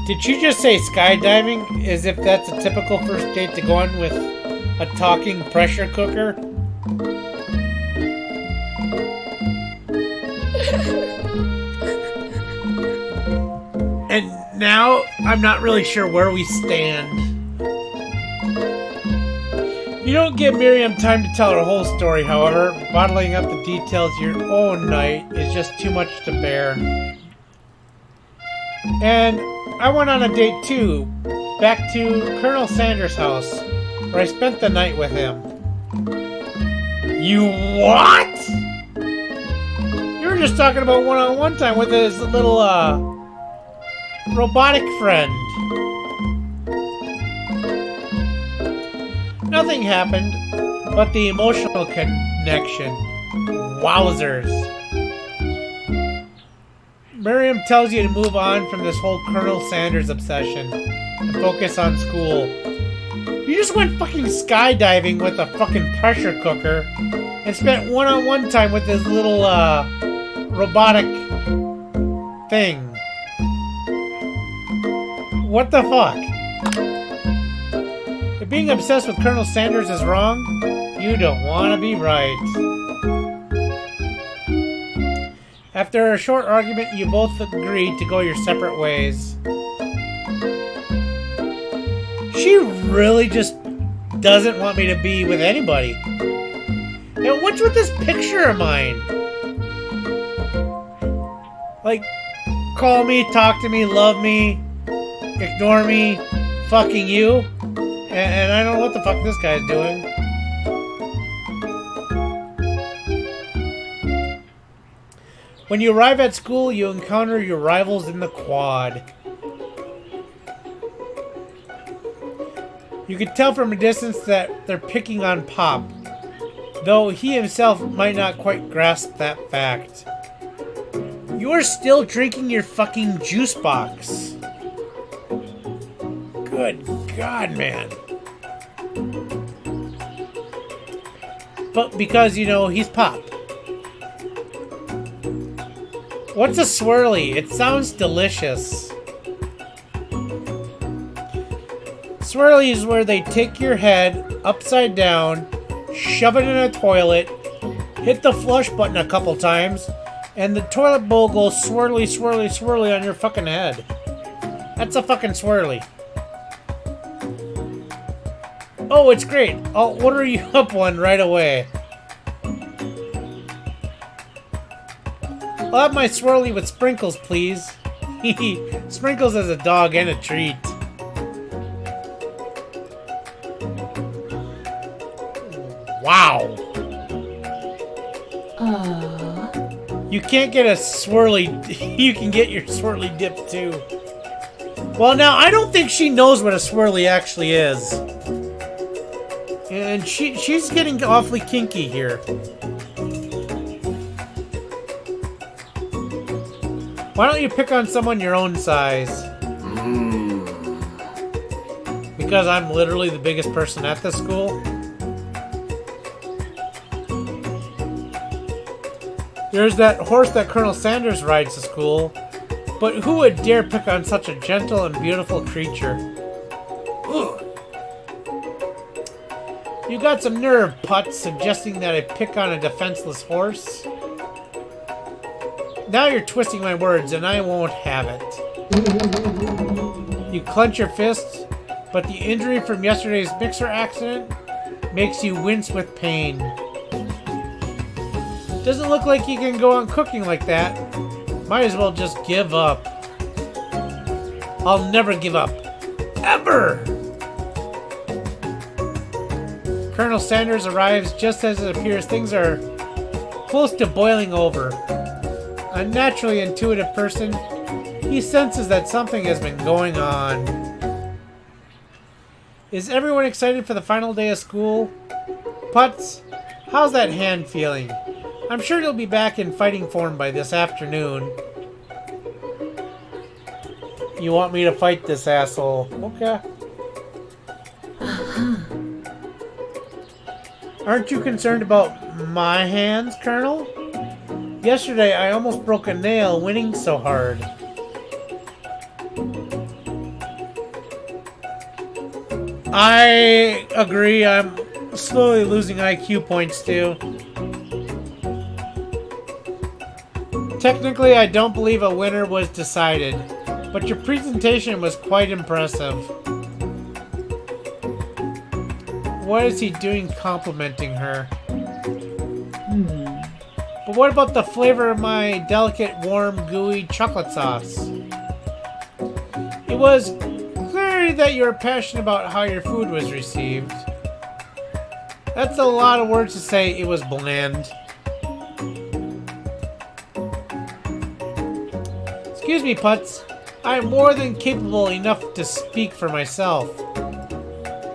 Speaker 1: Did she just say skydiving as if that's a typical first date to go on with a talking pressure cooker? And now I'm not really sure where we stand. You don't give Miriam time to tell her whole story, however. Bottling up the details of your own night is just too much to bear. And I went on a date too, back to Colonel Sanders' house, where I spent the night with him. You what? You were just talking about one-on-one time with his little, robotic friend. Nothing happened, but the emotional connection. Wowzers. Miriam tells you to move on from this whole Colonel Sanders obsession and focus on school. You just went fucking skydiving with a fucking pressure cooker and spent one-on-one time with this little, robotic thing. What the fuck? If being obsessed with Colonel Sanders is wrong, you don't want to be right. After a short argument, you both agreed to go your separate ways. She really just doesn't want me to be with anybody. And what's with this picture of mine? Like, call me, talk to me, love me, ignore me, fucking you. And I don't know what the fuck this guy's doing. When you arrive at school, you encounter your rivals in the quad. You can tell from a distance that they're picking on Pop, though he himself might not quite grasp that fact. You're still drinking your fucking juice box. Good God, man. But because, you know, he's Pop. What's a swirly? It sounds delicious. Swirly is where they take your head upside down, shove it in a toilet, hit the flush button a couple times, and the toilet bowl goes swirly, swirly, swirly on your fucking head. That's a fucking swirly. Oh, it's great. I'll order you up one right away. I'll have my swirly with sprinkles, please. Sprinkles as a dog and a treat. Wow. You can't get a swirly. You can get your swirly dip too. Well, now I don't think she knows what a swirly actually is, and she's getting awfully kinky here. Why don't you pick on someone your own size? Because I'm literally the biggest person at this school. There's that horse that Colonel Sanders rides to school, but who would dare pick on such a gentle and beautiful creature?
Speaker 4: Ugh.
Speaker 1: You got some nerve, Putz, suggesting that I pick on a defenseless horse? Now you're twisting my words, and I won't have it. You clench your fists, but the injury from yesterday's mixer accident makes you wince with pain. Doesn't look like you can go on cooking like that. Might as well just give up. I'll never give up. Ever! Colonel Sanders arrives just as it appears things are close to boiling over. A naturally intuitive person, he senses that something has been going on. Is everyone excited for the final day of school? Putz, how's that hand feeling? I'm sure you'll be back in fighting form by this afternoon. You want me to fight this asshole? Okay. Aren't you concerned about my hands, Colonel? Yesterday, I almost broke a nail winning so hard. I agree. I'm slowly losing IQ points, too. Technically, I don't believe a winner was decided, but your presentation was quite impressive. What is he doing complimenting her? But what about the flavor of my delicate, warm, gooey chocolate sauce? It was clear that you were passionate about how your food was received. That's a lot of words to say it was bland. Excuse me, Putz. I am more than capable enough to speak for myself.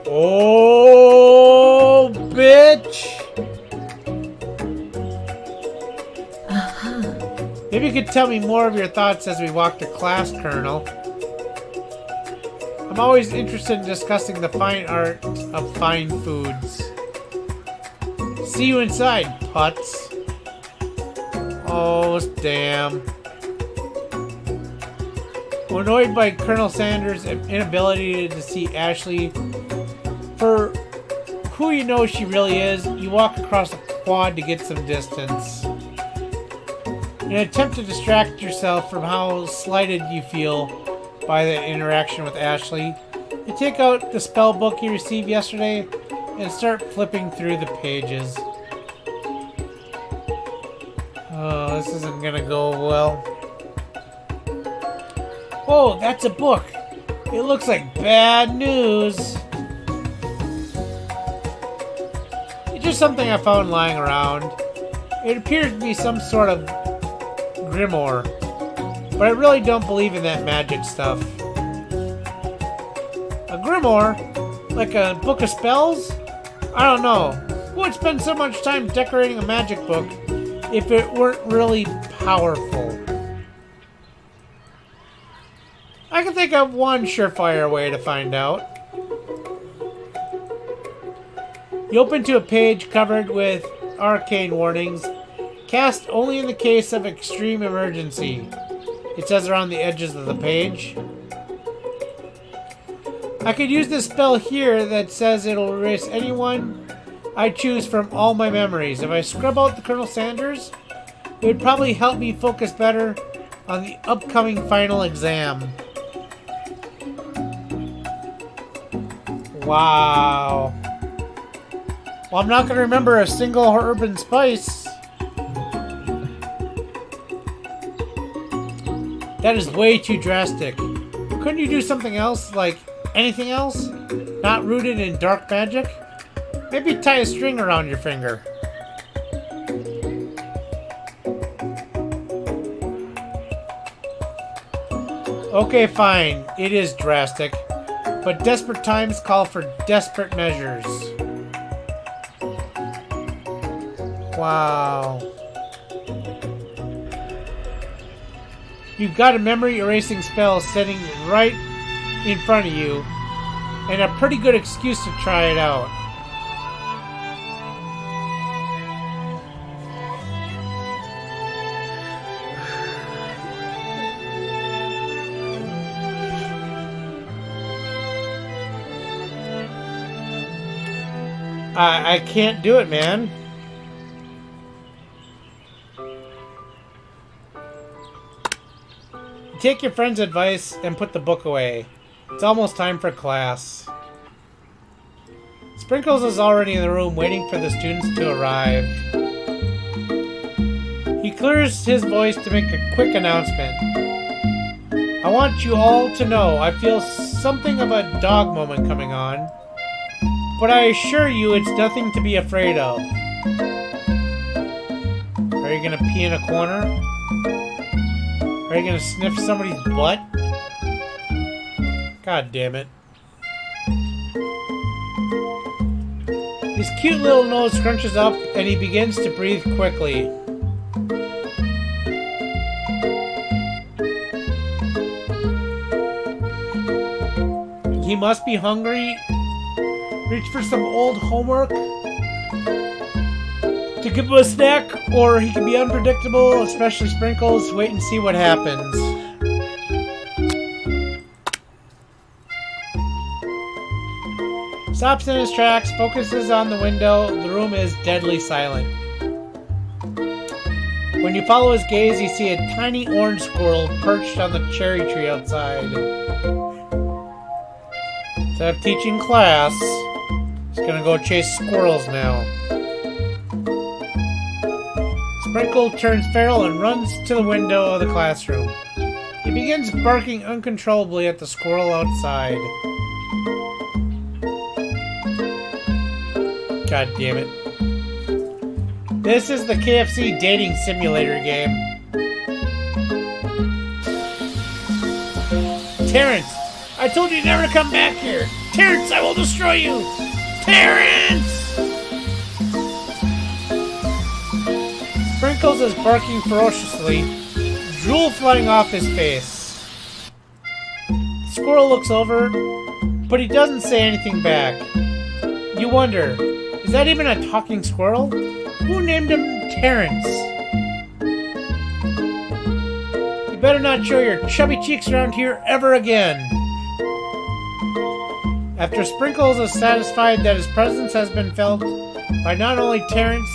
Speaker 1: Oh, bitch! Maybe you could tell me more of your thoughts as we walk to class, Colonel. I'm always interested in discussing the fine art of fine foods. See you inside, Putz. Oh, damn. Annoyed by Colonel Sanders' inability to see Ashley for who you know she really is, you walk across the quad to get some distance. In an attempt to distract yourself from how slighted you feel by the interaction with Ashley, you take out the spell book you received yesterday and start flipping through the pages. Oh, this isn't gonna go well. Oh, that's a book. It looks like bad news. It's just something I found lying around. It appears to be some sort of grimoire. But I really don't believe in that magic stuff. A grimoire? Like a book of spells? I don't know. Who would spend so much time decorating a magic book if it weren't really powerful? I can think of one surefire way to find out. You open to a page covered with arcane warnings. Cast only in the case of extreme emergency. It says around the edges of the page. I could use this spell here that says it'll erase anyone I choose from all my memories. If I scrub out the Colonel Sanders, it would probably help me focus better on the upcoming final exam. Wow. Well, I'm not going to remember a single herb and spice. That is way too drastic. Couldn't you do something else, like anything else? Not rooted in dark magic? Maybe tie a string around your finger. Okay, fine. It is drastic. But desperate times call for desperate measures. Wow. You've got a memory erasing spell sitting right in front of you, and a pretty good excuse to try it out. I can't do it, man. Take your friend's advice and put the book away. It's almost time for class. Sprinkles is already in the room waiting for the students to arrive. He clears his voice to make a quick announcement. I want you all to know I feel something of a dog moment coming on, but I assure you it's nothing to be afraid of. Are you gonna pee in a corner? Are you gonna sniff somebody's butt? God damn it. His cute little nose scrunches up and he begins to breathe quickly. He must be hungry. Reach for some old homework to give him a snack, or he can be unpredictable, especially Sprinkles. Wait and see what happens. Stops in his tracks, focuses on the window. The room is deadly silent. When you follow his gaze, you see a tiny orange squirrel perched on the cherry tree outside. Instead of teaching class, he's gonna go chase squirrels now. Sprinkle turns feral and runs to the window of the classroom. He begins barking uncontrollably at the squirrel outside. God damn it. This is the KFC dating simulator game. Terrence! I told you never to come back here! Terrence, I will destroy you! Terrence! Sprinkles is barking ferociously, drool flying off his face. The squirrel looks over, but he doesn't say anything back. You wonder, is that even a talking squirrel? Who named him Terrence? You better not show your chubby cheeks around here ever again. After Sprinkles is satisfied that his presence has been felt by not only Terrence,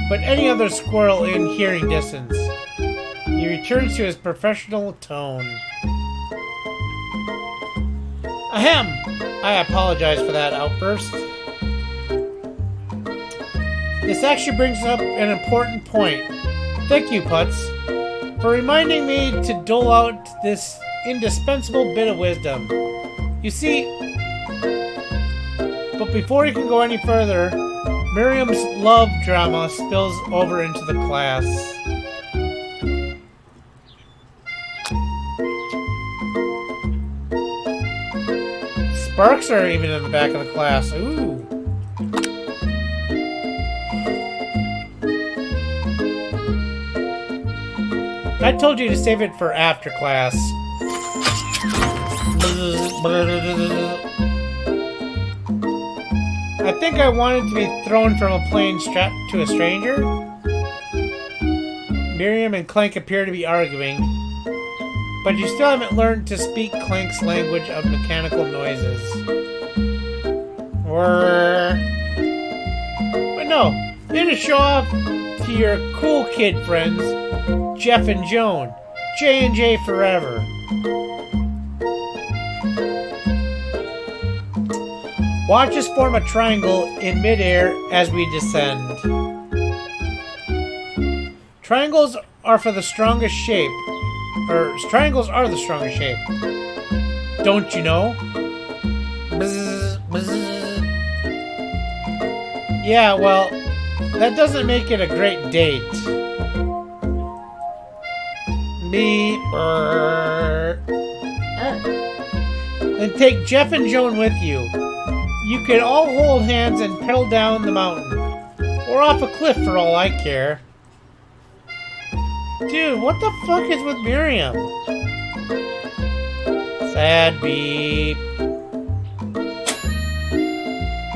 Speaker 1: but any other squirrel in hearing distance, he returns to his professional tone. Ahem! I apologize for that outburst. This actually brings up an important point. Thank you, Putz, for reminding me to dole out this indispensable bit of wisdom. You see, but before he can go any further, Miriam's love drama spills over into the class. Sparks are even in the back of the class. Ooh. I told you to save it for after class. I think I wanted to be thrown from a plane strapped to a stranger. Miriam and Clank appear to be arguing, but you still haven't learned to speak Clank's language of mechanical noises. But no, you're to show off to your cool kid friends, Jeff and Joan. J&J forever. Watch us form a triangle in midair as we descend. Triangles are for the strongest shape. Triangles are the strongest shape. Don't you know? Bzz, bzz. Yeah, well, that doesn't make it a great date. Beep. Then take Jeff and Joan with you. You can all hold hands and pedal down the mountain. Or off a cliff for all I care. Dude, what the fuck is with Miriam? Sad beep.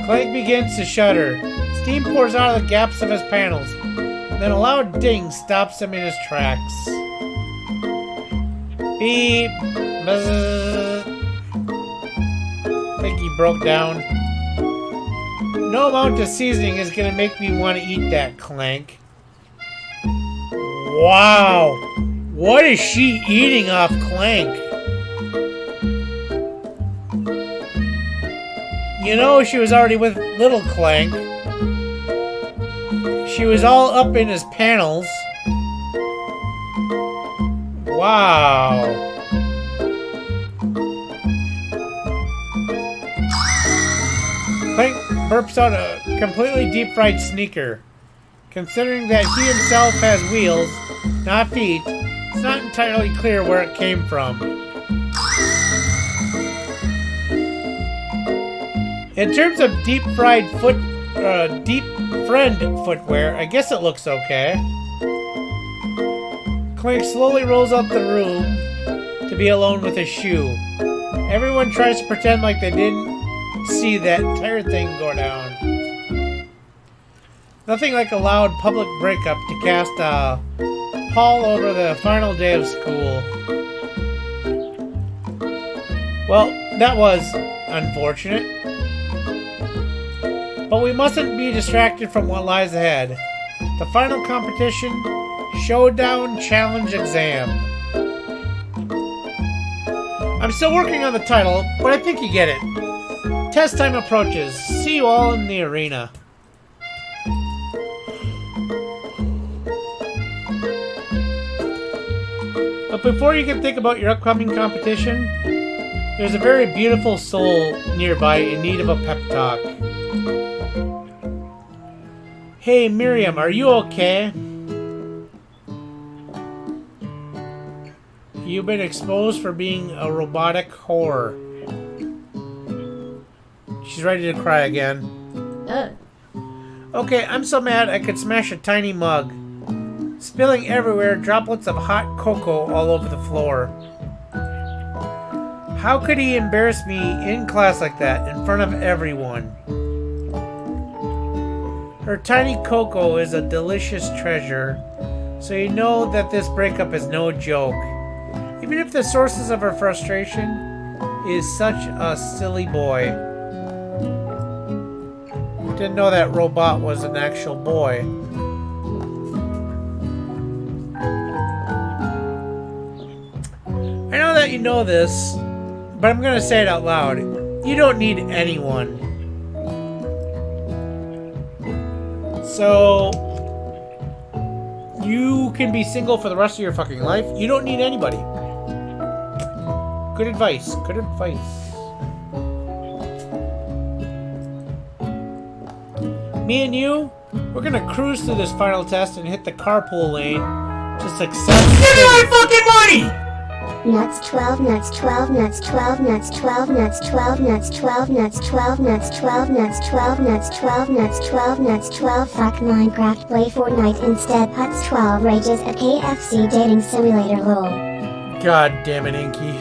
Speaker 1: Clank begins to shudder. Steam pours out of the gaps of his panels. Then a loud ding stops him in his tracks. Beep. Buzz. I think he broke down. No amount of seasoning is gonna make me want to eat that, Clank. Wow! What is she eating off Clank? You know she was already with little Clank. She was all up in his panels. Wow. Clank burps out a completely deep-fried sneaker. Considering that he himself has wheels, not feet, it's not entirely clear where it came from. In terms of deep-fried deep-friend footwear, I guess it looks okay. Clank slowly rolls out the room to be alone with his shoe. Everyone tries to pretend like they didn't see that entire thing go down. Nothing like a loud public breakup to cast a pall over the final day of school. Well, that was unfortunate. But we mustn't be distracted from what lies ahead. The final competition, Showdown Challenge Exam. I'm still working on the title, but I think you get it. Test time approaches. See you all in the arena. But before you can think about your upcoming competition, there's a very beautiful soul nearby in need of a pep talk. Hey Miriam, are you okay? You've been exposed for being a robotic whore. She's ready to cry again. Okay, I'm so mad I could smash a tiny mug. Spilling everywhere, droplets of hot cocoa all over the floor. How could he embarrass me in class like that, in front of everyone? Her tiny cocoa is a delicious treasure, so you know that this breakup is no joke. Even if the sources of her frustration is such a silly boy. Didn't know that robot was an actual boy. I know that you know this, but I'm gonna say it out loud. You don't need anyone. So, you can be single for the rest of your fucking life. You don't need anybody. Good advice. Good advice. Me and you, we're gonna cruise through this final test and hit the carpool lane to success.
Speaker 4: Give me my fucking money!
Speaker 3: Nuts 12 nuts 12 nuts 12 nuts 12 nuts 12 nuts 12 nuts 12 nuts 12 nuts 12 nuts 12 nuts 12 nuts 12 Fuck Minecraft, play Fortnite instead. Putz 12 rages at KFC dating simulator lol.
Speaker 1: God damn it, Inky.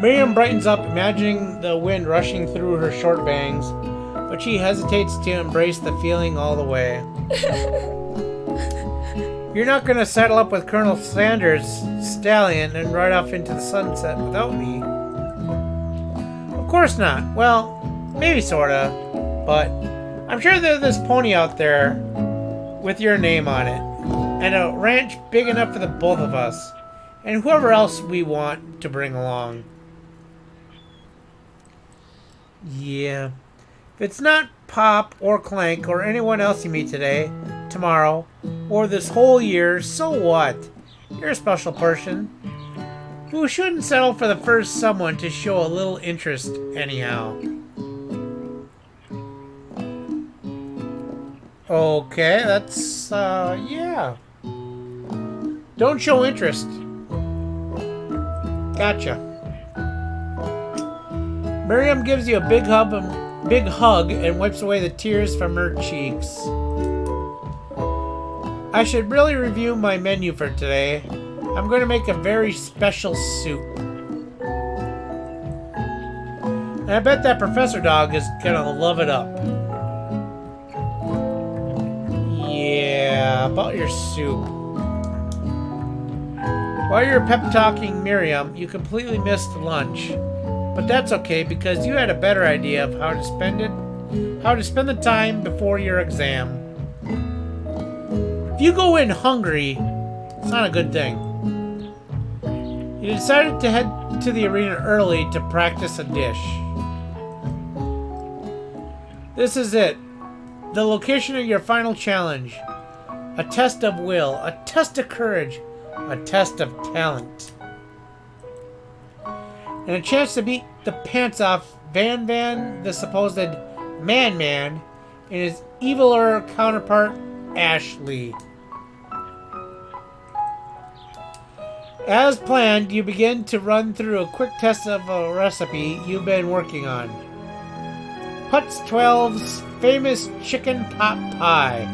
Speaker 1: Miriam brightens up, imagining the wind rushing through her short bangs, but she hesitates to embrace the feeling all the way. You're not gonna settle up with Colonel Sanders' stallion and ride off into the sunset without me. Of course not. Well, maybe sorta, but I'm sure there's this pony out there with your name on it, and a ranch big enough for the both of us, and whoever else we want to bring along. Yeah. If it's not Pop or Clank or anyone else you meet today, tomorrow, or this whole year, so what? You're a special person who shouldn't settle for the first someone to show a little interest anyhow. Okay, that's, yeah. Don't show interest. Gotcha. Miriam gives you a big hug and wipes away the tears from her cheeks. I should really review my menu for today. I'm going to make a very special soup. And I bet that Professor Dog is going to love it up. Yeah, about your soup. While you're pep-talking Miriam, you completely missed lunch. But that's okay, because you had a better idea of how to spend the time before your exam. If you go in hungry, it's not a good thing. You decided to head to the arena early to practice a dish. This is it. The location of your final challenge. A test of will, a test of courage, a test of talent. And a chance to beat the pants off Van, the supposed Man, and his eviler counterpart, Ashley. As planned, you begin to run through a quick test of a recipe you've been working on. Putz 12's famous chicken pot pie.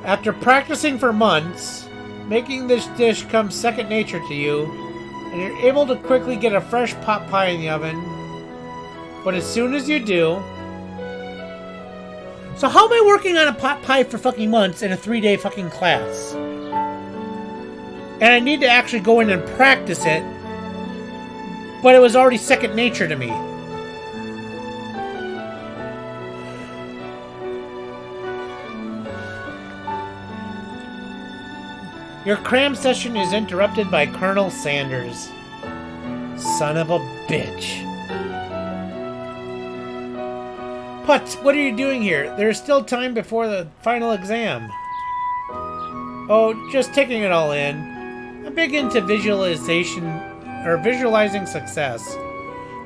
Speaker 1: After practicing for months, making this dish comes second nature to you, and you're able to quickly get a fresh pot pie in the oven. But as soon as you do... So how am I working on a pot pie for fucking months in a 3-day fucking class? And I need to actually go in and practice it, but it was already second nature to me. Your cram session is interrupted by Colonel Sanders. Son of a bitch. Putz, what are you doing here? There is still time before the final exam. Oh, just taking it all in. I'm big into visualizing success.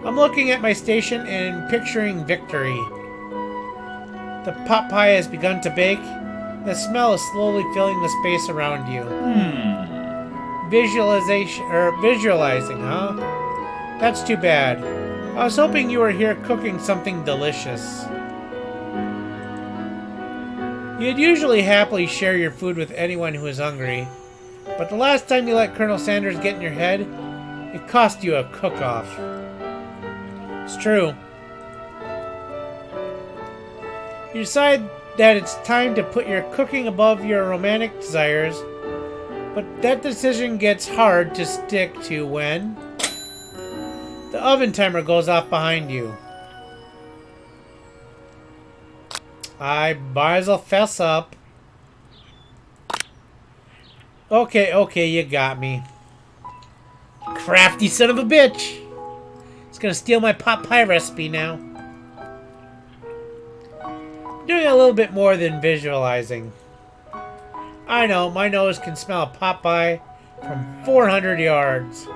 Speaker 1: I'm looking at my station and picturing victory. The pot pie has begun to bake. The smell is slowly filling the space around you. Visualizing, huh? That's too bad. I was hoping you were here cooking something delicious. You'd usually happily share your food with anyone who is hungry, but the last time you let Colonel Sanders get in your head, it cost you a cook-off. It's true. You decide that it's time to put your cooking above your romantic desires, but that decision gets hard to stick to when the oven timer goes off behind you. I might as well fess up. Okay, you got me. Crafty son of a bitch! He's gonna steal my pot pie recipe now. Doing a little bit more than visualizing. I know, my nose can smell a pot pie from 400 yards.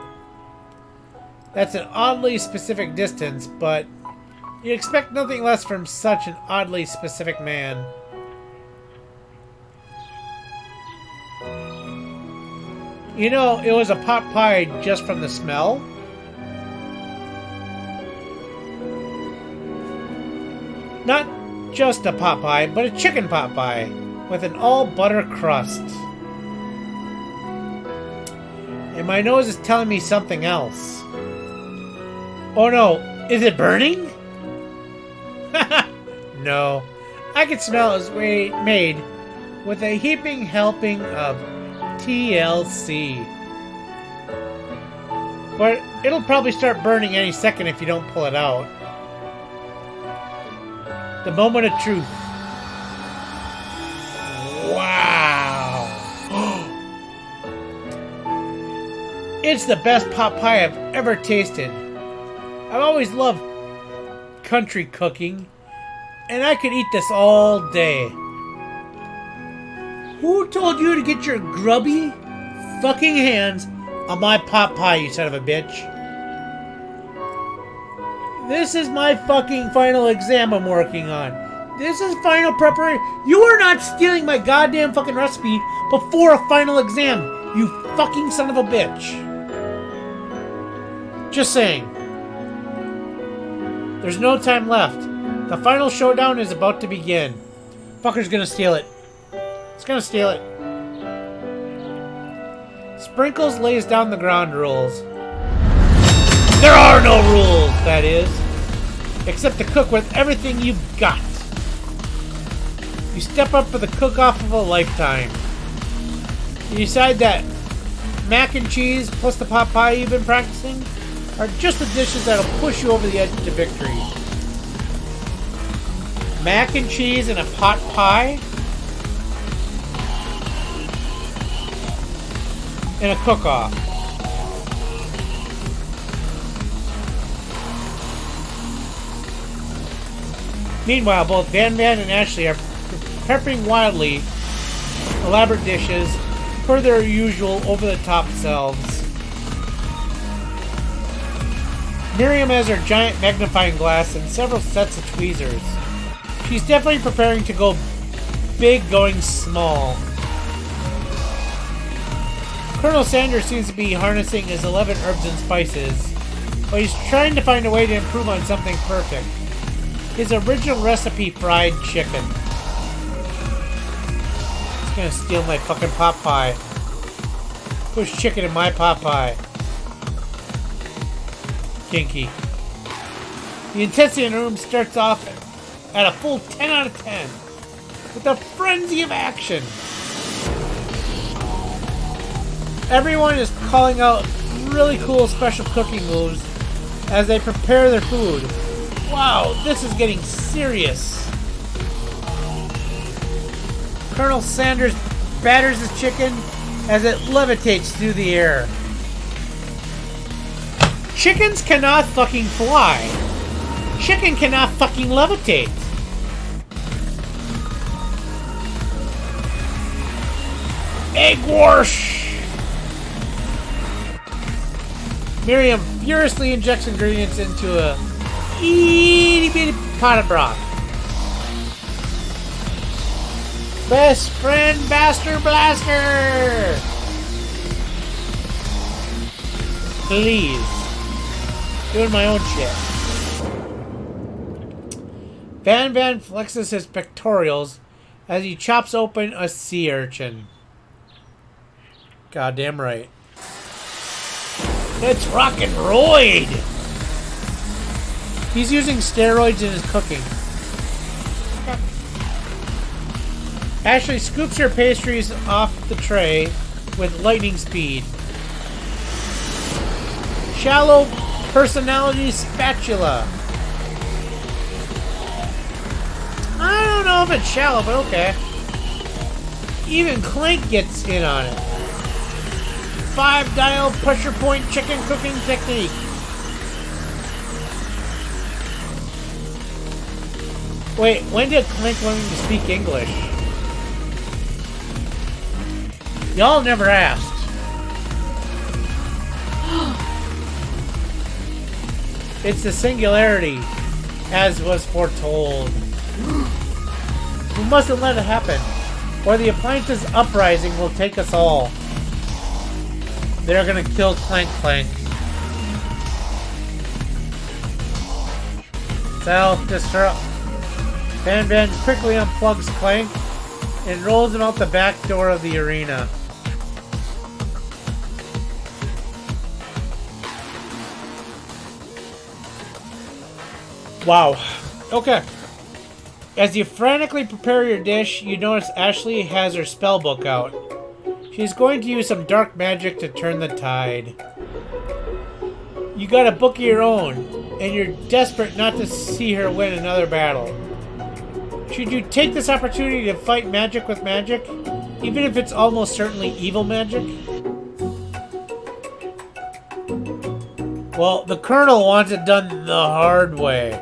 Speaker 1: That's an oddly specific distance, but you'd expect nothing less from such an oddly specific man. You know, it was a pot pie just from the smell. Not just a pot pie, but a chicken pot pie with an all-butter crust. And my nose is telling me something else. Oh no, is it burning? No, I can smell it was made with a heaping helping of TLC. But it'll probably start burning any second if you don't pull it out. The moment of truth. Wow! It's the best pot pie I've ever tasted. I've always loved country cooking, and I could eat this all day. Who told you to get your grubby fucking hands on my pot pie, you son of a bitch? This is my fucking final exam I'm working on. This is final preparation. You are not stealing my goddamn fucking recipe before a final exam, you fucking son of a bitch. Just saying. There's no time left. The final showdown is about to begin. Fucker's gonna steal it. It's gonna steal it. Sprinkles lays down the ground rules. There are no rules, that is. Except to cook with everything you've got. You step up for the cook-off of a lifetime. You decide that mac and cheese plus the pot pie you've been practicing are just the dishes that'll push you over the edge to victory. Mac and cheese and a pot pie and a cook-off. Meanwhile, both Van Van and Ashley are prepping wildly elaborate dishes per their usual over-the-top selves. Miriam has her giant magnifying glass and several sets of tweezers. She's definitely preparing to go big going small. Colonel Sanders seems to be harnessing his 11 herbs and spices, but he's trying to find a way to improve on something perfect. His original recipe fried chicken. He's gonna steal my fucking pot pie. Push chicken in my pot pie. Kinky. The intensity in the room starts off at a full 10 out of 10 with a frenzy of action. Everyone is calling out really cool special cooking moves as they prepare their food. Wow, this is getting serious. Colonel Sanders batters his chicken as it levitates through the air. Chickens cannot fucking fly. Chicken cannot fucking levitate. Egg wash! Miriam furiously injects ingredients into a itty bitty pot of broth. Best friend Baster Blaster! Please. Doing my own shit. Van Van flexes his pectorials as he chops open a sea urchin. Goddamn right. It's rockin' roid! He's using steroids in his cooking. Ashley scoops her pastries off the tray with lightning speed. Shallow personality spatula. I don't know if it's shallow, but okay. Even Clank gets in on it. 5-dial pressure point chicken cooking technique. Wait, when did Clank learn to speak English? Y'all never asked. It's the singularity, as was foretold. We mustn't let it happen, or the appliance's uprising will take us all. They're gonna kill Clank Clank. Self-destruct. Ban Ban quickly unplugs Clank and rolls him out the back door of the arena. Wow. Okay. As you frantically prepare your dish, you notice Ashley has her spell book out. She's going to use some dark magic to turn the tide. You got a book of your own, and you're desperate not to see her win another battle. Should you take this opportunity to fight magic with magic, even if it's almost certainly evil magic? Well, the Colonel wants it done the hard way,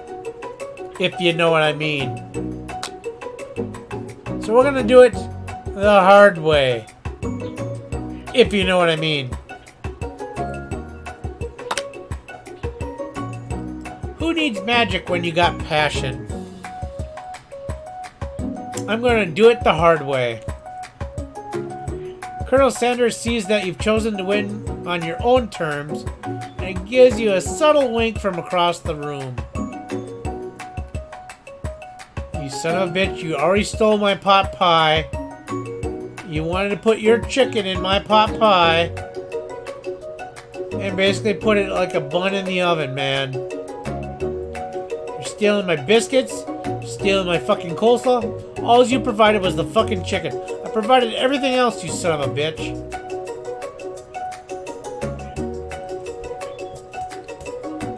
Speaker 1: if you know what I mean. So we're gonna do it the hard way, if you know what I mean. Who needs magic when you got passion? I'm gonna do it the hard way. Colonel Sanders sees that you've chosen to win on your own terms, and gives you a subtle wink from across the room. You son of a bitch, you already stole my pot pie. You wanted to put your chicken in my pot pie. And basically put it like a bun in the oven, man. You're stealing my biscuits, stealing my fucking coleslaw. All you provided was the fucking chicken. I provided everything else, you son of a bitch.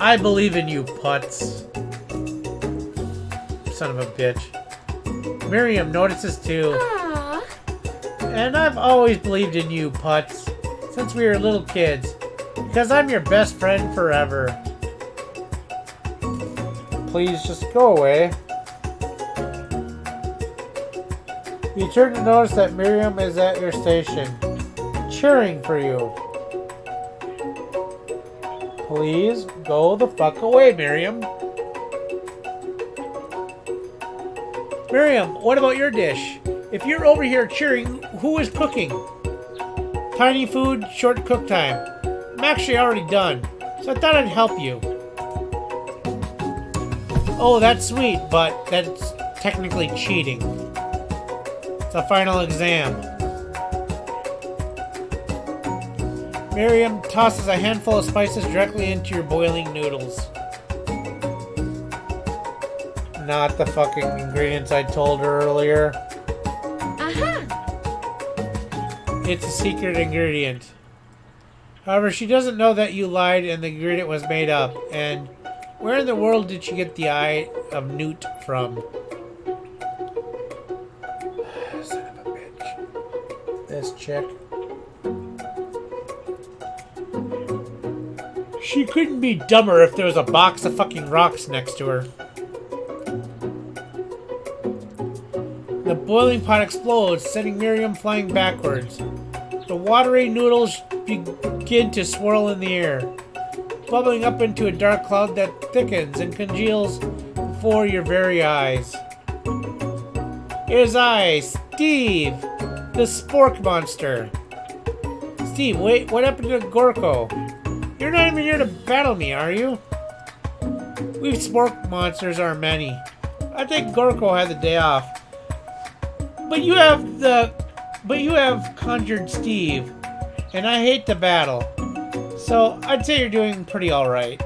Speaker 1: I believe in you, putz. Son of a bitch. Miriam notices too.
Speaker 2: Aww.
Speaker 1: And I've always believed in you, putz. Since we were little kids. Because I'm your best friend forever. Please just go away. You turn to notice that Miriam is at your station. Cheering for you. Please go the fuck away, Miriam. Miriam, what about your dish? If you're over here cheering, who is cooking? Tiny food, short cook time. I'm actually already done, so I thought I'd help you. Oh, that's sweet, but that's technically cheating. It's a final exam. Miriam tosses a handful of spices directly into your boiling noodles. Not the fucking ingredients I told her earlier.
Speaker 2: Uh-huh.
Speaker 1: It's a secret ingredient. However, she doesn't know that you lied and the ingredient was made up. And where in the world did she get the eye of Newt from? Son of a bitch. This chick. She couldn't be dumber if there was a box of fucking rocks next to her. The boiling pot explodes, sending Miriam flying backwards. The watery noodles begin to swirl in the air, bubbling up into a dark cloud that thickens and congeals before your very eyes. It is I, Steve, the spork monster. Steve, wait, what happened to Gorko? You're not even here to battle me, are you? We spork monsters are many. I think Gorko had the day off. But you have conjured Steve, and I hate the battle. So I'd say you're doing pretty alright.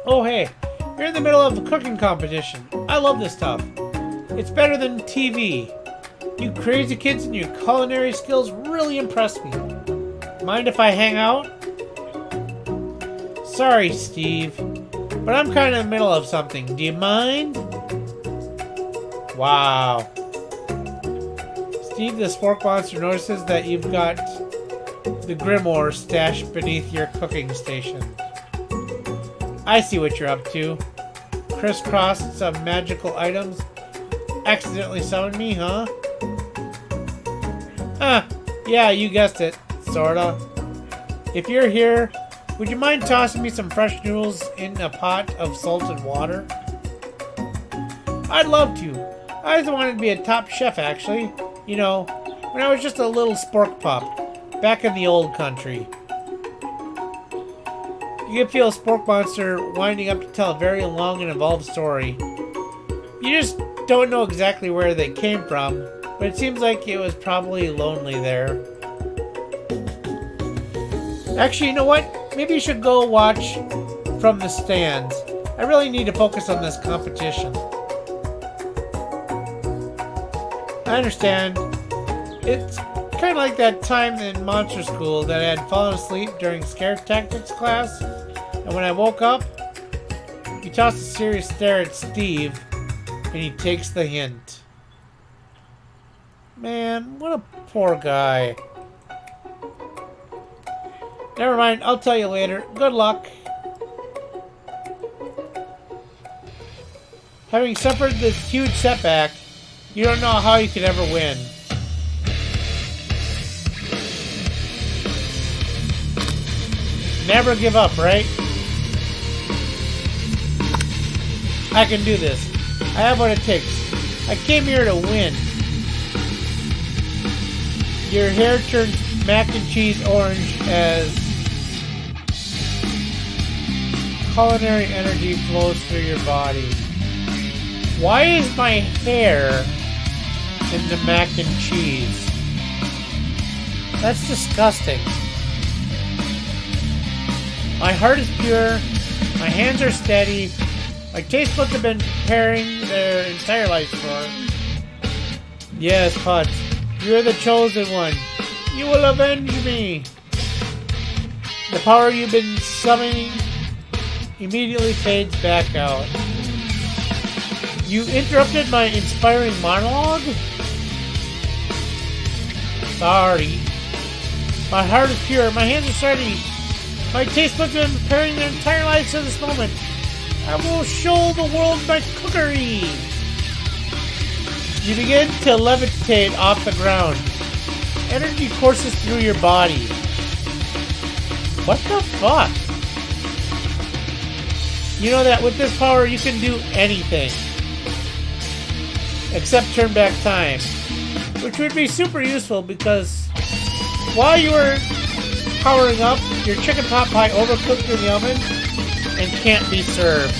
Speaker 1: Oh hey, you're in the middle of a cooking competition. I love this stuff. It's better than TV. You crazy kids and your culinary skills really impress me. Mind if I hang out? Sorry, Steve, but I'm kind of in the middle of something. Do you mind? Wow. Steve the Spork Monster notices that you've got the Grimoire stashed beneath your cooking station. I see what you're up to. Crisscrossed some magical items. Accidentally summoned me, huh? Huh. Yeah, you guessed it. Sorta. If you're here, would you mind tossing me some fresh noodles in a pot of salted water? I'd love to. I always wanted to be a top chef, actually. You know, when I was just a little spork pup. back in the old country. You can feel a spork monster winding up to tell a very long and involved story. You just don't know exactly where they came from, but it seems like it was probably lonely there. Actually, you know what? Maybe you should go watch from the stands. I really need to focus on this competition. I understand. It's kind of like that time in Monster School that I had fallen asleep during scare tactics class, and when I woke up, he tossed a serious stare at Steve, and he takes the hint. Man, what a poor guy. Never mind, I'll tell you later. Good luck. Having suffered this huge setback, you don't know how you could ever win. Never give up, right? I can do this. I have what it takes. I came here to win. Your hair turns mac and cheese orange as culinary energy flows through your body. Why is my hair in the mac and cheese? That's disgusting. My heart is pure. My hands are steady. My taste buds have been preparing their entire lives for. Yes, Putz. You're the chosen one. You will avenge me. The power you've been summoning immediately fades back out. You interrupted my inspiring monologue? Sorry. My heart is pure. My hands are steady. My taste buds have been preparing their entire lives for this moment. I will show the world my cookery. You begin to levitate off the ground. Energy courses through your body. What the fuck? You know that with this power you can do anything. Except turn back time. Which would be super useful because while you were powering up, your chicken pot pie overcooked in the oven and can't be served.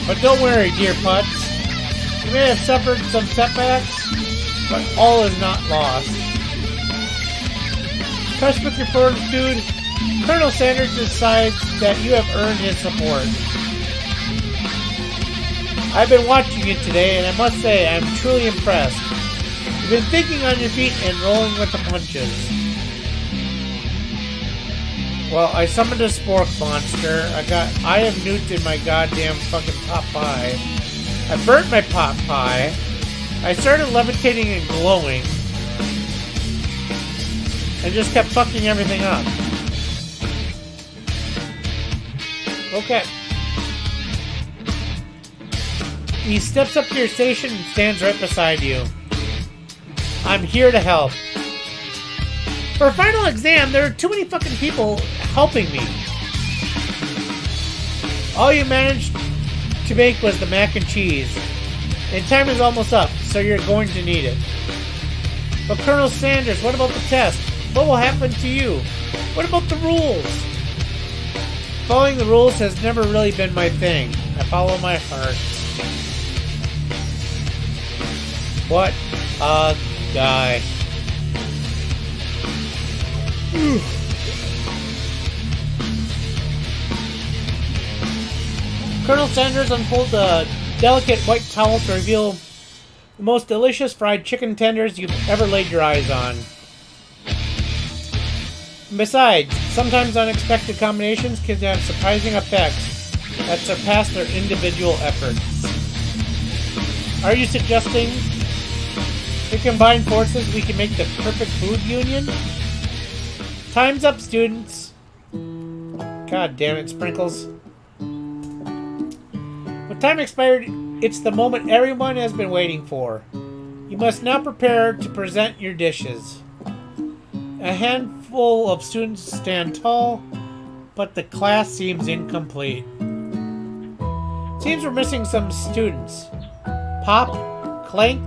Speaker 1: But don't worry, dear Putz. You may have suffered some setbacks, but all is not lost. Touched with your fortitude, Colonel Sanders decides that you have earned his support. I've been watching you today, and I must say I'm truly impressed. You've been thinking on your feet and rolling with the punches. Well, I summoned a spork monster. I got Eye of Newt in my goddamn fucking pot pie. I burnt my pot pie. I started levitating and glowing. And just kept fucking everything up. Okay. He steps up to your station and stands right beside you. I'm here to help. For a final exam, there are too many fucking people helping me. All you managed to make was the mac and cheese. And time is almost up, so you're going to need it. But Colonel Sanders, what about the test? What will happen to you? What about the rules? Following the rules has never really been my thing. I follow my heart. What a guy. Colonel Sanders unfolds a delicate white towel to reveal the most delicious fried chicken tenders you've ever laid your eyes on. And besides, sometimes unexpected combinations can have surprising effects that surpass their individual efforts. Are you suggesting with combined forces we can make the perfect food union? Time's up, students. God damn it, Sprinkles. With time expired, it's the moment everyone has been waiting for. You must now prepare to present your dishes. A handful of students stand tall, but the class seems incomplete. Seems we're missing some students. Pop, Clank.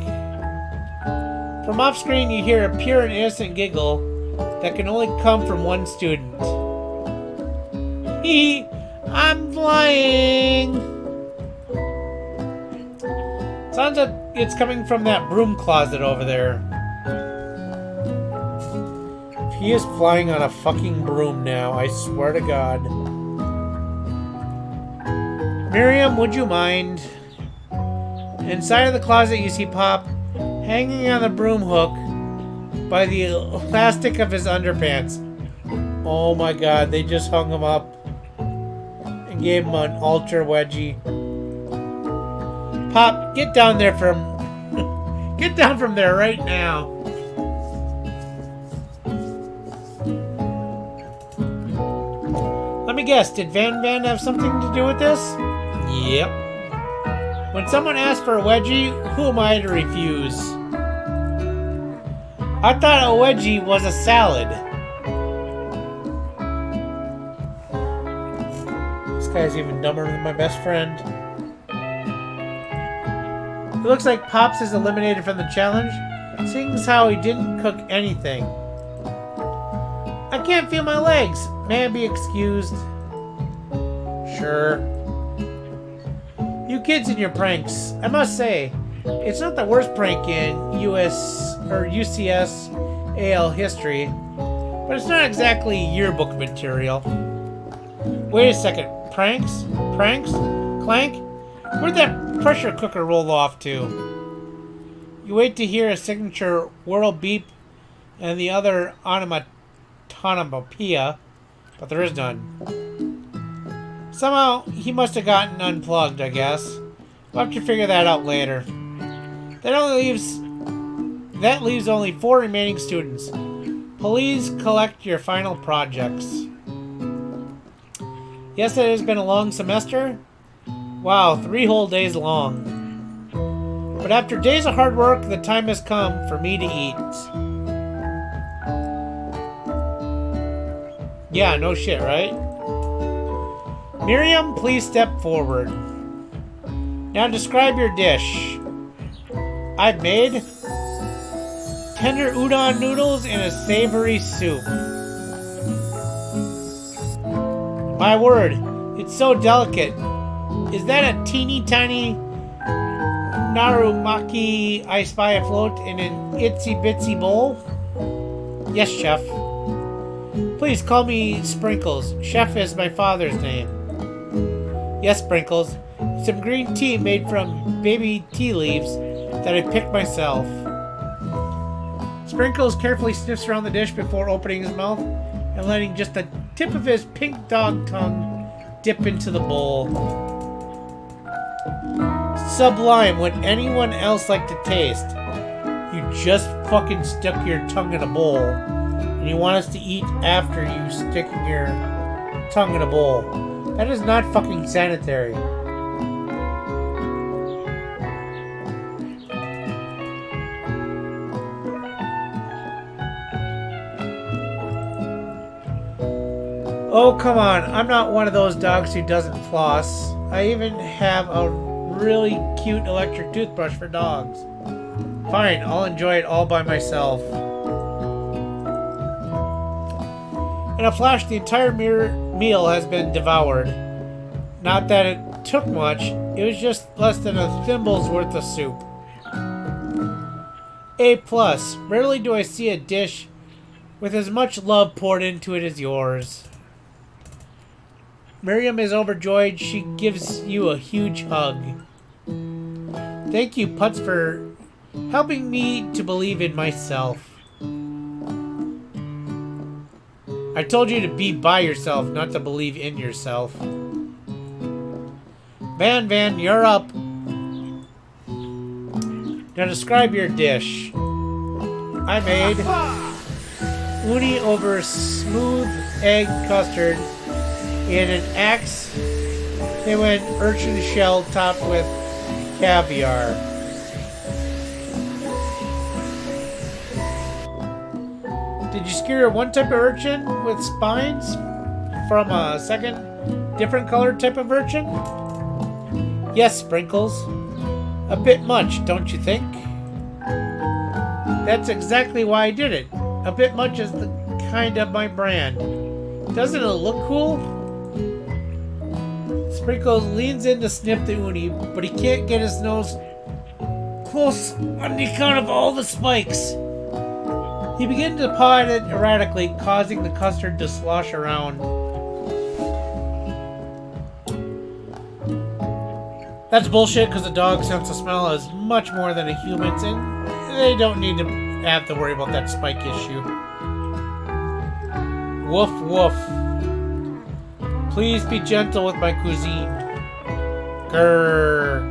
Speaker 1: From off screen, you hear a pure and innocent giggle that can only come from one student. Hee! I'm flying! Sounds like it's coming from that broom closet over there. He is flying on a fucking broom now, I swear to God. Miriam, would you mind? Inside of the closet, you see Pop hanging on the broom hook by the elastic of his underpants. Oh my God, they just hung him up and gave him an ultra wedgie. Pop, get down there get down from there right now. Let me guess, did Van have something to do with this? Yep. When someone asks for a wedgie, who am I to refuse? I thought a wedgie was a salad. This guy's even dumber than my best friend. It looks like Pops is eliminated from the challenge, seeing as how he didn't cook anything. I can't feel my legs. May I be excused? Sure. You kids and your pranks. I must say, it's not the worst prank in UCS AL history, but it's not exactly yearbook material. Wait a second. Pranks? Pranks? Clank? Where'd that pressure cooker roll off to? You wait to hear a signature whirl beep and the other onomatopoeia, but there is none. Somehow, he must have gotten unplugged, I guess. We'll have to figure that out later. That leaves only 4 remaining students. Please collect your final projects. Yes, it has been a long semester. Wow, 3 whole days long. But after days of hard work, the time has come for me to eat. Yeah, no shit, right? Miriam, please step forward. Now describe your dish. I've made tender udon noodles in a savory soup. My word, it's so delicate. Is that a teeny tiny narumaki I spy afloat in an itsy bitsy bowl? Yes, chef. Please call me Sprinkles. Chef is my father's name. Yes, Sprinkles. Some green tea made from baby tea leaves that I picked myself. Sprinkles carefully sniffs around the dish before opening his mouth and letting just the tip of his pink dog tongue dip into the bowl. Sublime. Would anyone else like to taste? You just fucking stuck your tongue in a bowl and you want us to eat after you sticking your tongue in a bowl. That is not fucking sanitary. Oh, come on. I'm not one of those dogs who doesn't floss. I even have a really cute electric toothbrush for dogs. Fine, I'll enjoy it all by myself. In a flash, the entire meal has been devoured. Not that it took much, it was just less than a thimble's worth of soup. A+. Rarely do I see a dish with as much love poured into it as yours. Miriam is overjoyed. She gives you a huge hug. Thank you, Putz, for helping me to believe in myself. I told you to be by yourself, not to believe in yourself. Van, you're up. Now describe your dish. I made uni over smooth egg custard in an axe. They went urchin shell topped with caviar. Did you skewer one type of urchin with spines from a second different colored type of urchin? Yes, Sprinkles. A bit much, don't you think? That's exactly why I did it. A bit much is the kind of my brand. Doesn't it look cool? Sprinkles leans in to sniff the uni, but he can't get his nose close on account of all the spikes. He begins to paw at it erratically, causing the custard to slosh around. That's bullshit, because a dog's sense of smell is much more than a human's, and they don't need to have to worry about that spike issue. Woof woof. Please be gentle with my cuisine. Grrr.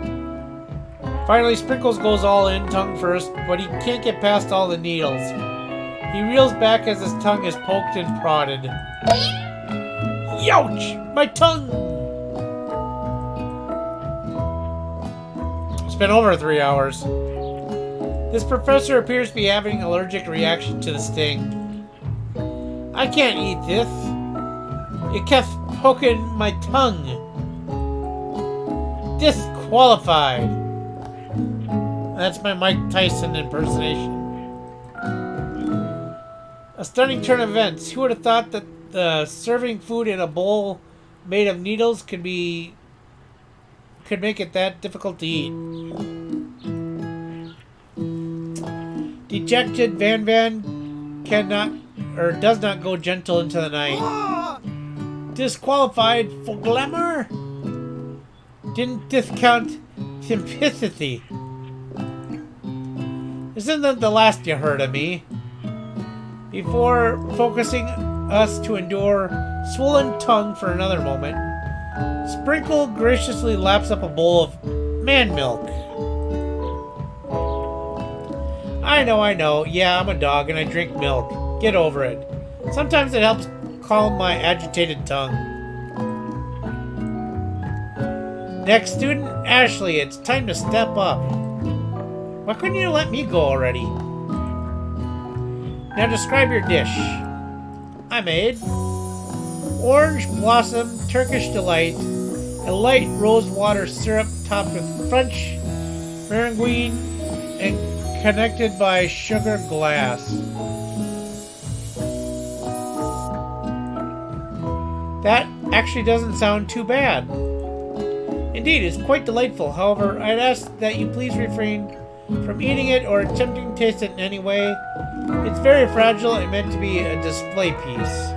Speaker 1: Finally, Sprinkles goes all in, tongue first, but he can't get past all the needles. He reels back as his tongue is poked and prodded. Youch! My tongue! It's been over 3 hours. This professor appears to be having an allergic reaction to the sting. I can't eat this. It kept poking my tongue. Disqualified. That's my Mike Tyson impersonation. A stunning turn of events. Who would have thought that the serving food in a bowl made of needles could make it that difficult to eat? Dejected Van cannot or does not go gentle into the night. Disqualified for glamour? Didn't discount sympathy. Isn't that the last you heard of me? Before focusing us to endure swollen tongue for another moment, Sprinkle graciously laps up a bowl of man milk. I know. Yeah, I'm a dog and I drink milk. Get over it. Sometimes it helps calm my agitated tongue. Next student, Ashley, it's time to step up. Why couldn't you let me go already? Now describe your dish. I made orange blossom Turkish delight, a light rose water syrup topped with French meringue and connected by sugar glass. That actually doesn't sound too bad. Indeed, it's quite delightful. However, I'd ask that you please refrain from eating it or attempting to taste it in any way. It's very fragile and meant to be a display piece.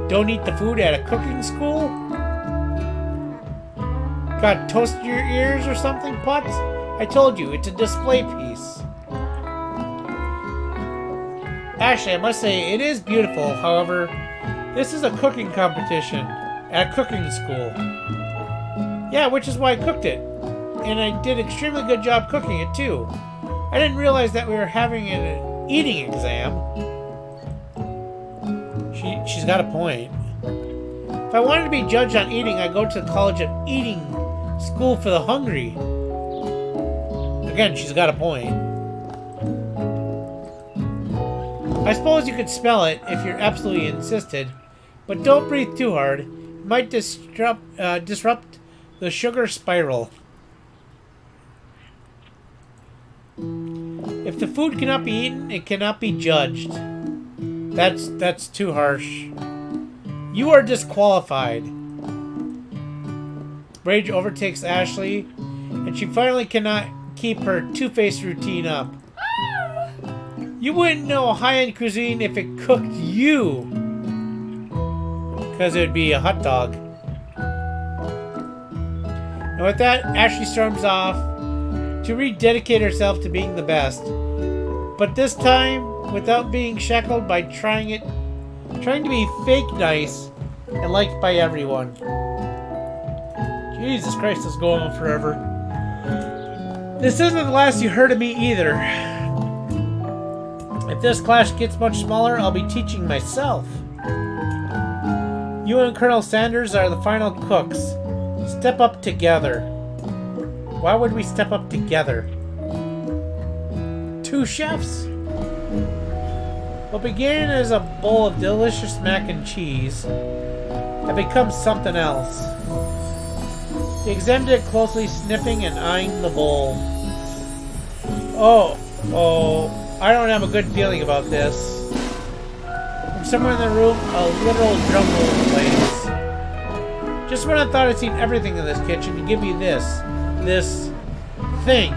Speaker 1: Don't eat the food at a cooking school? Got toast in your ears or something, Putz? I told you, it's a display piece. Actually, I must say, it is beautiful. However, this is a cooking competition at a cooking school. Yeah, which is why I cooked it. And I did an extremely good job cooking it, too. I didn't realize that we were having an eating exam. She's got a point. If I wanted to be judged on eating, I'd go to the College of Eating School for the Hungry. Again, she's got a point. I suppose you could smell it if you're absolutely insisted, but don't breathe too hard. It might disrupt the sugar spiral. If the food cannot be eaten, it cannot be judged. That's too harsh. You are disqualified. Rage overtakes Ashley, and she finally cannot keep her two-faced routine up. You wouldn't know high-end cuisine if it cooked you. Because it would be a hot dog. And with that, Ashley storms off to rededicate herself to being the best. But this time, without being shackled by trying to be fake nice and liked by everyone. Jesus Christ, this is going on forever. This isn't the last you heard of me either. If this class gets much smaller, I'll be teaching myself. You and Colonel Sanders are the final cooks. Step up together. Why would we step up together? Two chefs? What began as a bowl of delicious mac and cheese had become something else. He examined it closely, sniffing and eyeing the bowl. Oh, I don't have a good feeling about this. From somewhere in the room, a literal drum roll plays. Just when I thought I'd seen everything in this kitchen, you give me this thing.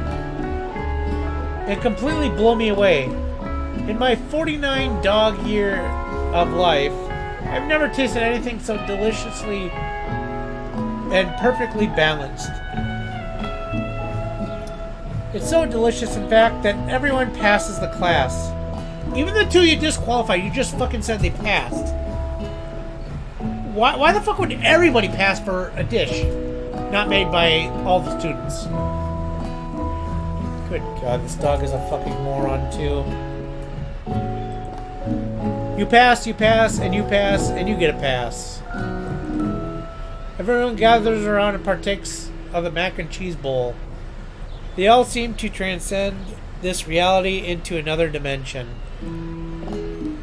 Speaker 1: It completely blew me away. In my 49 dog year of life, I've never tasted anything so deliciously and perfectly balanced. It's so delicious, in fact, that everyone passes the class. Even the two you disqualified, you just fucking said they passed. Why the fuck would everybody pass for a dish not made by all the students? Good God, this dog is a fucking moron, too. You pass, and you pass, and you get a pass. Everyone gathers around and partakes of the mac and cheese bowl. They all seem to transcend this reality into another dimension.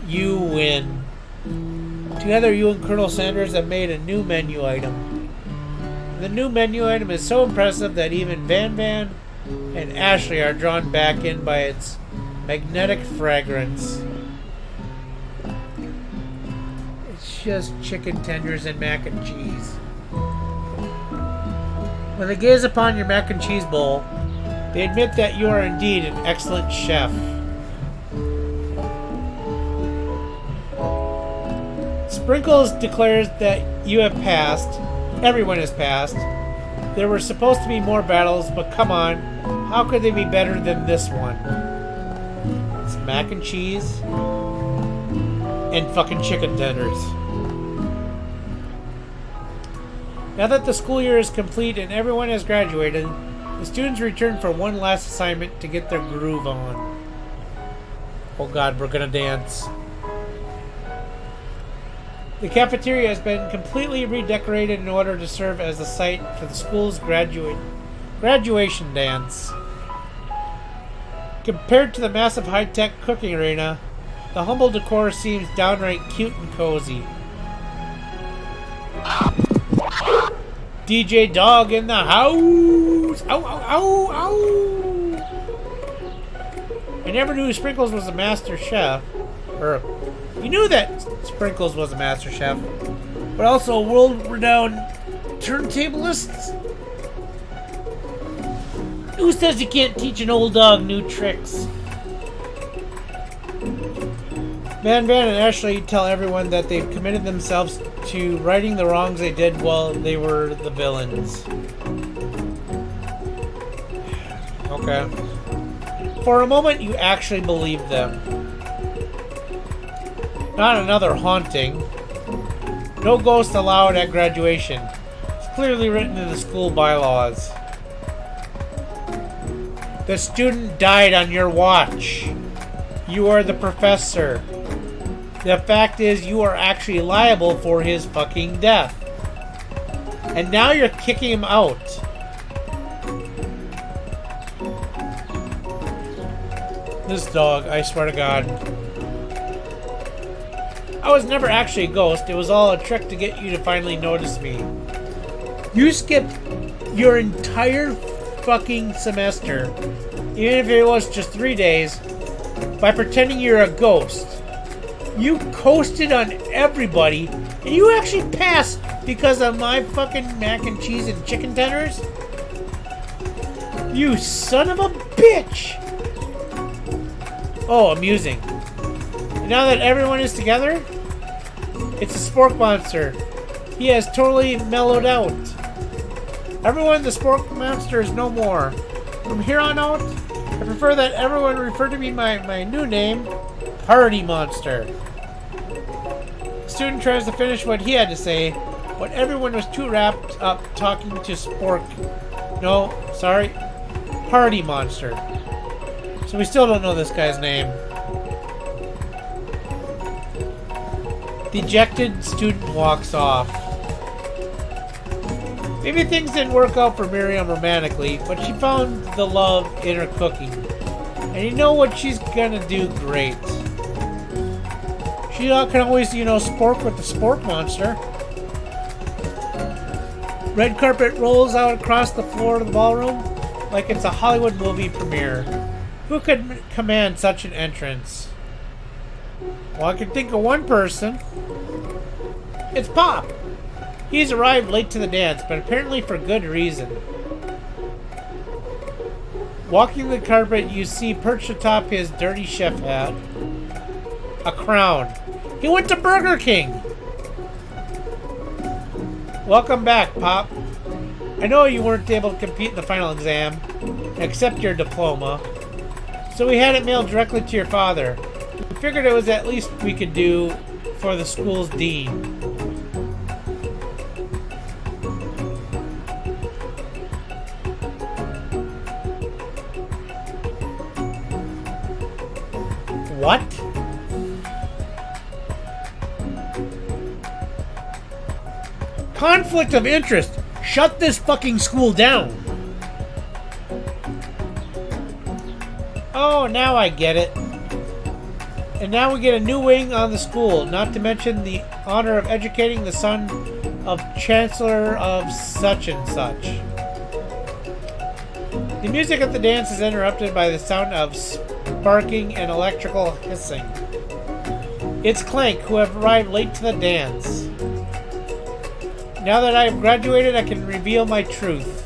Speaker 1: You win. Together, you and Colonel Sanders have made a new menu item. The new menu item is so impressive that even Van Van and Ashley are drawn back in by its magnetic fragrance. It's just chicken tenders and mac and cheese. When they gaze upon your mac and cheese bowl, they admit that you are indeed an excellent chef. Sprinkles declares that you have passed. Everyone has passed. There were supposed to be more battles, but come on, how could they be better than this one? It's mac and cheese and fucking chicken tenders. Now that the school year is complete and everyone has graduated, the students return for one last assignment to get their groove on. Oh God, we're gonna dance. The cafeteria has been completely redecorated in order to serve as the site for the school's graduation dance. Compared to the massive high-tech cooking arena, the humble decor seems downright cute and cozy. DJ Dog in the house! Ow, ow, ow, ow! I never knew Sprinkles was a master chef. Or, you knew that Sprinkles was a master chef, but also a world-renowned turntablist? Who says you can't teach an old dog new tricks? Van Van and Ashley tell everyone that they've committed themselves to righting the wrongs they did while they were the villains. Okay. For a moment, you actually believe them. Not another haunting. No ghosts allowed at graduation. It's clearly written in the school bylaws. The student died on your watch. You are the professor. The fact is, you are actually liable for his fucking death. And now you're kicking him out. This dog, I swear to God. I was never actually a ghost. It was all a trick to get you to finally notice me. You skipped your entire fucking semester, even if it was just 3 days, by pretending you're a ghost. You coasted on everybody, and you actually passed because of my fucking mac and cheese and chicken tenders? You son of a bitch! Oh, amusing. And now that everyone is together, it's a Spork Monster. He has totally mellowed out. Everyone, the Spork Monster is no more. From here on out, I prefer that everyone refer to me by my new name, Party Monster. The student tries to finish what he had to say, but everyone was too wrapped up talking to Spork. No, sorry, Party Monster. So we still don't know this guy's name. The ejected student walks off. Maybe things didn't work out for Miriam romantically, but she found the love in her cooking. And you know what she's gonna do great. She can always, spork with the Spork Monster. Red carpet rolls out across the floor of the ballroom like it's a Hollywood movie premiere. Who could command such an entrance? Well, I can think of one person. It's Pop. He's arrived late to the dance, but apparently for good reason. Walking the carpet, you see perched atop his dirty chef hat a crown. He went to Burger King. Welcome back, Pop. I know you weren't able to compete in the final exam, accept your diploma, so we had it mailed directly to your father. We figured it was at least we could do for the school's dean. What? Conflict of interest. Shut this fucking school down. Oh, now I get it. And now we get a new wing on the school, not to mention the honor of educating the son of Chancellor of such and such. The music at the dance is interrupted by the sound of sparking and electrical hissing. It's Clank, who have arrived late to the dance. Now that I have graduated, I can reveal my truth.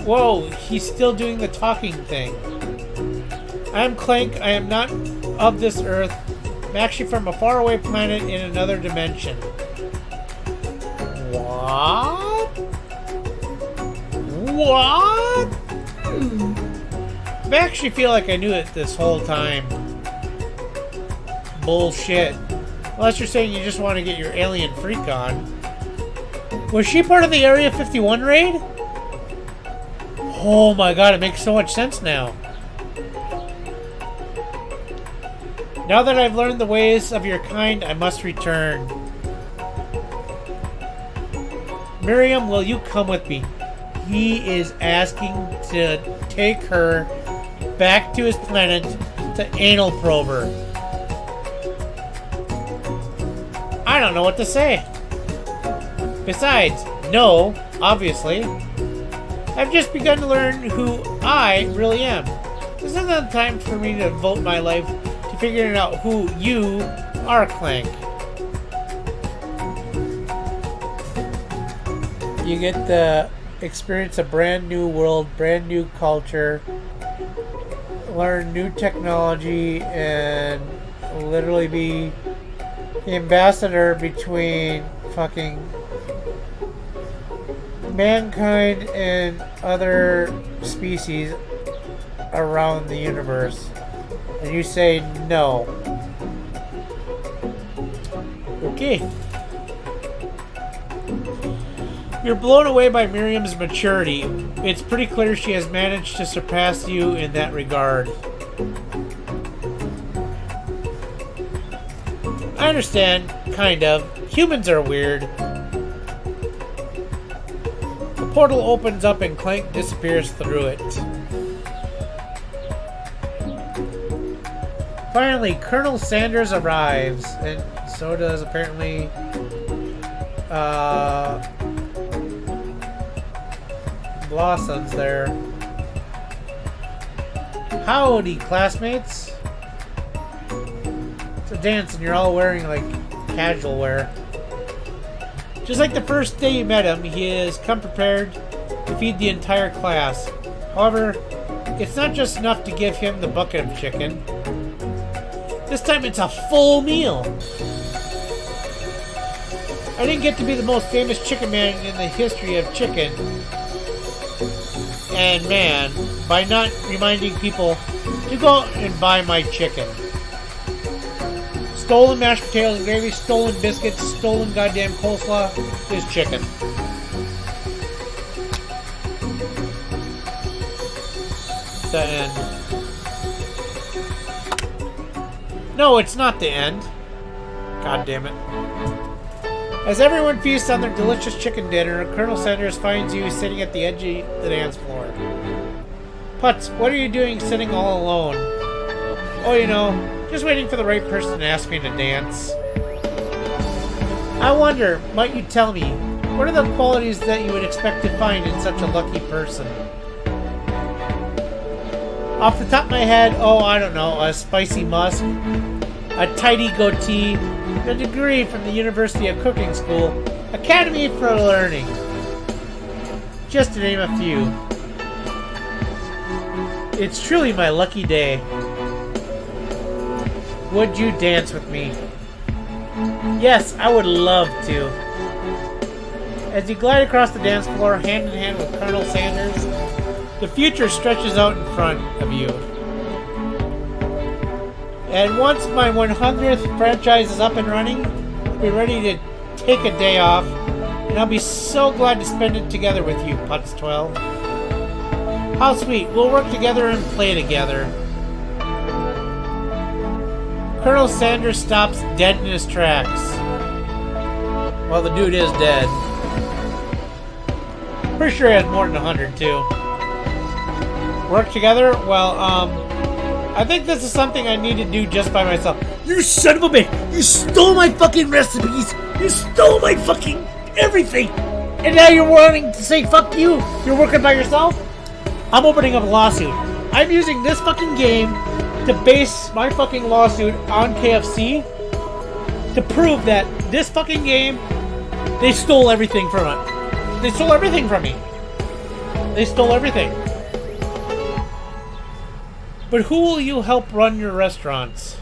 Speaker 1: Whoa, he's still doing the talking thing. I am Clank. I am not of this earth. I'm actually from a faraway planet in another dimension. What? What? I actually feel like I knew it this whole time. Bullshit. Unless you're saying you just want to get your alien freak on. Was she part of the Area 51 raid? Oh my god, it makes so much sense now. Now that I've learned the ways of your kind, I must return. Miriam, will you come with me? He is asking to take her back to his planet to anal probe her. I don't know what to say. Besides, no, obviously. I've just begun to learn who I really am. This isn't the time for me to devote my life to figuring out who you are, Clank. You get to experience a brand new world, brand new culture, learn new technology, and literally be the ambassador between fucking mankind and other species around the universe. And you say no. Okay. You're blown away by Miriam's maturity. It's pretty clear she has managed to surpass you in that regard. I understand, kind of. Humans are weird. The portal opens up and Clank disappears through it. Finally, Colonel Sanders arrives, and so does apparently Blossom's there. Howdy, classmates. It's a dance and you're all wearing like casual wear. Just like the first day you met him, he has come prepared to feed the entire class. However, it's not just enough to give him the bucket of chicken. This time it's a full meal. I didn't get to be the most famous chicken man in the history of chicken and man by not reminding people to go out and buy my chicken. Stolen mashed potatoes and gravy, stolen biscuits, stolen goddamn coleslaw is chicken. The end. No, it's not the end. God damn it. As everyone feasts on their delicious chicken dinner, Colonel Sanders finds you sitting at the edge of the dance floor. Putz, what are you doing sitting all alone? Oh, you know, just waiting for the right person to ask me to dance. I wonder, might you tell me, what are the qualities that you would expect to find in such a lucky person? Off the top of my head, oh, I don't know, a spicy musk, a tidy goatee, a degree from the University of Cooking School, Academy for Learning. Just to name a few. It's truly my lucky day. Would you dance with me? Yes, I would love to. As you glide across the dance floor, hand in hand with Colonel Sanders, the future stretches out in front of you. And once my 100th franchise is up and running, I'll be ready to take a day off, and I'll be so glad to spend it together with you, Putz 12. How sweet. We'll work together and play together. Colonel Sanders stops dead in his tracks. Well, the dude is dead. Pretty sure he has more than 100 too. Work together? Well, I think this is something I need to do just by myself. You son of a bitch! You stole my fucking recipes! You stole my fucking everything! And now you're wanting to say fuck you? You're working by yourself? I'm opening up a lawsuit. I'm using this fucking game to base my fucking lawsuit on KFC to prove that this fucking game, they stole everything from it. They stole everything from me. They stole everything. But who will you help run your restaurants?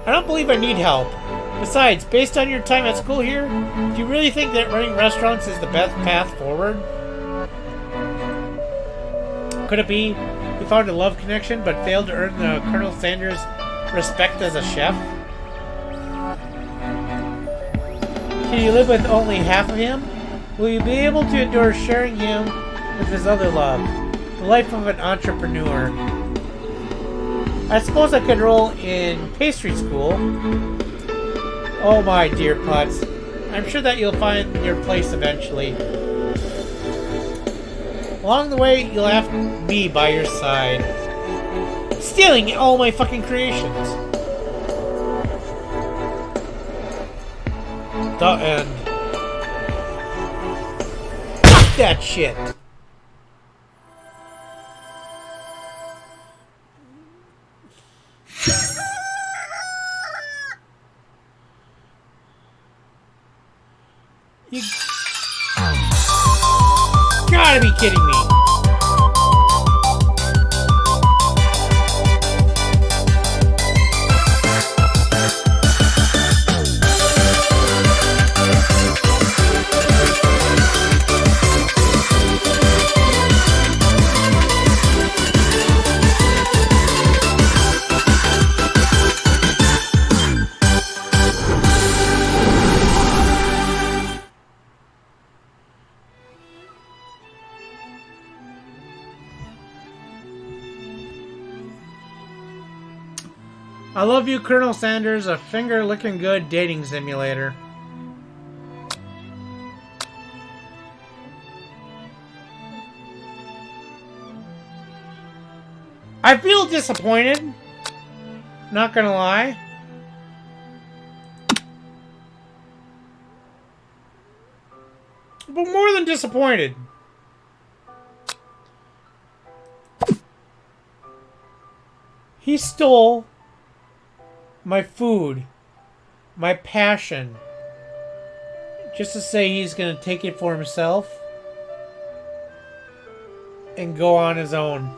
Speaker 1: I don't believe I need help. Besides, based on your time at school here, do you really think that running restaurants is the best path forward? Could it be you found a love connection but failed to earn the Colonel Sanders' respect as a chef? Can you live with only half of him? Will you be able to endure sharing him with his other love, the life of an entrepreneur? I suppose I could enroll in pastry school. Oh my dear Putz, I'm sure that you'll find your place eventually. Along the way, you'll have me by your side. Stealing all my fucking creations. The end. Fuck that shit! You gotta be kidding me. I love you, Colonel Sanders, a finger-licking good dating simulator. I feel disappointed. Not gonna lie. But more than disappointed. He stole my food, my passion, just to say he's gonna take it for himself and go on his own.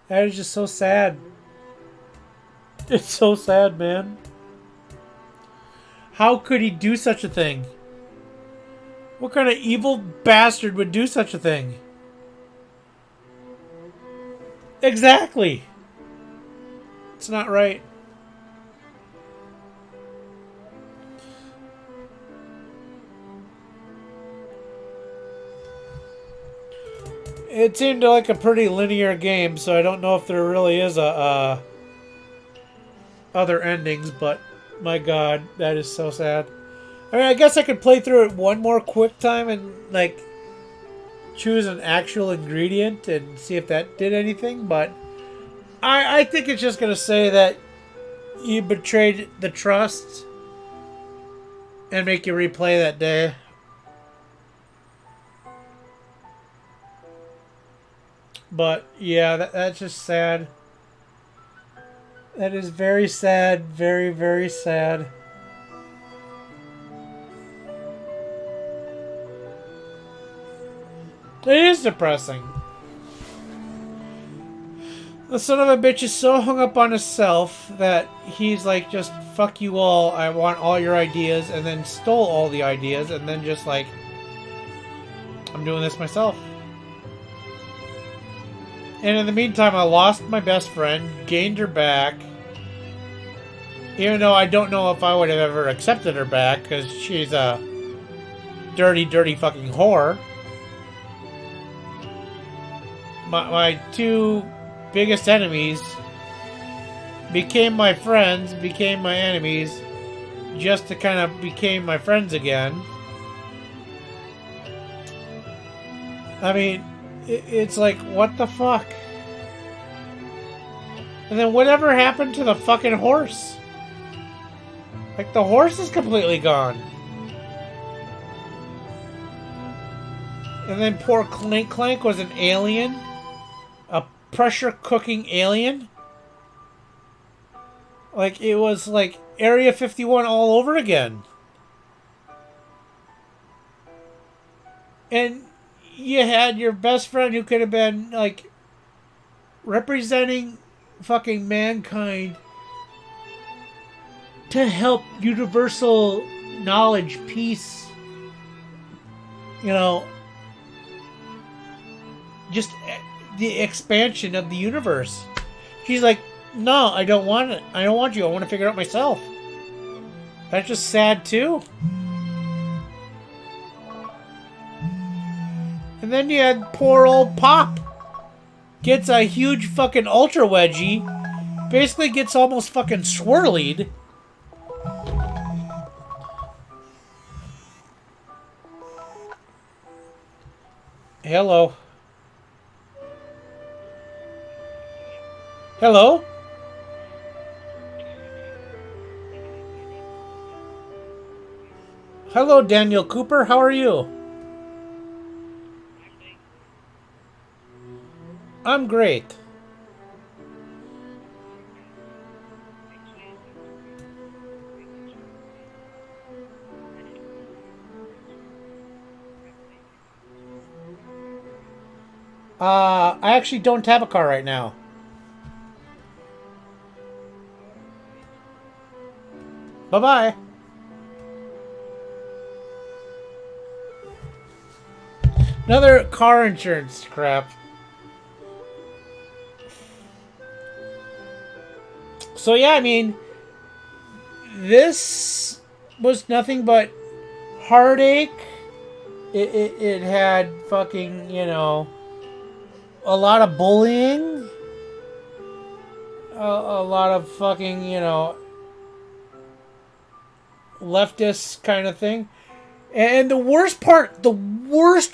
Speaker 1: That is just so sad. It's so sad, man. How could he do such a thing? What kind of evil bastard would do such a thing? Exactly. It's not right. It seemed like a pretty linear game, so I don't know if there really is a other endings, but my god, that is so sad. I mean, I guess I could play through it one more quick time and, like, choose an actual ingredient and see if that did anything, but I think it's just going to say that you betrayed the trust and make you replay that day. But yeah, that's just sad. That is very sad. Very, very sad. It is depressing. The son of a bitch is so hung up on himself that he's like, just fuck you all, I want all your ideas, and then stole all the ideas, and then just like, I'm doing this myself. And in the meantime, I lost my best friend, gained her back, even though I don't know if I would have ever accepted her back, because she's a dirty, dirty fucking whore. My two biggest enemies became my friends, became my enemies, just to kind of became my friends again. I mean, it's like, what the fuck? And then whatever happened to the fucking horse? Like, the horse is completely gone. And then poor Clank Clank was an alien. A pressure cooking alien. Like, it was like Area 51 all over again. And you had your best friend who could have been, like, representing fucking mankind to help universal knowledge, peace, you know, just the expansion of the universe. She's like, no, I don't want it. I don't want you. I want to figure it out myself. That's just sad, too. And then you had poor old Pop. Gets a huge fucking ultra wedgie. Basically gets almost fucking swirlied. Hello. Hello? Hello, Daniel Cooper. How are you? I'm great. I actually don't have a car right now. Bye-bye. Another car insurance crap. So yeah, I mean, this was nothing but heartache. It had fucking, you know, a lot of bullying. A lot of fucking, you know, leftist kind of thing. And the worst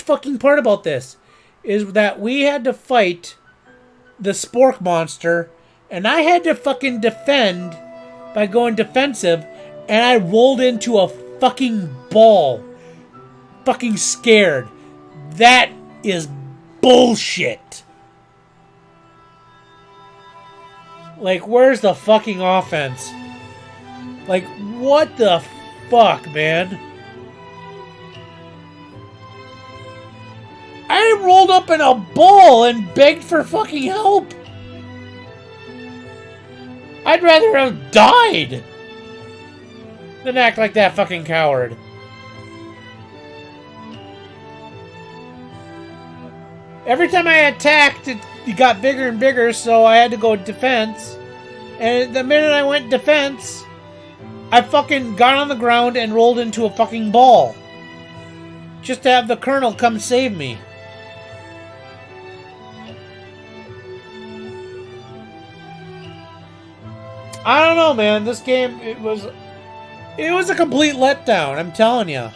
Speaker 1: fucking part about this is that we had to fight the Spork monster, and I had to fucking defend by going defensive, and I rolled into a fucking ball. Fucking scared. That is bullshit. Like, where's the fucking offense? Like, what the fuck, man? I rolled up in a ball and begged for fucking help. I'd rather have died than act like that fucking coward. Every time I attacked, it got bigger and bigger, so I had to go defense. And the minute I went defense, I fucking got on the ground and rolled into a fucking ball. Just to have the Colonel come save me. I don't know, man. This game, it was a complete letdown, I'm telling you.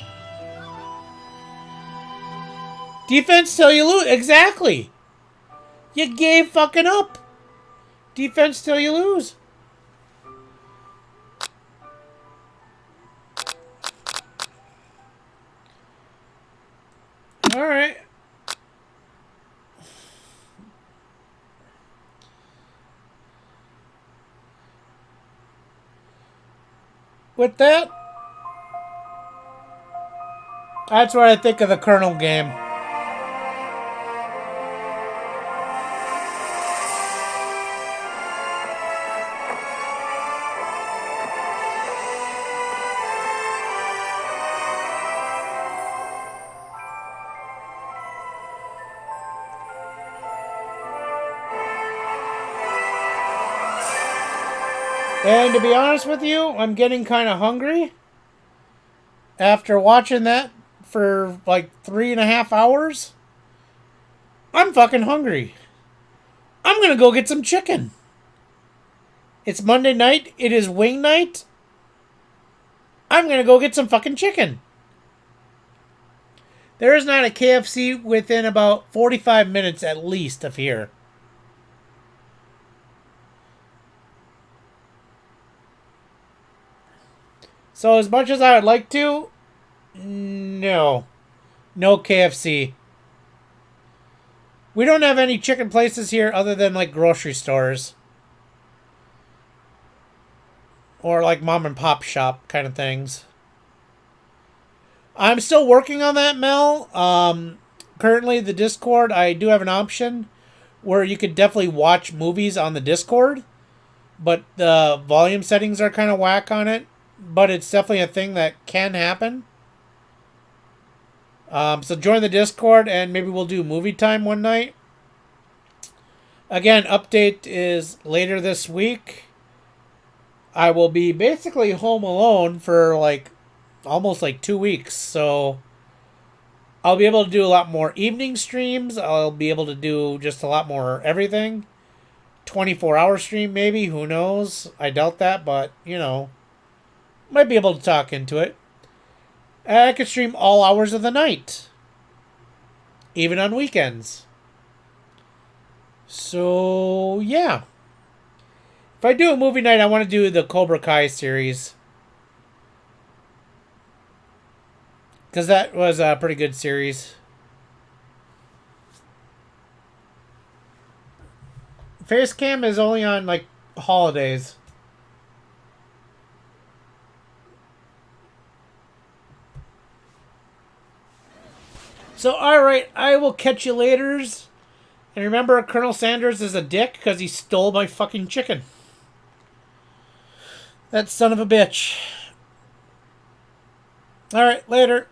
Speaker 1: Defense till you lose. Exactly. You gave fucking up. Defense till you lose. Alright. with that, that's what I think of the Colonel game. And to be honest with you, I'm getting kind of hungry. After watching that for like 3.5 hours, I'm fucking hungry. I'm gonna go get some chicken. It's Monday night. It is wing night. I'm gonna go get some fucking chicken. There is not a KFC within about 45 minutes at least of here. So as much as I would like to, no. No KFC. We don't have any chicken places here other than like grocery stores. Or like mom and pop shop kind of things. I'm still working on that, Mel. Currently, the Discord, I do have an option where you could definitely watch movies on the Discord. But the volume settings are kind of whack on it. But it's definitely a thing that can happen. So join the Discord and maybe we'll do movie time one night. Again, update is later this week. I will be basically home alone for like almost like 2 weeks. So I'll be able to do a lot more evening streams. I'll be able to do just a lot more everything. 24-hour stream maybe. Who knows? I doubt that, but you know. Might be able to talk into it. I could stream all hours of the night. Even on weekends. So, yeah. If I do a movie night, I want to do the Cobra Kai series. Because that was a pretty good series. Facecam is only on, like, holidays. So, alright, I will catch you laters. And remember, Colonel Sanders is a dick because he stole my fucking chicken. That son of a bitch. Alright, later.